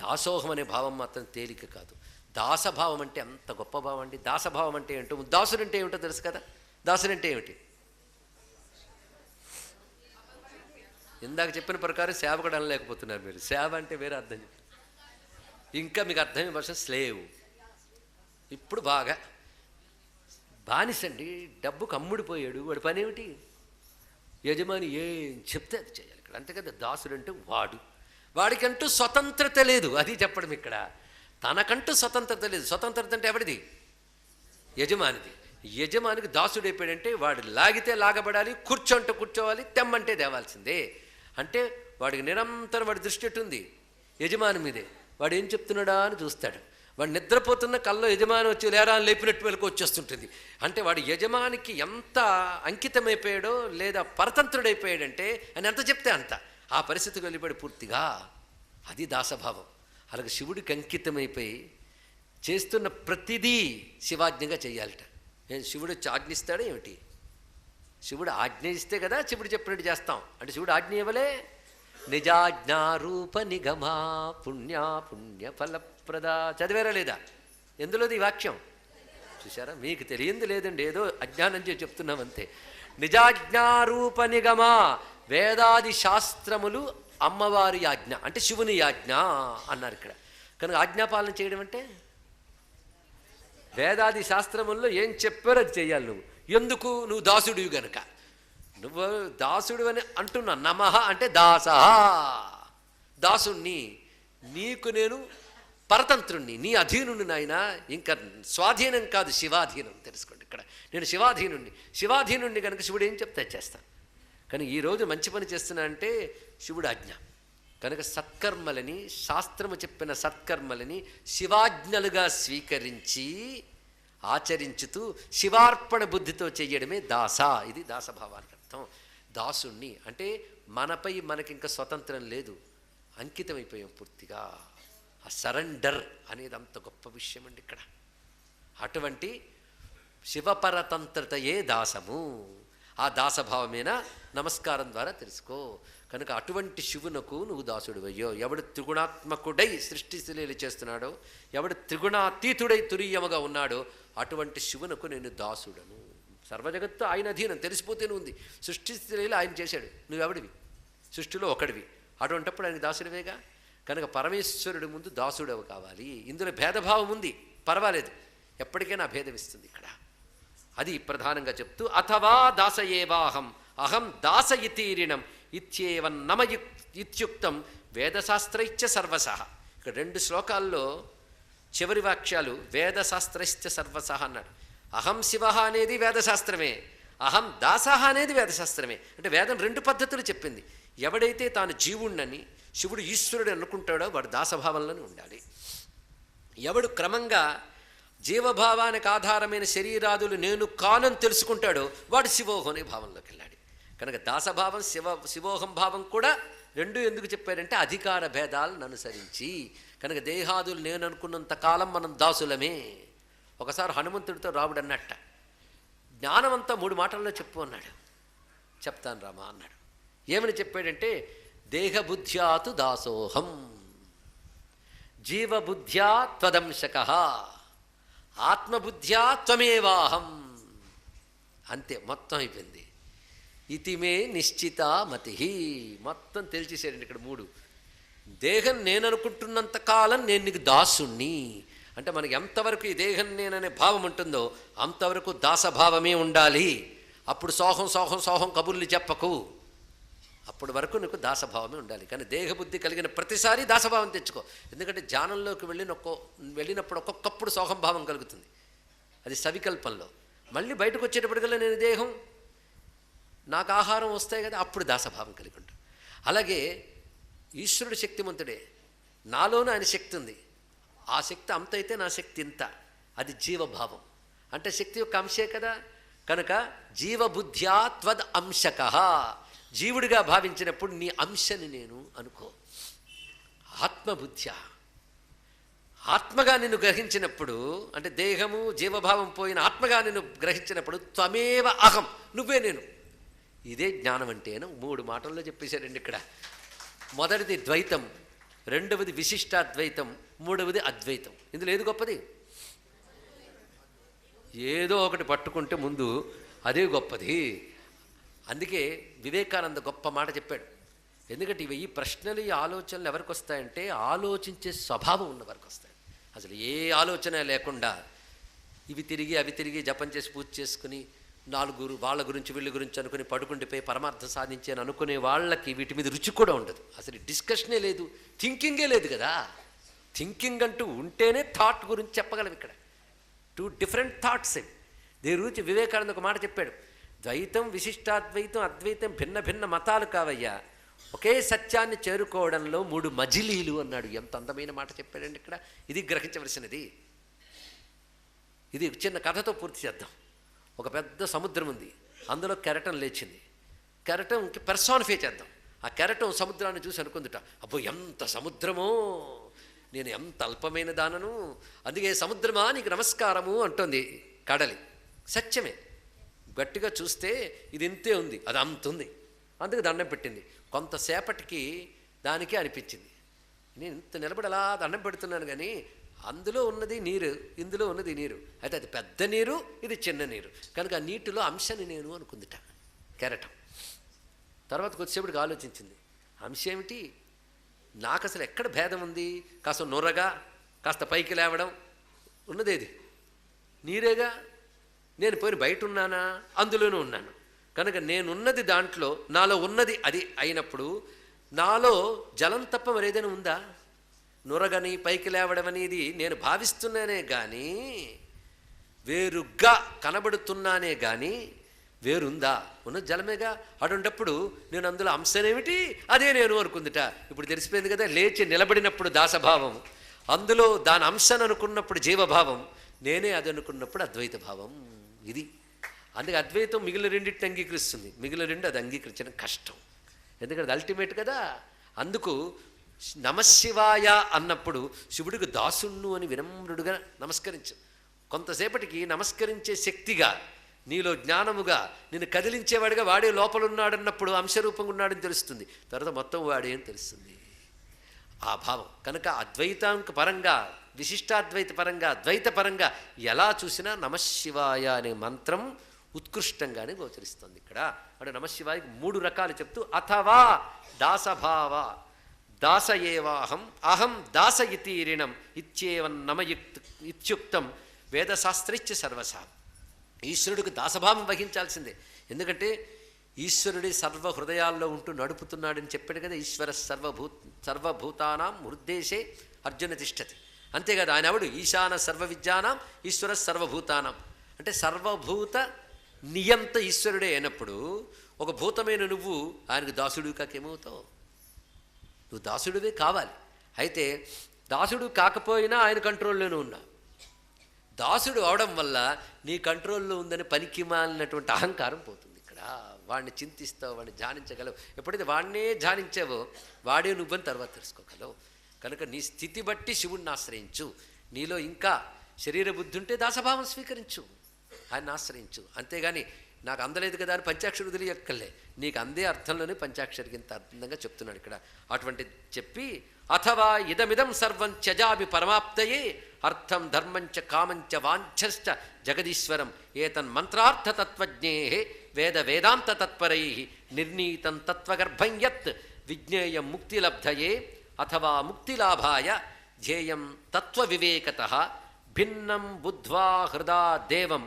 A: దాసోహం అనే భావం మాత్రం తేలిక కాదు. దాసభావం అంటే అంత గొప్ప భావం అండి. దాసభావం అంటే ఏంటో, దాసుడు అంటే ఏమిటో తెలుసు కదా. దాసుడు అంటే ఏమిటి? ఇందాక చెప్పిన ప్రకారం సేవకుడు అనలేకపోతున్నారు మీరు. సేవ అంటే వేరే అర్థం చెప్పారు. ఇంకా మీకు అర్థమైన భాష స్లేవ్. ఇప్పుడు బాగా బానిసండి, డబ్బుకు అమ్ముడిపోయాడు. వాడి పని ఏమిటి? యజమాని ఏం చెప్తే అది చేయాలి ఇక్కడ. అంతే కదా. దాసుడు అంటే వాడికంటూ స్వతంత్రత లేదు. అది చెప్పడం ఇక్కడ. తనకంటూ స్వతంత్రత లేదు. స్వతంత్రత అంటే ఎవరిది? యజమానిది. యజమానికి దాసుడు అయిపోయాడంటే వాడు లాగితే లాగబడాలి, కూర్చోంటే కూర్చోవాలి, తెమ్మంటే తేవాల్సిందే. అంటే వాడికి నిరంతరం వాడి దృష్టి ఎట్టుంది? యజమాని మీదే. వాడు ఏం చెప్తున్నాడా అని చూస్తాడు. వాడు నిద్రపోతున్న కల్లో యజమాని వచ్చి లేరా అని లేపినట్టు వెనుక వచ్చేస్తుంటుంది. అంటే వాడు యజమానికి ఎంత అంకితమైపోయాడో లేదా పరతంత్రుడైపోయాడంటే అని ఎంత చెప్తే అంత ఆ పరిస్థితికి వెళ్ళిపోయాడు పూర్తిగా. అది దాసభావం. అలాగే శివుడికి అంకితమైపోయి చేస్తున్న ప్రతిదీ శివాజ్ఞగా చేయాలట. శివుడు వచ్చి ఆజ్ఞిస్తాడా ఏమిటి? శివుడు ఆజ్ఞ ఇస్తే కదా శివుడు చెప్పినట్టు చేస్తాం. అంటే శివుడు ఆజ్ఞ ఇవ్వలే. నిజాజ్ఞారూప నిగమా పుణ్యా పుణ్య ఫలప్రద. చదివారా లేదా? ఎందులోది ఈ వాక్యం? చూసారా? మీకు తెలియంది లేదండి, ఏదో అజ్ఞానం చేసి చెప్తున్నాం అంతే. నిజాజ్ఞారూప నిగమా, వేదాది శాస్త్రములు అమ్మవారి ఆజ్ఞ అంటే శివుని ఆజ్ఞ అన్నారు ఇక్కడ. కనుక ఆజ్ఞాపాలన చేయడం అంటే వేదాది శాస్త్రముల్లో ఏం చెప్పారో అది చేయాలి నువ్వు. ఎందుకు? నువ్వు దాసుడివి గనక. నువ్వు దాసుడు అని అంటున్నా. నమః అంటే దాసః, దాసుణ్ణి. నీకు నేను పరతంత్రుణ్ణి, నీ అధీనుని. నాయన ఇంకా స్వాధీనం కాదు, శివాధీనం. తెలుసుకోండి ఇక్కడ. నేను శివాధీనుణ్ణి. శివాధీనుణ్ణి కనుక శివుడు ఏం చెప్తే చేస్తాను. కానీ ఈరోజు మంచి పని చేస్తున్నా అంటే శివుడు ఆజ్ఞ కనుక సత్కర్మలని, శాస్త్రము చెప్పిన సత్కర్మలని శివాజ్ఞలుగా స్వీకరించి ఆచరించుతూ శివార్పణ బుద్ధితో చెయ్యడమే దాస. ఇది దాసభావానికి అర్థం. దాసుణ్ణి అంటే మనపై మనకింక స్వతంత్రం లేదు, అంకితమైపోయాం పూర్తిగా. ఆ సరెండర్ అనేది అంత గొప్ప విషయం అండి ఇక్కడ. అటువంటి శివపరతంత్రతయే దాసము. ఆ దాసభావమేనా నమస్కారం ద్వారా తెలుసుకో. కనుక అటువంటి శివునకు నువ్వు దాసుడు అయ్యో. ఎవడు త్రిగుణాత్మకుడై సృష్టిశీలీలు చేస్తున్నాడో, ఎవడు త్రిగుణాతీతుడై తురీయముగా ఉన్నాడో అటువంటి శివునకు నేను దాసుడను. సర్వజగత్తు ఆయన అధీనం తెలిసిపోతేనే ఉంది. సృష్టిశీలీలు ఆయన చేశాడు, నువ్వెవడివి? సృష్టిలో ఒకడివి. అటువంటిప్పుడు ఆయనకి దాసుడివేగా. కనుక పరమేశ్వరుడి ముందు దాసుడవు కావాలి. ఇందులో భేదభావం ఉంది, పర్వాలేదు, ఎప్పటికైనా భేదం ఇస్తుంది ఇక్కడ. అది ప్రధానంగా చెప్తూ అథవా దాసయేవాహం అహం దాస ఇతీరిణం ఇత్యేవం నమ ఇత్యుక్తం వేదశాస్త్రైశ్చ సర్వసః. ఇక్కడ 2 శ్లోకాల్లో చివరి వాక్యాలు వేదశాస్త్రైశ్చ సర్వసః అన్నాడు. అహం శివ అనేది వేదశాస్త్రమే, అహం దాస అనేది వేదశాస్త్రమే. అంటే వేదం 2 పద్ధతులు చెప్పింది. ఎవడైతే తాను జీవుణ్ణని శివుడు ఈశ్వరుడు అనుకుంటాడో వాడు దాసభావంలోనే ఉండాలి. ఎవడు క్రమంగా జీవభావానికి ఆధారమైన శరీరాదులు నేను కానని తెలుసుకుంటాడో వాడు శివోహం అనే భావంలోకి వెళ్ళాడు. కనుక దాసభావం శివోహం భావం కూడా 2 ఎందుకు చెప్పారంటే అధికార భేదాలను అనుసరించి. కనుక దేహాదులు నేను అనుకున్నంత కాలం మనం దాసులమే. ఒకసారి హనుమంతుడితో రాముడు అన్నట్ట, జ్ఞానం అంతా 3 మాటల్లో చెప్పు అన్నాడు. చెప్తాను రామా అన్నాడు. ఏమని చెప్పాడంటే దేహబుద్ధ్యాతు దాసోహం, జీవబుద్ధ్యా త్వదంశకః, ఆత్మబుద్ధ్యా త్వమేవాహం. అంతే, మొత్తం అయిపోయింది. ఇతిమే నిశ్చిత మతి. మొత్తం తెలిసేసాడండి ఇక్కడ 3. దేహం నేననుకుంటున్నంత కాలం నేను నీకు దాసుణ్ణి. అంటే మనకి ఎంతవరకు ఈ దేహం నేననే భావం ఉంటుందో అంతవరకు దాసభావమే ఉండాలి. అప్పుడు సోహం సోహం సోహం కబుర్లు చెప్పకు, అప్పటి వరకు నీకు దాసభావమే ఉండాలి. కానీ దేహబుద్ధి కలిగిన ప్రతిసారి దాసభావం తెచ్చుకో. ఎందుకంటే ధ్యానంలోకి వెళ్ళినప్పుడు ఒక్కొక్కప్పుడు సోహం భావం కలుగుతుంది, అది సవికల్పంలో. మళ్ళీ బయటకు వచ్చేటప్పటికల్లా నేను దేహం, నాకు ఆహారం వస్తాయి కదా, అప్పుడు దాసభావం కలిగి ఉంటాను. అలాగే ఈశ్వరుడు శక్తిమంతుడే, నాలోనూ ఆయన శక్తి ఉంది. ఆ శక్తి అంత అయితే నా శక్తి ఇంత, అది జీవభావం. అంటే శక్తి యొక్క అంశే కదా. కనుక జీవబుద్ధ్యా త్వద్ అంశకః, జీవుడిగా భావించినప్పుడు నీ అంశని నేను అనుకో. ఆత్మబుద్ధ్యా, ఆత్మగా నిన్ను గ్రహించినప్పుడు, అంటే దేహము జీవభావం పోయిన ఆత్మగా నిన్ను గ్రహించినప్పుడు త్వమేవ అహం, నువ్వే నేను. ఇదే జ్ఞానం అంటేను. 3 మాటల్లో చెప్పేశారండి ఇక్కడ. మొదటిది ద్వైతం, రెండవది విశిష్టాద్వైతం, మూడవది అద్వైతం. ఇందులో ఏది గొప్పది? ఏదో ఒకటి పట్టుకుంటే ముందు అదే గొప్పది. అందుకే వివేకానంద గొప్ప మాట చెప్పాడు. ఎందుకంటే ఈ ప్రశ్నలు, ఈ ఆలోచనలు ఎవరికి వస్తాయంటే ఆలోచించే స్వభావం ఉన్న వారికి వస్తాయి. అసలు ఏ ఆలోచన లేకుండా ఇవి తిరిగి అవి తిరిగి జపం చేసి పూజ చేసుకుని వాళ్ళ గురించి వీళ్ళ గురించి అనుకుని పడుకుండిపోయి పరమార్థం సాధించి అని అనుకునే వాళ్ళకి వీటి మీద రుచి కూడా ఉండదు. అసలు డిస్కషనే లేదు, థింకింగే లేదు కదా. థింకింగ్ అంటూ ఉంటేనే థాట్ గురించి చెప్పగలం. ఇక్కడ 2 డిఫరెంట్ థాట్స్. దీని గురించి వివేకానంద ఒక మాట చెప్పాడు. ద్వైతం, విశిష్టాద్వైతం, అద్వైతం భిన్న భిన్న మతాలు కావయ్యా, ఒకే సత్యాన్ని చేరుకోవడంలో 3 మజిలీలు అన్నాడు. ఎంత అందమైన మాట చెప్పాడండి ఇక్కడ. ఇది గ్రహించవలసినది. ఇది చిన్న కథతో పూర్తి చేద్దాం. ఒక పెద్ద సముద్రం ఉంది, అందులో కెరటం లేచింది. కెరటంకి పెర్సానిఫై చేద్దాం. ఆ కెరటం సముద్రాన్ని చూసి అనుకుందిట, అబ్బో ఎంత సముద్రమో, నేను ఎంత అల్పమైన దానను, అందుకే సముద్రమా నీకు నమస్కారము అంటుంది కడలి. సత్యమే. గట్టిగా చూస్తే ఇది ఇంతే ఉంది, అది అంత ఉంది, అందుకు దండం పెట్టింది. కొంతసేపటికి దానికే అనిపించింది, నేను ఇంత నిలబడి అలా దండం పెడుతున్నాను కానీ అందులో ఉన్నది నీరు, ఇందులో ఉన్నది నీరు. అయితే అది పెద్ద నీరు, ఇది చిన్న నీరు, కనుక ఆ నీటిలో అంశని నేను అనుకుందిట కెరటం. తర్వాత కొద్దిసేపటికి ఆలోచించింది, అంశం ఏమిటి, నాకు అసలు ఎక్కడ భేదం ఉంది, కాస్త నొరగా కాస్త పైకి లేవడం ఉన్నదేది నీరేగా, నేను పోయి బయట ఉన్నానా, అందులోనూ ఉన్నాను. కనుక నేనున్నది దాంట్లో, నాలో ఉన్నది అది అయినప్పుడు నాలో జలం తప్ప మరేదైనా ఉందా? నొరగని పైకి లేవడం అనేది నేను భావిస్తున్నానే కానీ, వేరుగా కనబడుతున్నానే కానీ వేరుందా? ఉన్నది జలమేగా. అటువంటిప్పుడు నేను అందులో అంశనేమిటి, అదే నేను అనుకుందిట. ఇప్పుడు తెలిసిపోయింది కదా, లేచి నిలబడినప్పుడు దాసభావం, అందులో దాని అంశను అనుకున్నప్పుడు జీవభావం, నేనే అది అనుకున్నప్పుడు అద్వైత భావం. ఇది అందుకే అద్వైతం మిగిలిన రెండింటిని అంగీకరిస్తుంది, మిగిలిన రెండు అది అంగీకరించడం కష్టం, ఎందుకంటే అది అల్టిమేట్ కదా. అందుకు నమశివాయ అన్నప్పుడు శివుడికి దాసుణ్ణు అని వినమ్రుడుగా నమస్కరించు. కొంతసేపటికి నమస్కరించే శక్తిగా, నీలో జ్ఞానముగా, నిన్ను కదిలించేవాడిగా వాడే లోపలున్నాడన్నప్పుడు అంశరూపంగా ఉన్నాడని తెలుస్తుంది. తర్వాత మొత్తం వాడే అని తెలుస్తుంది ఆ భావం. కనుక అద్వైతాంక పరంగా, విశిష్టాద్వైత పరంగా, ద్వైత పరంగా ఎలా చూసినా నమశివాయ అనే మంత్రం ఉత్కృష్టంగానే గోచరిస్తుంది ఇక్కడ. అంటే నమశివాయకి 3 రకాలు చెప్తూ, అథవా దాసభావ దాస ఏవాహం అహం దాస ఇతి రిణం ఇత్యేవం ఇత్యుక్తం వేదశాస్త్రైత్య సర్వసా. ఈశ్వరుడికి దాసభావం వహించాల్సిందే. ఎందుకంటే ఈశ్వరుడి సర్వ హృదయాల్లో ఉంటూ నడుపుతున్నాడని చెప్పాడు కదా. ఈశ్వర సర్వభూతానాం హృద్దేశే అర్జున తిష్టతి. అంతేకాదు, ఆయన ఎవడు? ఈశాన సర్వ విద్యానాం ఈశ్వర సర్వభూతానాం. అంటే సర్వభూత నియంత ఈశ్వరుడే అయినప్పుడు ఒక భూతమైన నువ్వు ఆయనకు దాసుడు కాకేమవుతావు? నువ్వు దాసుడివే కావాలి. అయితే దాసుడు కాకపోయినా ఆయన కంట్రోల్లోనే ఉన్నా. దాసుడు అవడం వల్ల నీ కంట్రోల్లో ఉందని పనికి మాలినటువంటి అహంకారం పోతుంది. ఇక్కడ వాడిని చింతిస్తావు, వాడిని ధ్యానించగలవు. ఎప్పుడైతే వాడినే ధ్యానించావో వాడే నువ్వని తర్వాత తెలుసుకోగలవు. కనుక నీ స్థితి బట్టి శివుణ్ణి ఆశ్రయించు. నీలో ఇంకా శరీర బుద్ధి ఉంటే దాసభావం స్వీకరించు, ఆయన ఆశ్రయించు. అంతేగాని నాకు అందలేదు కదా అని పంచాక్షరి వదిలేయక్కర్లే, నీకు అందే అర్థంలోనే పంచాక్షరికి ఇంత అర్థంగా చెప్తున్నాడు ఇక్కడ. అటువంటి చెప్పి అథవా ఇదమిదం సర్వం త్యజామి పరమాప్తయే అర్థం ధర్మంచ కామంచ వాంఛశ్చ జగదీశ్వరం ఏతన్మంత్రార్థతత్వజ్ఞే వేద వేదాంత తత్పరై నిర్ణీతం తత్వగర్భం యత్ విజ్ఞేయం ముక్తిలబ్ధయే అథవా ముక్తిలాభాయ ధ్యేయం తత్వవివేకతః భిన్నం బుద్ధ్వా హృదా దేవం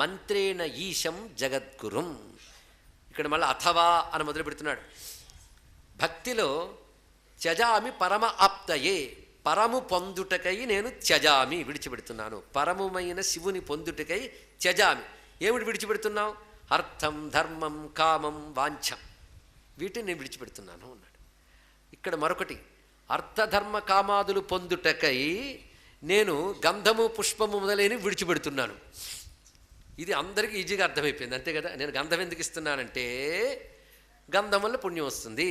A: మంత్రేణ ఈశం జగద్గురుం. ఇక్కడ మళ్ళీ అథవా అని మొదలు పెడుతున్నాడు. భక్తిలో త్యజామి పరమ ఆప్తయే, పరము పొందుటకై నేను త్యజామి విడిచిపెడుతున్నాను. పరముమైన శివుని పొందుటకై త్యజామి. ఏమిటి విడిచిపెడుతున్నావు? అర్థం ధర్మం కామం వాంఛం, వీటిని నేను విడిచిపెడుతున్నాను అన్నాడు. ఇక్కడ మరొకటి, అర్థధర్మ కామాదులు పొందుటకై నేను గంధము పుష్పము మొదలైనవి విడిచిపెడుతున్నాను. ఇది అందరికీ ఈజీగా అర్థమైపోయింది, అంతే కదా. నేను గంధం ఎందుకు ఇస్తున్నానంటే గంధం వల్ల పుణ్యం వస్తుంది,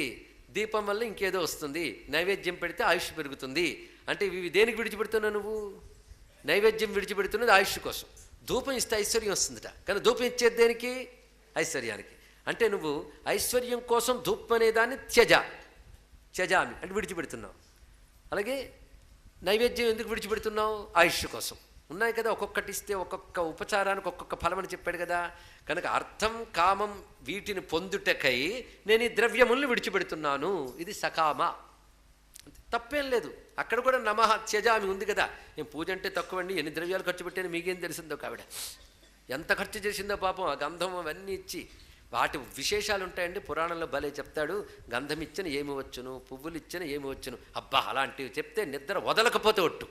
A: దీపం వల్ల ఇంకేదో వస్తుంది, నైవేద్యం పెడితే ఆయుష్ పెరుగుతుంది. అంటే ఇవి దేనికి విడిచిపెడుతున్నావు నువ్వు? నైవేద్యం విడిచిపెడుతున్నది ఆయుష్ కోసం. ధూపం ఇస్తే ఐశ్వర్యం వస్తుందట, కానీ ధూపం ఇచ్చేది దేనికి? ఐశ్వర్యానికి. అంటే నువ్వు ఐశ్వర్యం కోసం ధూపం అనేదాన్ని త్యజామి అంటే విడిచిపెడుతున్నావు. అలాగే నైవేద్యం ఎందుకు విడిచిపెడుతున్నావు? ఆయుష్ కోసం. ఉన్నాయి కదా, ఒక్కొక్కటి ఇస్తే ఒక్కొక్క ఉపచారానికి ఒక్కొక్క ఫలం అని చెప్పాడు కదా. కనుక అర్థం కామం వీటిని పొందుటకై నేను ఈ ద్రవ్యములను విడిచిపెడుతున్నాను. ఇది సకామ, తప్పేం లేదు. అక్కడ కూడా నమః త్యజామి ఉంది కదా. నేను పూజ అంటే తక్కువండి, ఎన్ని ద్రవ్యాలు ఖర్చు పెట్టాను మీకేం తెలిసిందో కావిడ, ఎంత ఖర్చు చేసిందో పాపం. ఆ గంధం అవన్నీ ఇచ్చి, వాటి విశేషాలు ఉంటాయండి పురాణంలో భలే చెప్తాడు. గంధం ఇచ్చిన ఏమి వచ్చును, పువ్వులు ఇచ్చిన ఏమి వచ్చును. అబ్బా, అలాంటివి చెప్తే నిద్ర వదలకపోతే ఒట్టు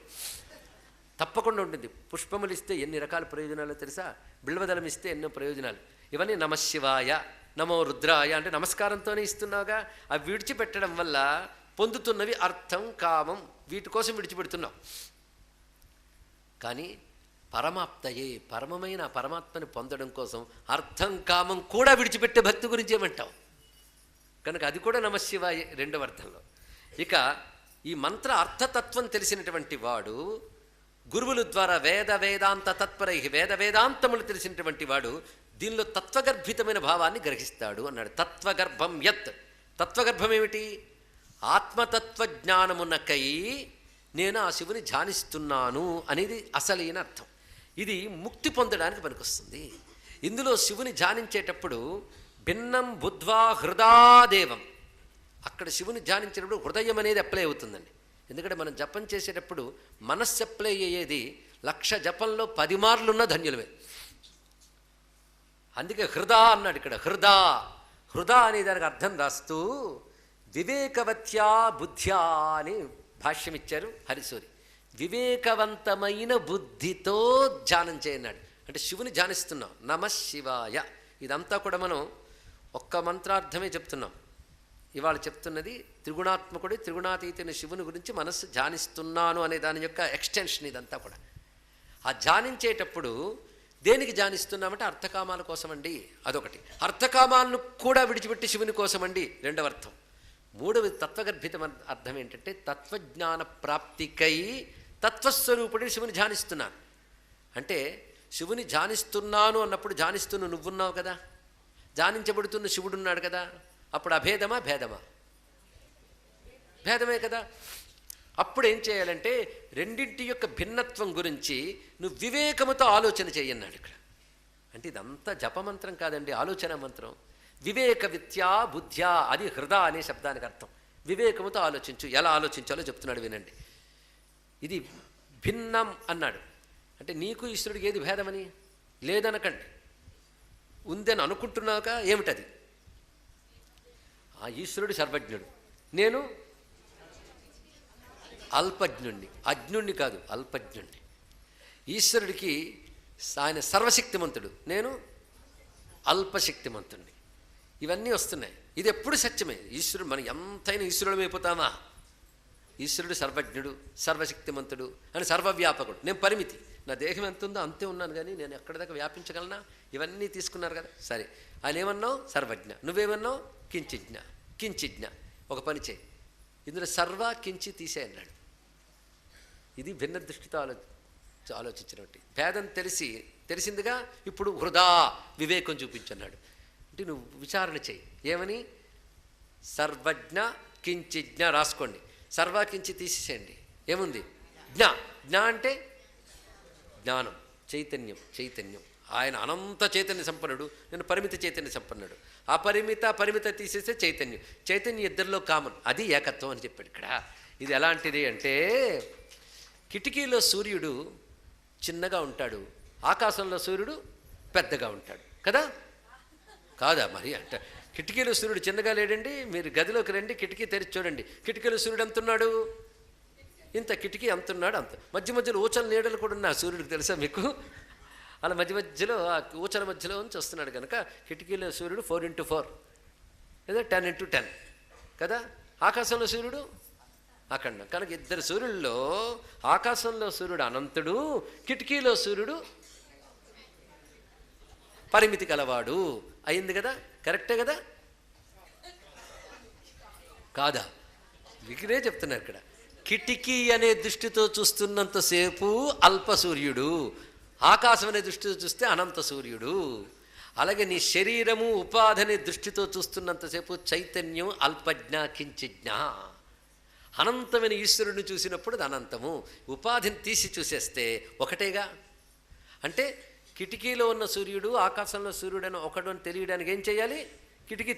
A: తప్పకుండా ఉంటుంది. పుష్పములు ఇస్తే ఎన్ని రకాల ప్రయోజనాలు తెలుసా? బిల్వదళం ఇస్తే ఎన్నో ప్రయోజనాలు. ఇవన్నీ నమశివాయ నమో రుద్రాయ అంటే నమస్కారంతోనే ఇస్తున్నావుగా. అవి విడిచిపెట్టడం వల్ల పొందుతున్నవి అర్థం కామం, వీటి కోసం విడిచిపెడుతున్నావు. కానీ పరమాప్తయే, పరమమైన పరమాత్మని పొందడం కోసం అర్థం కామం కూడా విడిచిపెట్టే భక్తి గురించి ఏమంటావు? కనుక అది కూడా నమశివాయ రెండవ అర్థంలో. ఇక ఈ మంత్ర అర్థతత్వం తెలిసినటువంటి వాడు గురువుల ద్వారా వేద వేదాంత తత్పరై, వేద వేదాంతములు తెలిసినటువంటి వాడు దీనిలో తత్వగర్భితమైన భావాన్ని గ్రహిస్తాడు అన్నాడు. తత్వగర్భం యత్, తత్వగర్భం ఏమిటి? ఆత్మతత్వజ్ఞానమునకై నేను ఆ శివుని ధ్యానిస్తున్నాను అనేది అసలైన అర్థం. ఇది ముక్తి పొందడానికి పనికొస్తుంది. ఇందులో శివుని ధ్యానించేటప్పుడు భిన్నం బుద్ధ్వా హృదాదేవం, అక్కడ శివుని ధ్యానించేటప్పుడు హృదయం అనేది అప్లై అవుతుందండి. ఎందుకంటే మనం జపం చేసేటప్పుడు మనస్సు అప్లై అయ్యేది 1,00,000 జపంలో 10 మార్లున్న ధన్యులమే. అందుకే హృదా అన్నాడు ఇక్కడ. హృదా అనే దానికి అర్థం రాస్తూ వివేకవత్యా బుద్ధ్యా అని భాష్యం ఇచ్చారు హరిసూరి. వివేకవంతమైన బుద్ధితో ధ్యానం చేయన్నాడు. అంటే శివుని ధ్యానిస్తున్నాం, నమః శివాయ. ఇదంతా కూడా మనం ఒక్క మంత్రార్థమే చెప్తున్నాం. ఇవాళ చెప్తున్నది త్రిగుణాత్మకుడి త్రిగుణాతీతైన శివుని గురించి మనస్సు ధ్యానిస్తున్నాను అనే దాని యొక్క ఎక్స్టెన్షన్ ఇదంతా కూడా. ఆ ధ్యానించేటప్పుడు దేనికి ధ్యానిస్తున్నామంటే అర్థకామాల కోసమండి, అదొకటి. అర్థకామాలను కూడా విడిచిపెట్టి శివుని కోసమండి, రెండవ అర్థం. మూడవది తత్వగర్భితం అర్థం ఏంటంటే తత్వజ్ఞాన ప్రాప్తికై తత్వస్వరూపుడిని శివుని ధ్యానిస్తున్నాను. అంటే శివుని ధ్యానిస్తున్నాను అన్నప్పుడు ధ్యానిస్తున్న నువ్వున్నావు కదా, ధ్యానించబడుతున్న శివుడున్నాడు కదా. అప్పుడు అభేదమా భేదమా? భేదమే కదా. అప్పుడు ఏం చేయాలంటే రెండింటి యొక్క భిన్నత్వం గురించి నువ్వు వివేకముతో ఆలోచన చేయన్నాడు ఇక్కడ. అంటే ఇదంతా జపమంత్రం కాదండి, ఆలోచన మంత్రం. వివేక విద్యా బుద్ధ్యా, అది హృదా అనే శబ్దానికి అర్థం. వివేకముతో ఆలోచించు. ఎలా ఆలోచించాలో చెప్తున్నాడు వినండి. ఇది భిన్నం అన్నాడు. అంటే నీకు ఈశ్వరుడికి ఏది భేదమని లేదనకండి, ఉందని అనుకుంటున్నాక ఏమిటది? ఆ ఈశ్వరుడు సర్వజ్ఞుడు, నేను అల్పజ్ఞుణ్ణి. అజ్ఞుణ్ణి కాదు, అల్పజ్ఞుణ్ణి. ఈశ్వరుడికి ఆయన సర్వశక్తిమంతుడు, నేను అల్పశక్తిమంతుణ్ణి. ఇవన్నీ వస్తున్నాయి. ఇది ఎప్పుడు సత్యమే. ఈశ్వరుడు, మనం ఎంతైనా ఈశ్వరుడమైపోతామా? ఈశ్వరుడు సర్వజ్ఞుడు, సర్వశక్తిమంతుడు అని సర్వవ్యాపకుడు. నేను పరిమితి, నా దేహం ఎంత ఉందో అంతే ఉన్నాను, కానీ నేను ఎక్కడి దాకా వ్యాపించగలనా? ఇవన్నీ తీసుకున్నారు కదా. సరే, ఆయన ఏమన్నావు? సర్వజ్ఞ. నువ్వేమన్నావు? కించిజ్ఞ. ఒక పని చేయి, ఇందులో సర్వ కించి తీసే అన్నాడు. ఇది భిన్న దృష్టితో ఆలోచించినట్టు భేదం తెలిసిందిగా ఇప్పుడు హృదా వివేకం చూపించన్నాడు. అంటే నువ్వు విచారణ చేయి. ఏమని? సర్వజ్ఞ కించిజ్ఞ రాసుకోండి. సర్వకించి తీసేసేయండి. ఏముంది? జ్ఞ. జ్ఞ అంటే జ్ఞానం, చైతన్యం. ఆయన అనంత చైతన్య సంపన్నుడు, నేను పరిమిత చైతన్య సంపన్నుడు. పరిమిత తీసేస్తే చైతన్యం ఇద్దరిలో కామన్. అది ఏకత్వం అని చెప్పాడు ఇక్కడ. ఇది ఎలాంటిది అంటే, కిటికీలో సూర్యుడు చిన్నగా ఉంటాడు, ఆకాశంలో సూర్యుడు పెద్దగా ఉంటాడు కదా? కాదా మరి? అంటే కిటికీలో సూర్యుడు చిన్నగా లేడండి. మీరు గదిలోకి రండి, కిటికీ తెరిచి చూడండి. కిటికీలో సూర్యుడు ఎంతున్నాడు? ఇంత. కిటికీ ఎంతున్నాడు అంత. మధ్యలో ఊచల నీడలు కూడా ఉన్నాయి సూర్యుడికి, తెలుసా మీకు? అలా మధ్యలో ఆ ఊచల మధ్యలో నుంచి వస్తున్నాడు కనుక కిటికీలో సూర్యుడు 4x4 లేదా 10x10 కదా? ఆకాశంలో సూర్యుడు అఖండం. కనుక ఇద్దరు సూర్యుల్లో ఆకాశంలో సూర్యుడు అనంతుడు, కిటికీలో సూర్యుడు పరిమితి గలవాడు. అయింది కదా? కరెక్టే కదా? కాదా? వికిరే చెప్తున్నారు ఇక్కడ. కిటికీ అనే దృష్టితో చూస్తున్నంతసేపు అల్ప సూర్యుడు, ఆకాశం అనే దృష్టితో చూస్తే అనంత సూర్యుడు. అలాగే నీ శరీరము ఉపాధి అనే దృష్టితో చూస్తున్నంతసేపు చైతన్యం అల్పజ్ఞ కించిజ్ఞ. అనంతమైన ఈశ్వరుడిని చూసినప్పుడు అది అనంతము. ఉపాధిని తీసి చూసేస్తే ఒకటేగా. అంటే కిటికీలో ఉన్న సూర్యుడు ఆకాశంలో సూర్యుడు అని ఒకడు అని తెలియడానికి ఏం చేయాలి? కిటికీ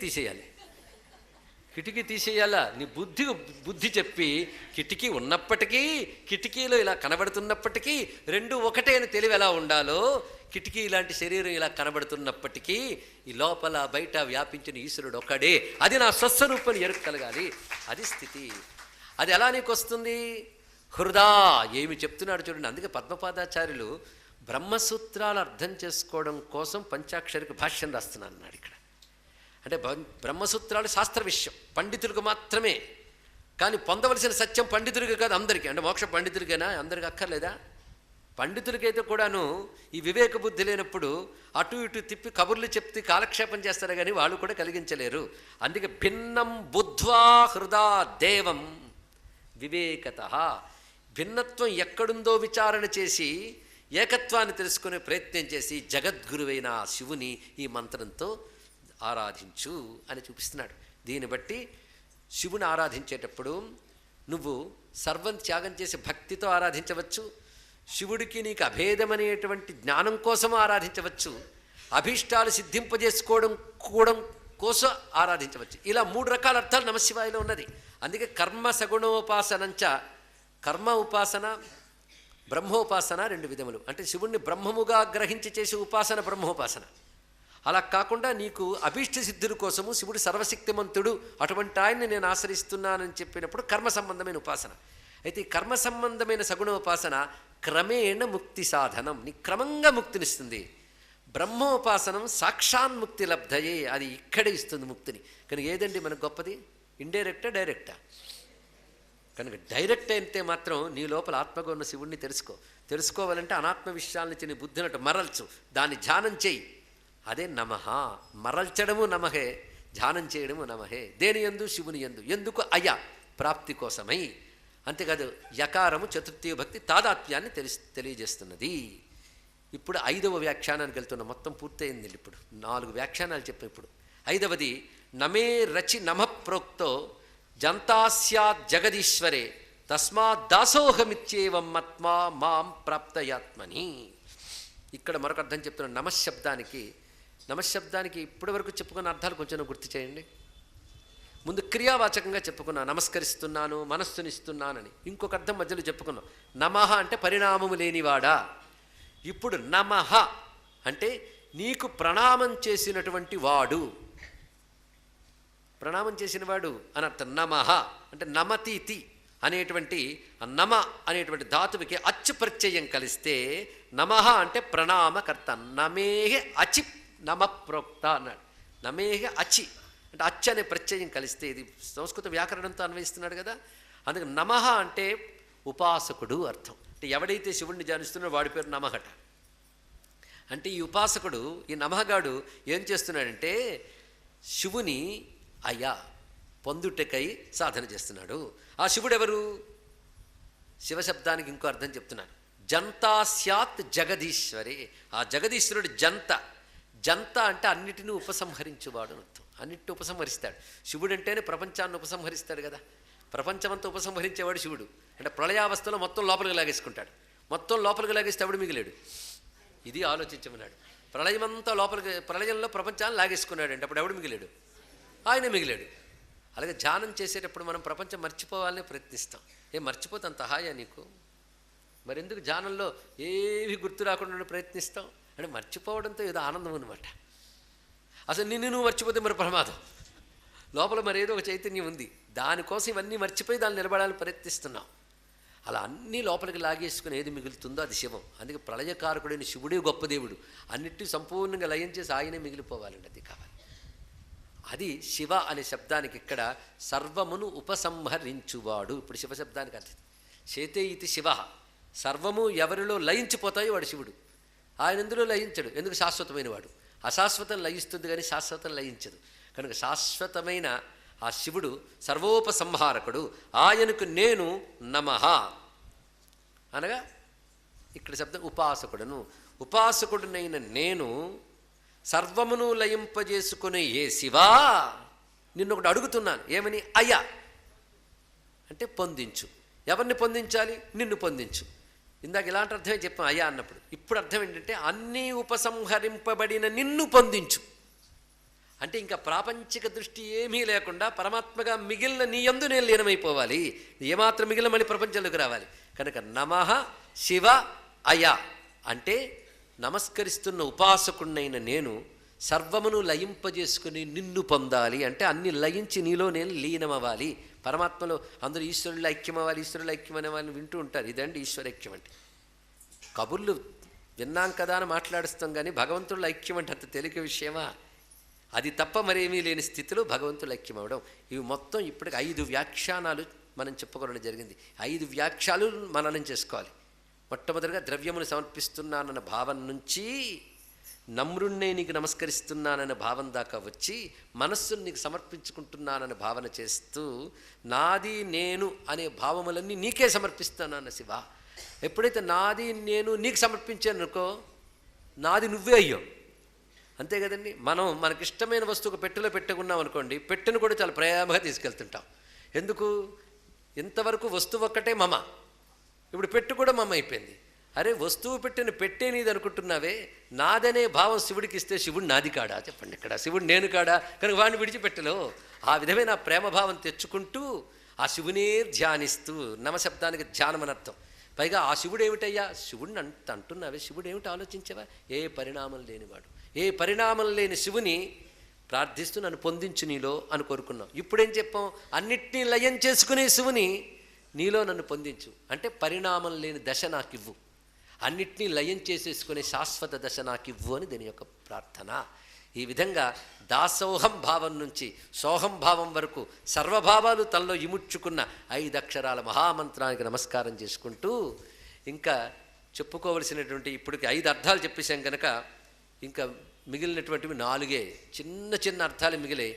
A: తీసేయాలా? నీ బుద్ధి చెప్పి కిటికీ ఉన్నప్పటికీ, కిటికీలో ఇలా కనబడుతున్నప్పటికీ రెండు ఒకటే అని తెలివి ఎలా ఉండాలో, కిటికీ ఇలాంటి శరీరం ఇలా కనబడుతున్నప్పటికీ ఈ లోపల బయట వ్యాపించిన ఈశ్వరుడు ఒకడే. అది నా స్వస్వరూపాన్ని ఎరుక కలగాలి. అది స్థితి. అది ఎలా నీకు వస్తుంది? హృదా. ఏమి చెప్తున్నాడు చూడండి. అందుకే పద్మపాదాచార్యులు బ్రహ్మసూత్రాలు అర్థం చేసుకోవడం కోసం పంచాక్షరికి భాష్యం రాస్తున్నాను అన్నాడు ఇక్కడ. అంటే బ్రహ్మసూత్రాలు శాస్త్ర విషయం, పండితులకు మాత్రమే. కానీ పొందవలసిన సత్యం పండితుడికి కాదు, అందరికీ. అంటే మోక్ష పండితుడికైనా అందరికి అక్కర్లేదా? పండితులకైతే కూడాను ఈ వివేక బుద్ధి లేనప్పుడు అటు ఇటు తిప్పి కబుర్లు చెప్తే కాలక్షేపం చేస్తారు, కానీ వాళ్ళు కూడా కలిగించలేరు. అందుకే భిన్నం బుద్ధ్వా హృదా దేవం వివేకత. భిన్నత్వం ఎక్కడుందో విచారణ చేసి ఏకత్వాన్ని తెలుసుకునే ప్రయత్నం చేసి జగద్గురువైన శివుని ఈ మంత్రంతో ఆరాధించు అని చూపిస్తున్నాడు. దీన్ని బట్టి శివుని ఆరాధించేటప్పుడు నువ్వు సర్వం త్యాగం చేసి భక్తితో ఆరాధించవచ్చు. శివుడికి నీకు అభేదమనేటువంటి జ్ఞానం కోసం ఆరాధించవచ్చు. అభీష్టాలు సిద్ధింపజేసుకోవడం కోసం ఆరాధించవచ్చు. ఇలా 3 రకాల అర్థాలు నమశివాయలో ఉన్నది. అందుకే కర్మ సగుణోపాసనంచ, కర్మ ఉపాసన బ్రహ్మోపాసన 2 విధములు. అంటే శివుణ్ణి బ్రహ్మముగా గ్రహించి చేసే ఉపాసన బ్రహ్మోపాసన. అలా కాకుండా నీకు అభీష్ట సిద్ధుల కోసము శివుడు సర్వశక్తిమంతుడు, అటువంటి ఆయన్ని నేను ఆశ్రయిస్తున్నానని చెప్పినప్పుడు కర్మ సంబంధమైన ఉపాసన. అయితే ఈ కర్మ సంబంధమైన సగుణోపాసన క్రమేణ ముక్తి సాధనం, నీ క్రమంగా ముక్తినిస్తుంది. బ్రహ్మోపాసనం సాక్షాన్ముక్తి లబ్ధయే, అది ఇక్కడే ఇస్తుంది ముక్తిని. కనుక ఏదండి మనకు గొప్పది? ఇండైరెక్టా డైరెక్టా? కనుక డైరెక్ట్ అయితే మాత్రం నీ లోపల ఆత్మగా ఉన్న శివుణ్ణి తెలుసుకోవాలంటే అనాత్మ విషయాల నుంచి నీ బుద్ధినట్టు మరల్చు, దాన్ని ధ్యానం చేయి. అదే నమః. మరల్చడము నమహే, ధ్యానం చేయడము నమహే. దేని యందు? శివుని యందు. ఎందుకు? అయ ప్రాప్తి కోసమై. అంతేకాదు యకారము చతుర్థీ భక్తి తాదాత్మ్యాన్ని తెలియజేస్తున్నది. ఇప్పుడు 5వ వ్యాఖ్యానానికి వెళ్తున్నా. మొత్తం పూర్తయింది. ఇప్పుడు 4 వ్యాఖ్యానాలు చెప్పాం. ఇప్పుడు 5వది నమే రచి నమ ప్రోక్తో జంతాస్యాత్ జగదీశ్వరే తస్మాత్ దాసోహమిత్యేవం మత్మా మాం ప్రాప్తయాత్మని. ఇక్కడ మరొక అర్థం చెప్తున్నాను. నమశబ్దానికి ఇప్పటి వరకు చెప్పుకున్న అర్థాలు కొంచెం గుర్తు చేయండి. ముందు క్రియావాచకంగా చెప్పుకున్నా, నమస్కరిస్తున్నాను, మనస్సునిస్తున్నానని. ఇంకొక అర్థం మధ్యలో చెప్పుకున్నాం. నమః అంటే పరిణామము లేనివాడా. ఇప్పుడు నమః అంటే నీకు ప్రణామం చేసినటువంటి వాడు, ప్రణామం చేసిన వాడు అని అర్థం. నమః అంటే నమతీతి అనేటువంటి నమ అనేటువంటి ధాతువుకి అచ్చు ప్రత్యయం కలిస్తే నమః అంటే ప్రణామకర్త. నమేహ అచి నమ ప్రోక్త అన్నాడు. నమేహ అచి అంటే అచ్చు అనే ప్రత్యయం కలిస్తే, ఇది సంస్కృత వ్యాకరణంతో అన్వయిస్తున్నాడు కదా. అందుకే నమః అంటే ఉపాసకుడు అర్థం. అంటే ఎవడైతే శివుణ్ణి ధ్యానిస్తున్నాడో వాడి పేరు నమఃట. అంటే ఈ ఉపాసకుడు, ఈ నమఃగాడు ఏం చేస్తున్నాడంటే శివుని అయా పొందుటకై సాధన చేస్తున్నాడు. ఆ శివుడు ఎవరు? శివశబ్దానికి ఇంకో అర్థం చెప్తున్నాడు. జంతా స్యాత్ జగదీశ్వరే. ఆ జగదీశ్వరుడు జంత అంటే అన్నిటినీ ఉపసంహరించువాడు అని అర్థం. అన్నిటిని ఉపసంహరిస్తాడు. శివుడు అంటేనే ప్రపంచాన్ని ఉపసంహరిస్తాడు కదా. ప్రపంచమంతా ఉపసంహరించేవాడు శివుడు. అంటే ప్రళయావస్థలో మొత్తం లోపలికి లాగేసుకుంటాడు. మొత్తం లోపలికి లాగేస్తే ఎవడు మిగిలాడు? ఇది ఆలోచించమన్నాడు. ప్రళయంలో ప్రపంచాన్ని లాగేసుకున్నాడు అంటే అప్పుడు ఎవడు మిగిలాడు? ఆయన మిగిలాడు. అలాగే ధ్యానం చేసేటప్పుడు మనం ప్రపంచం మర్చిపోవాలని ప్రయత్నిస్తాం. మర్చిపోతే అంత హాయా నీకు? మరెందుకు ధ్యానంలో ఏవి గుర్తు రాకుండా ప్రయత్నిస్తాం? అంటే మర్చిపోవడంతో ఏదో ఆనందం అనమాట. అసలు నువ్వు మర్చిపోతే మరి ప్రమాదం. లోపల మరేదో ఒక చైతన్యం ఉంది, దానికోసం ఇవన్నీ మర్చిపోయి దాన్ని నిలబడాలని ప్రయత్నిస్తున్నాం. అలా అన్నీ లోపలికి లాగేసుకుని ఏది మిగులుతుందో అది శివం. అందుకే ప్రళయకారకుడైన శివుడే గొప్ప దేవుడు. అన్నిటి సంపూర్ణంగా లయం చేసి ఆయనే మిగిలిపోవాలండి. అది కావాలి. అది శివ అనే శబ్దానికి ఇక్కడ సర్వమును ఉపసంహరించువాడు. ఇప్పుడు శివశబ్దానికి అర్థం చేతే ఇది శివ. సర్వము ఎవరిలో లయించిపోతాయో వాడు శివుడు. ఆయన ఎందులో లయించడు, ఎందుకు శాశ్వతమైన వాడు. అశాశ్వతం లయిస్తుంది కానీ శాశ్వతం లయించదు. కనుక శాశ్వతమైన ఆ శివుడు సర్వోపసంహారకుడు. ఆయనకు నేను నమః అనగా ఇక్కడ శబ్దం ఉపాసకుడను. ఉపాసకుడునైన నేను సర్వమును లయింపజేసుకునే ఏ శివా, నిన్నొకటి అడుగుతున్నాను. ఏమని? అయ్యా అంటే పొందించు. ఎవరిని పొందించాలి? నిన్ను పొందించు. ఇందాక ఇలాంటి అర్థమే చెప్పాం అయ్యా అన్నప్పుడు. ఇప్పుడు అర్థం ఏంటంటే అన్నీ ఉపసంహరింపబడిన నిన్ను పొందించు. అంటే ఇంకా ప్రాపంచిక దృష్టి ఏమీ లేకుండా పరమాత్మగా మిగిలిన నీ యందు నేను లీనమైపోవాలి. ఏమాత్రం మిగిలిన మళ్ళీ ప్రపంచంలోకి రావాలి. కనుక నమః శివ అయా అంటే నమస్కరిస్తున్న ఉపాసకుడినైన నేను సర్వమును లయింపజేసుకుని నిన్ను పొందాలి. అంటే అన్ని లయించి నీలో నేను లీనమవ్వాలి. పరమాత్మలో అందరూ ఈశ్వరులు ఐక్యమవ్వాలి, ఈశ్వరులు ఐక్యమనే వాళ్ళని వింటూ ఉంటారు. ఇదండి ఈశ్వరైక్యం అంటే. కబుర్లు విన్నాం కదా అని మాట్లాడుస్తాం, కానీ భగవంతుడు ఐక్యం అంటే అంత తేలిక విషయమా? అది తప్ప మరేమీ లేని స్థితిలో భగవంతుడు ఐక్యం అవ్వడం. ఇవి మొత్తం ఇప్పటికి 5 వ్యాఖ్యానాలు మనం చెప్పుకోవడం జరిగింది. 5 వ్యాఖ్యాలు మననం చేసుకోవాలి. మొట్టమొదటిగా ద్రవ్యమును సమర్పిస్తున్నానన్న భావం నుంచి నమ్రుణ్ణే నీకు నమస్కరిస్తున్నానన్న భావం దాకా వచ్చి మనస్సును నీకు సమర్పించుకుంటున్నానన్న భావన చేస్తూ నాది నేను అనే భావములన్నీ నీకే సమర్పిస్తానన్న శివ. ఎప్పుడైతే నాది నేను నీకు సమర్పించాను అనుకో, నాది నువ్వే అయ్యావు. అంతే కదండి. మనం మనకిష్టమైన వస్తువుకు పెట్టెలో పెట్టుకున్నాం అనుకోండి, పెట్టెను కూడా చాలా ప్రేమగా తీసుకెళ్తుంటాం. ఎందుకు? ఇంతవరకు వస్తువు ఒక్కటే మమ, ఇప్పుడు పెట్టు కూడా మమ అయిపోయింది. అరే వస్తువు పెట్టిన పెట్టే నీది అనుకుంటున్నావే, నాదనే భావం శివుడికి ఇస్తే శివుడు నాది కాడా? చెప్పండి. ఇక్కడ శివుడు నేను కాడా? కనుక వాడిని విడిచిపెట్టలో ఆ విధమైన ప్రేమభావం తెచ్చుకుంటూ ఆ శివునే ధ్యానిస్తూ, నమశబ్దానికి ధ్యానం అని అర్థం. పైగా ఆ శివుడు ఏమిటయ్యా? శివుడిని అంటున్నావే, శివుడు ఏమిటి ఆలోచించవా? ఏ పరిణామం లేనివాడు. ఏ పరిణామం లేని శివుని ప్రార్థిస్తూ నన్ను పొందించు నీలో అని కోరుకున్నాం. ఇప్పుడేం చెప్పాం? అన్నిటినీ లయం చేసుకునే శివుని నీలో నన్ను పొందించు అంటే పరిణామం లేని దశ నాకివ్వు, అన్నిటినీ లయం చేసేసుకునే శాశ్వత దశ నాకివ్వు అని దీని యొక్క ప్రార్థన. ఈ విధంగా దాసోహం భావం నుంచి సోహం భావం వరకు సర్వభావాలు తనలో ఇముడ్చుకున్న 5 అక్షరాల మహామంత్రానికి నమస్కారం చేసుకుంటూ, ఇంకా చెప్పుకోవలసినటువంటి ఇప్పటికి 5 అర్థాలు చెప్పేశాం కనుక ఇంకా మిగిలినటువంటివి 4 చిన్న చిన్న అర్థాలు మిగిలాయి.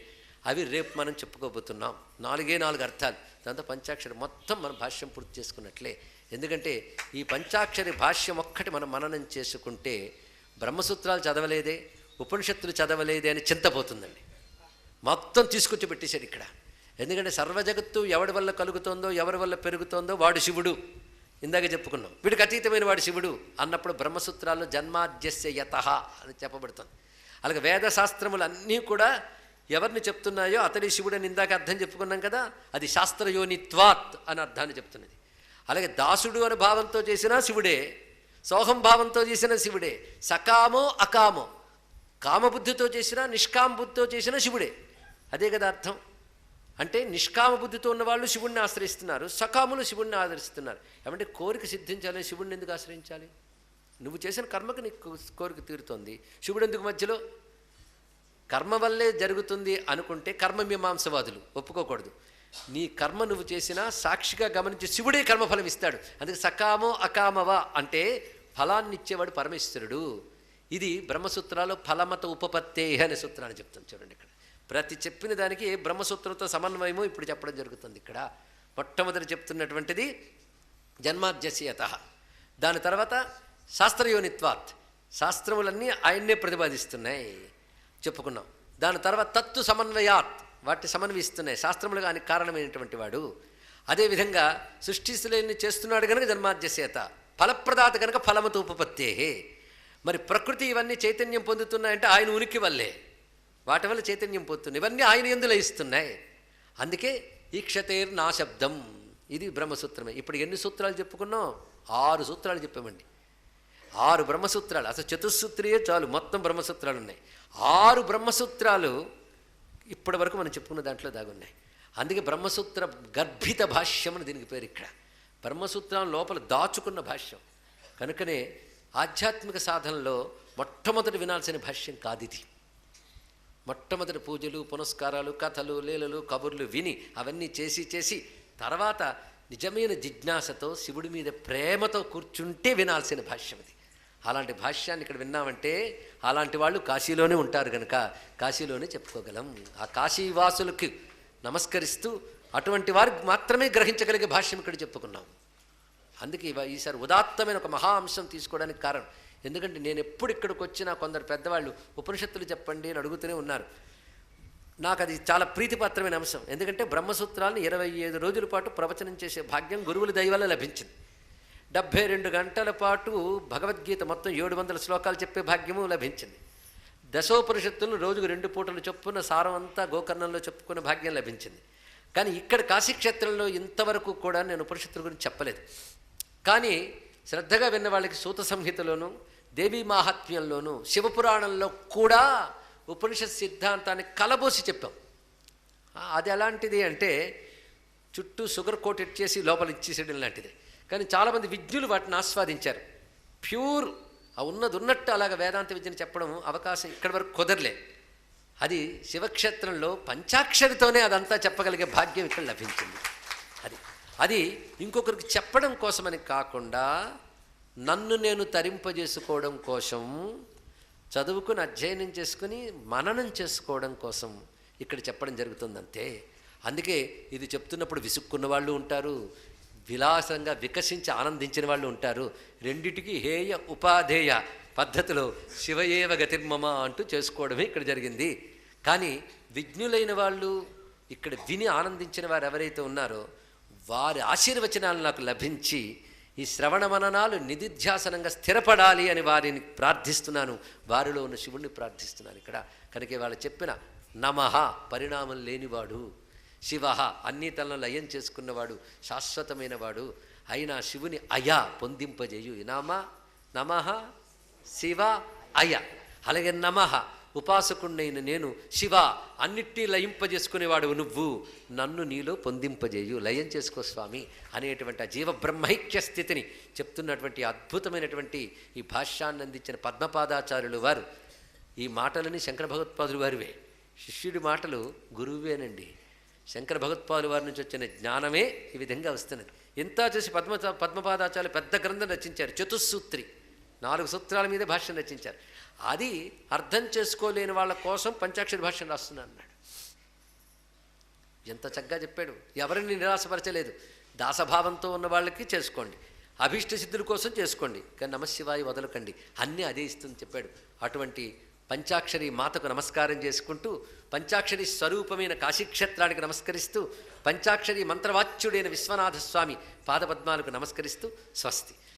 A: అవి రేపు మనం చెప్పుకోబోతున్నాం. 4 అర్థాలు. దాంతో పంచాక్షరి మొత్తం మనం భాష్యం పూర్తి చేసుకున్నట్లే. ఎందుకంటే ఈ పంచాక్షరి భాష్యం ఒక్కటి మనం మననం చేసుకుంటే బ్రహ్మసూత్రాలు చదవలేదే, ఉపనిషత్తులు చదవలేదే అని చింతపోతుందండి. మొత్తం తీసుకొచ్చి పెట్టేశాడు ఇక్కడ. ఎందుకంటే సర్వజగత్తు ఎవడి వల్ల కలుగుతోందో, ఎవరి వల్ల పెరుగుతోందో వాడు శివుడు. ఇందాక చెప్పుకున్నాం. వీడికి అతీతమైన వాడు శివుడు అన్నప్పుడు బ్రహ్మసూత్రాల్లో జన్మాద్యస్య యతః అని చెప్పబడుతుంది. అలాగే వేదశాస్త్రములన్నీ కూడా ఎవరిని చెప్తున్నాయో అతడి శివుడు అని ఇందాక అర్థం చెప్పుకున్నాం కదా, అది శాస్త్రయోనిత్వాత్ అని అర్థాన్ని చెప్తున్నది. అలాగే దాసుడు అనే భావంతో చేసినా శివుడే, సోహం భావంతో చేసిన శివుడే, సకామో అకామో, కామబుద్ధితో చేసినా నిష్కామ బుద్ధితో చేసినా శివుడే. అదే కదా అర్థం. అంటే నిష్కామ బుద్ధితో ఉన్నవాళ్ళు శివుణ్ణి ఆశ్రయిస్తున్నారు, సకాములు శివుణ్ణి ఆదరిస్తున్నారు. ఏమంటే కోరిక సిద్ధించాలని శివుణ్ణి ఎందుకు ఆశ్రయించాలి? నువ్వు చేసిన కర్మకు నీకు కోరిక తీరుతోంది, శివుడు ఎందుకు మధ్యలో? కర్మ వల్లే జరుగుతుంది అనుకుంటే కర్మమీమాంసవాదులు ఒప్పుకోకూడదు. నీ కర్మ నువ్వు చేసినా సాక్షిగా గమనించి శివుడే కర్మఫలం ఇస్తాడు. అందుకే సకామో అకామవా అంటే ఫలాన్ని ఇచ్చేవాడు పరమేశ్వరుడు. ఇది బ్రహ్మసూత్రాలు ఫలమత ఉపపత్తే అనే సూత్రాన్ని చెప్తాం. చూడండి ఇక్కడ ప్రతి చెప్పిన దానికి బ్రహ్మసూత్రంతో సమన్వయము ఇప్పుడు చెప్పడం జరుగుతుంది. ఇక్కడ మొట్టమొదటి చెప్తున్నటువంటిది జన్మాద్యస్య యతః. దాని తర్వాత శాస్త్రయోనిత్వాత్, శాస్త్రములన్నీ ఆయన్నే ప్రతిపాదిస్తున్నాయి చెప్పుకున్నాం. దాని తర్వాత తత్తు సమన్వయాత్, వాటిని సమన్వయిస్తున్నాయి శాస్త్రములు కానీ కారణమైనటువంటి వాడు. అదేవిధంగా సృష్టిస్తులేని చేస్తున్నాడు కనుక జన్మాద్యసేత, ఫలప్రదాత కనుక ఫలముతో ఉపపత్తే. మరి ప్రకృతి ఇవన్నీ చైతన్యం పొందుతున్నాయంటే ఆయన ఉనికి వల్లే, వాటి వల్ల చైతన్యం పొందుతుంది, ఇవన్నీ ఆయన యందు లయిస్తున్నాయి. అందుకే ఈక్షతేర్ నా శబ్దం, ఇది బ్రహ్మసూత్రమే. ఇప్పుడు ఎన్ని సూత్రాలు చెప్పుకున్నాం? 6 సూత్రాలు చెప్పామండి. 6 బ్రహ్మసూత్రాలు. అసలు చతుస్సూత్రియే చాలు, మొత్తం బ్రహ్మసూత్రాలు ఉన్నాయి. 6 బ్రహ్మసూత్రాలు ఇప్పటి వరకు మనం చెప్పుకున్న దాంట్లో దాగున్నాయి. అందుకే బ్రహ్మసూత్ర గర్భిత భాష్యం అని దీనికి పేరు. ఇక్కడ బ్రహ్మసూత్రం లోపల దాచుకున్న భాష్యం కనుకనే ఆధ్యాత్మిక సాధనలో మొట్టమొదటి వినాల్సిన భాష్యం కాదు ఇది. మొట్టమొదటి పూజలు, పునస్కారాలు, కథలు, లీలలు, కబుర్లు విని అవన్నీ చేసి తర్వాత నిజమైన జిజ్ఞాసతో శివుడి మీద ప్రేమతో కూర్చుంటే వినాల్సిన భాష్యం ఇది. అలాంటి భాష్యాన్ని ఇక్కడ విన్నామంటే అలాంటి వాళ్ళు కాశీలోనే ఉంటారు కనుక కాశీలోనే చెప్పుకోగలం. ఆ కాశీవాసులకి నమస్కరిస్తూ అటువంటి వారికి మాత్రమే గ్రహించగలిగే భాష్యం ఇక్కడ చెప్పుకున్నాం. అందుకే ఈసారి ఉదాత్తమైన ఒక మహా అంశం తీసుకోవడానికి కారణం. ఎందుకంటే నేను ఎప్పుడు ఇక్కడికి వచ్చినా కొందరు పెద్దవాళ్ళు ఉపనిషత్తులు చెప్పండి అని అడుగుతూనే ఉన్నారు. నాకు అది చాలా ప్రీతిపాత్రమైన అంశం. ఎందుకంటే బ్రహ్మసూత్రాలను 25 రోజుల పాటు ప్రవచనం చేసే భాగ్యం గురువుల దయ వల్ల లభించింది. 72 గంటల పాటు భగవద్గీత మొత్తం 700 శ్లోకాలు చెప్పే భాగ్యము లభించింది. దశోపనిషత్తులను రోజుకు 2 పూటలు చొప్పున సారం అంతా గోకర్ణంలో చెప్పుకునే భాగ్యం లభించింది. కానీ ఇక్కడ కాశీక్షేత్రంలో ఇంతవరకు కూడా నేను ఉపనిషత్తుల గురించి చెప్పలేదు. కానీ శ్రద్ధగా విన్న వాళ్ళకి సూత సంహితలోను, దేవీ మాహాత్మ్యంలోను, శివపురాణంలో కూడా ఉపనిషత్ సిద్ధాంతాన్ని కలబోసి చెప్పాం. అది ఎలాంటిది అంటే చుట్టూ షుగర్ కోటెడ్ చేసి లోపల ఇచ్చేసేయడం లాంటిది. కానీ చాలామంది విజ్ఞులు వాటిని ఆస్వాదించారు. ప్యూర్ ఉన్నది ఉన్నట్టు అలాగ వేదాంత విద్యను చెప్పడం అవకాశం ఇక్కడి వరకు కుదరలే. అది శివక్షేత్రంలో పంచాక్షరితోనే అదంతా చెప్పగలిగే భాగ్యం ఇక్కడ లభించింది. అది ఇంకొకరికి చెప్పడం కోసమని కాకుండా నన్ను నేను తరింపజేసుకోవడం కోసం, చదువుకుని అధ్యయనం చేసుకుని మననం చేసుకోవడం కోసం ఇక్కడ చెప్పడం జరుగుతుందంతే. అందుకే ఇది చెప్తున్నప్పుడు విసుక్కున్న వాళ్ళు ఉంటారు, విలాసంగా వికసించి ఆనందించిన వాళ్ళు ఉంటారు. రెండిటికి హేయ ఉపాధేయ పద్ధతిలో శివయేవ గతిర్మమ అంటూ చేసుకోవడమే ఇక్కడ జరిగింది. కానీ విజ్ఞులైన వాళ్ళు ఇక్కడ విని ఆనందించిన వారు ఎవరైతే ఉన్నారో వారి ఆశీర్వచనాలు నాకు లభించి ఈ శ్రవణ మననాలు నిధిధ్యాసనంగా స్థిరపడాలి అని వారిని ప్రార్థిస్తున్నాను. వారిలో ఉన్న శివుణ్ణి ప్రార్థిస్తున్నాను ఇక్కడ. కనుక వాళ్ళు చెప్పిన నమః పరిణామం లేనివాడు, శివ అన్ని తనలో లయం చేసుకున్నవాడు, శాశ్వతమైన వాడు అయినా శివుని అయ పొందింపజేయు. నమః శివ అయ. అలాగే నమః ఉపాసకుణ్ణైన నేను, శివ అన్నిటినీ లయింపజేసుకునేవాడు నువ్వు, నన్ను నీలో పొందింపజేయు, లయం చేసుకో స్వామి అనేటువంటి ఆ జీవ బ్రహ్మైక్య స్థితిని చెప్తున్నటువంటి అద్భుతమైనటువంటి ఈ భాష్యాన్ని అందించిన పద్మపాదాచార్యులు వారు. ఈ మాటలని శంకర భగవత్పాదులు వారివే, శిష్యుడి మాటలు గురువేనండి. శంకర భగవత్పాదుల వారి నుంచి వచ్చిన జ్ఞానమే ఈ విధంగా వస్తున్నది. ఇంత చేసి పద్మపాదాచార్యులు పెద్ద గ్రంథం రచించారు, చతుస్సూత్రి, 4 సూత్రాల మీదే భాష్యం రచించారు. అది అర్థం చేసుకోలేని వాళ్ళ కోసం పంచాక్షరి భాష్యం రాస్తున్నాను అన్నాడు. ఎంత చక్కగా చెప్పాడు. ఎవరిని నిరాశపరచలేదు. దాసభావంతో ఉన్న వాళ్ళకి చేసుకోండి, అభీష్ట సిద్ధుల కోసం చేసుకోండి, కానీ నమశివాయ వదలకండి, అన్నీ అదే ఇస్తుంది చెప్పాడు. అటువంటి పంచాక్షరి మాతకు నమస్కారం చేసుకుంటూ, పంచాక్షరి స్వరూపమైన కాశీక్షేత్రానికి నమస్కరిస్తూ, పంచాక్షరి మంత్రవాచ్యుడైన విశ్వనాథ స్వామి పాదపద్మాలకు నమస్కరిస్తూ స్వస్తి.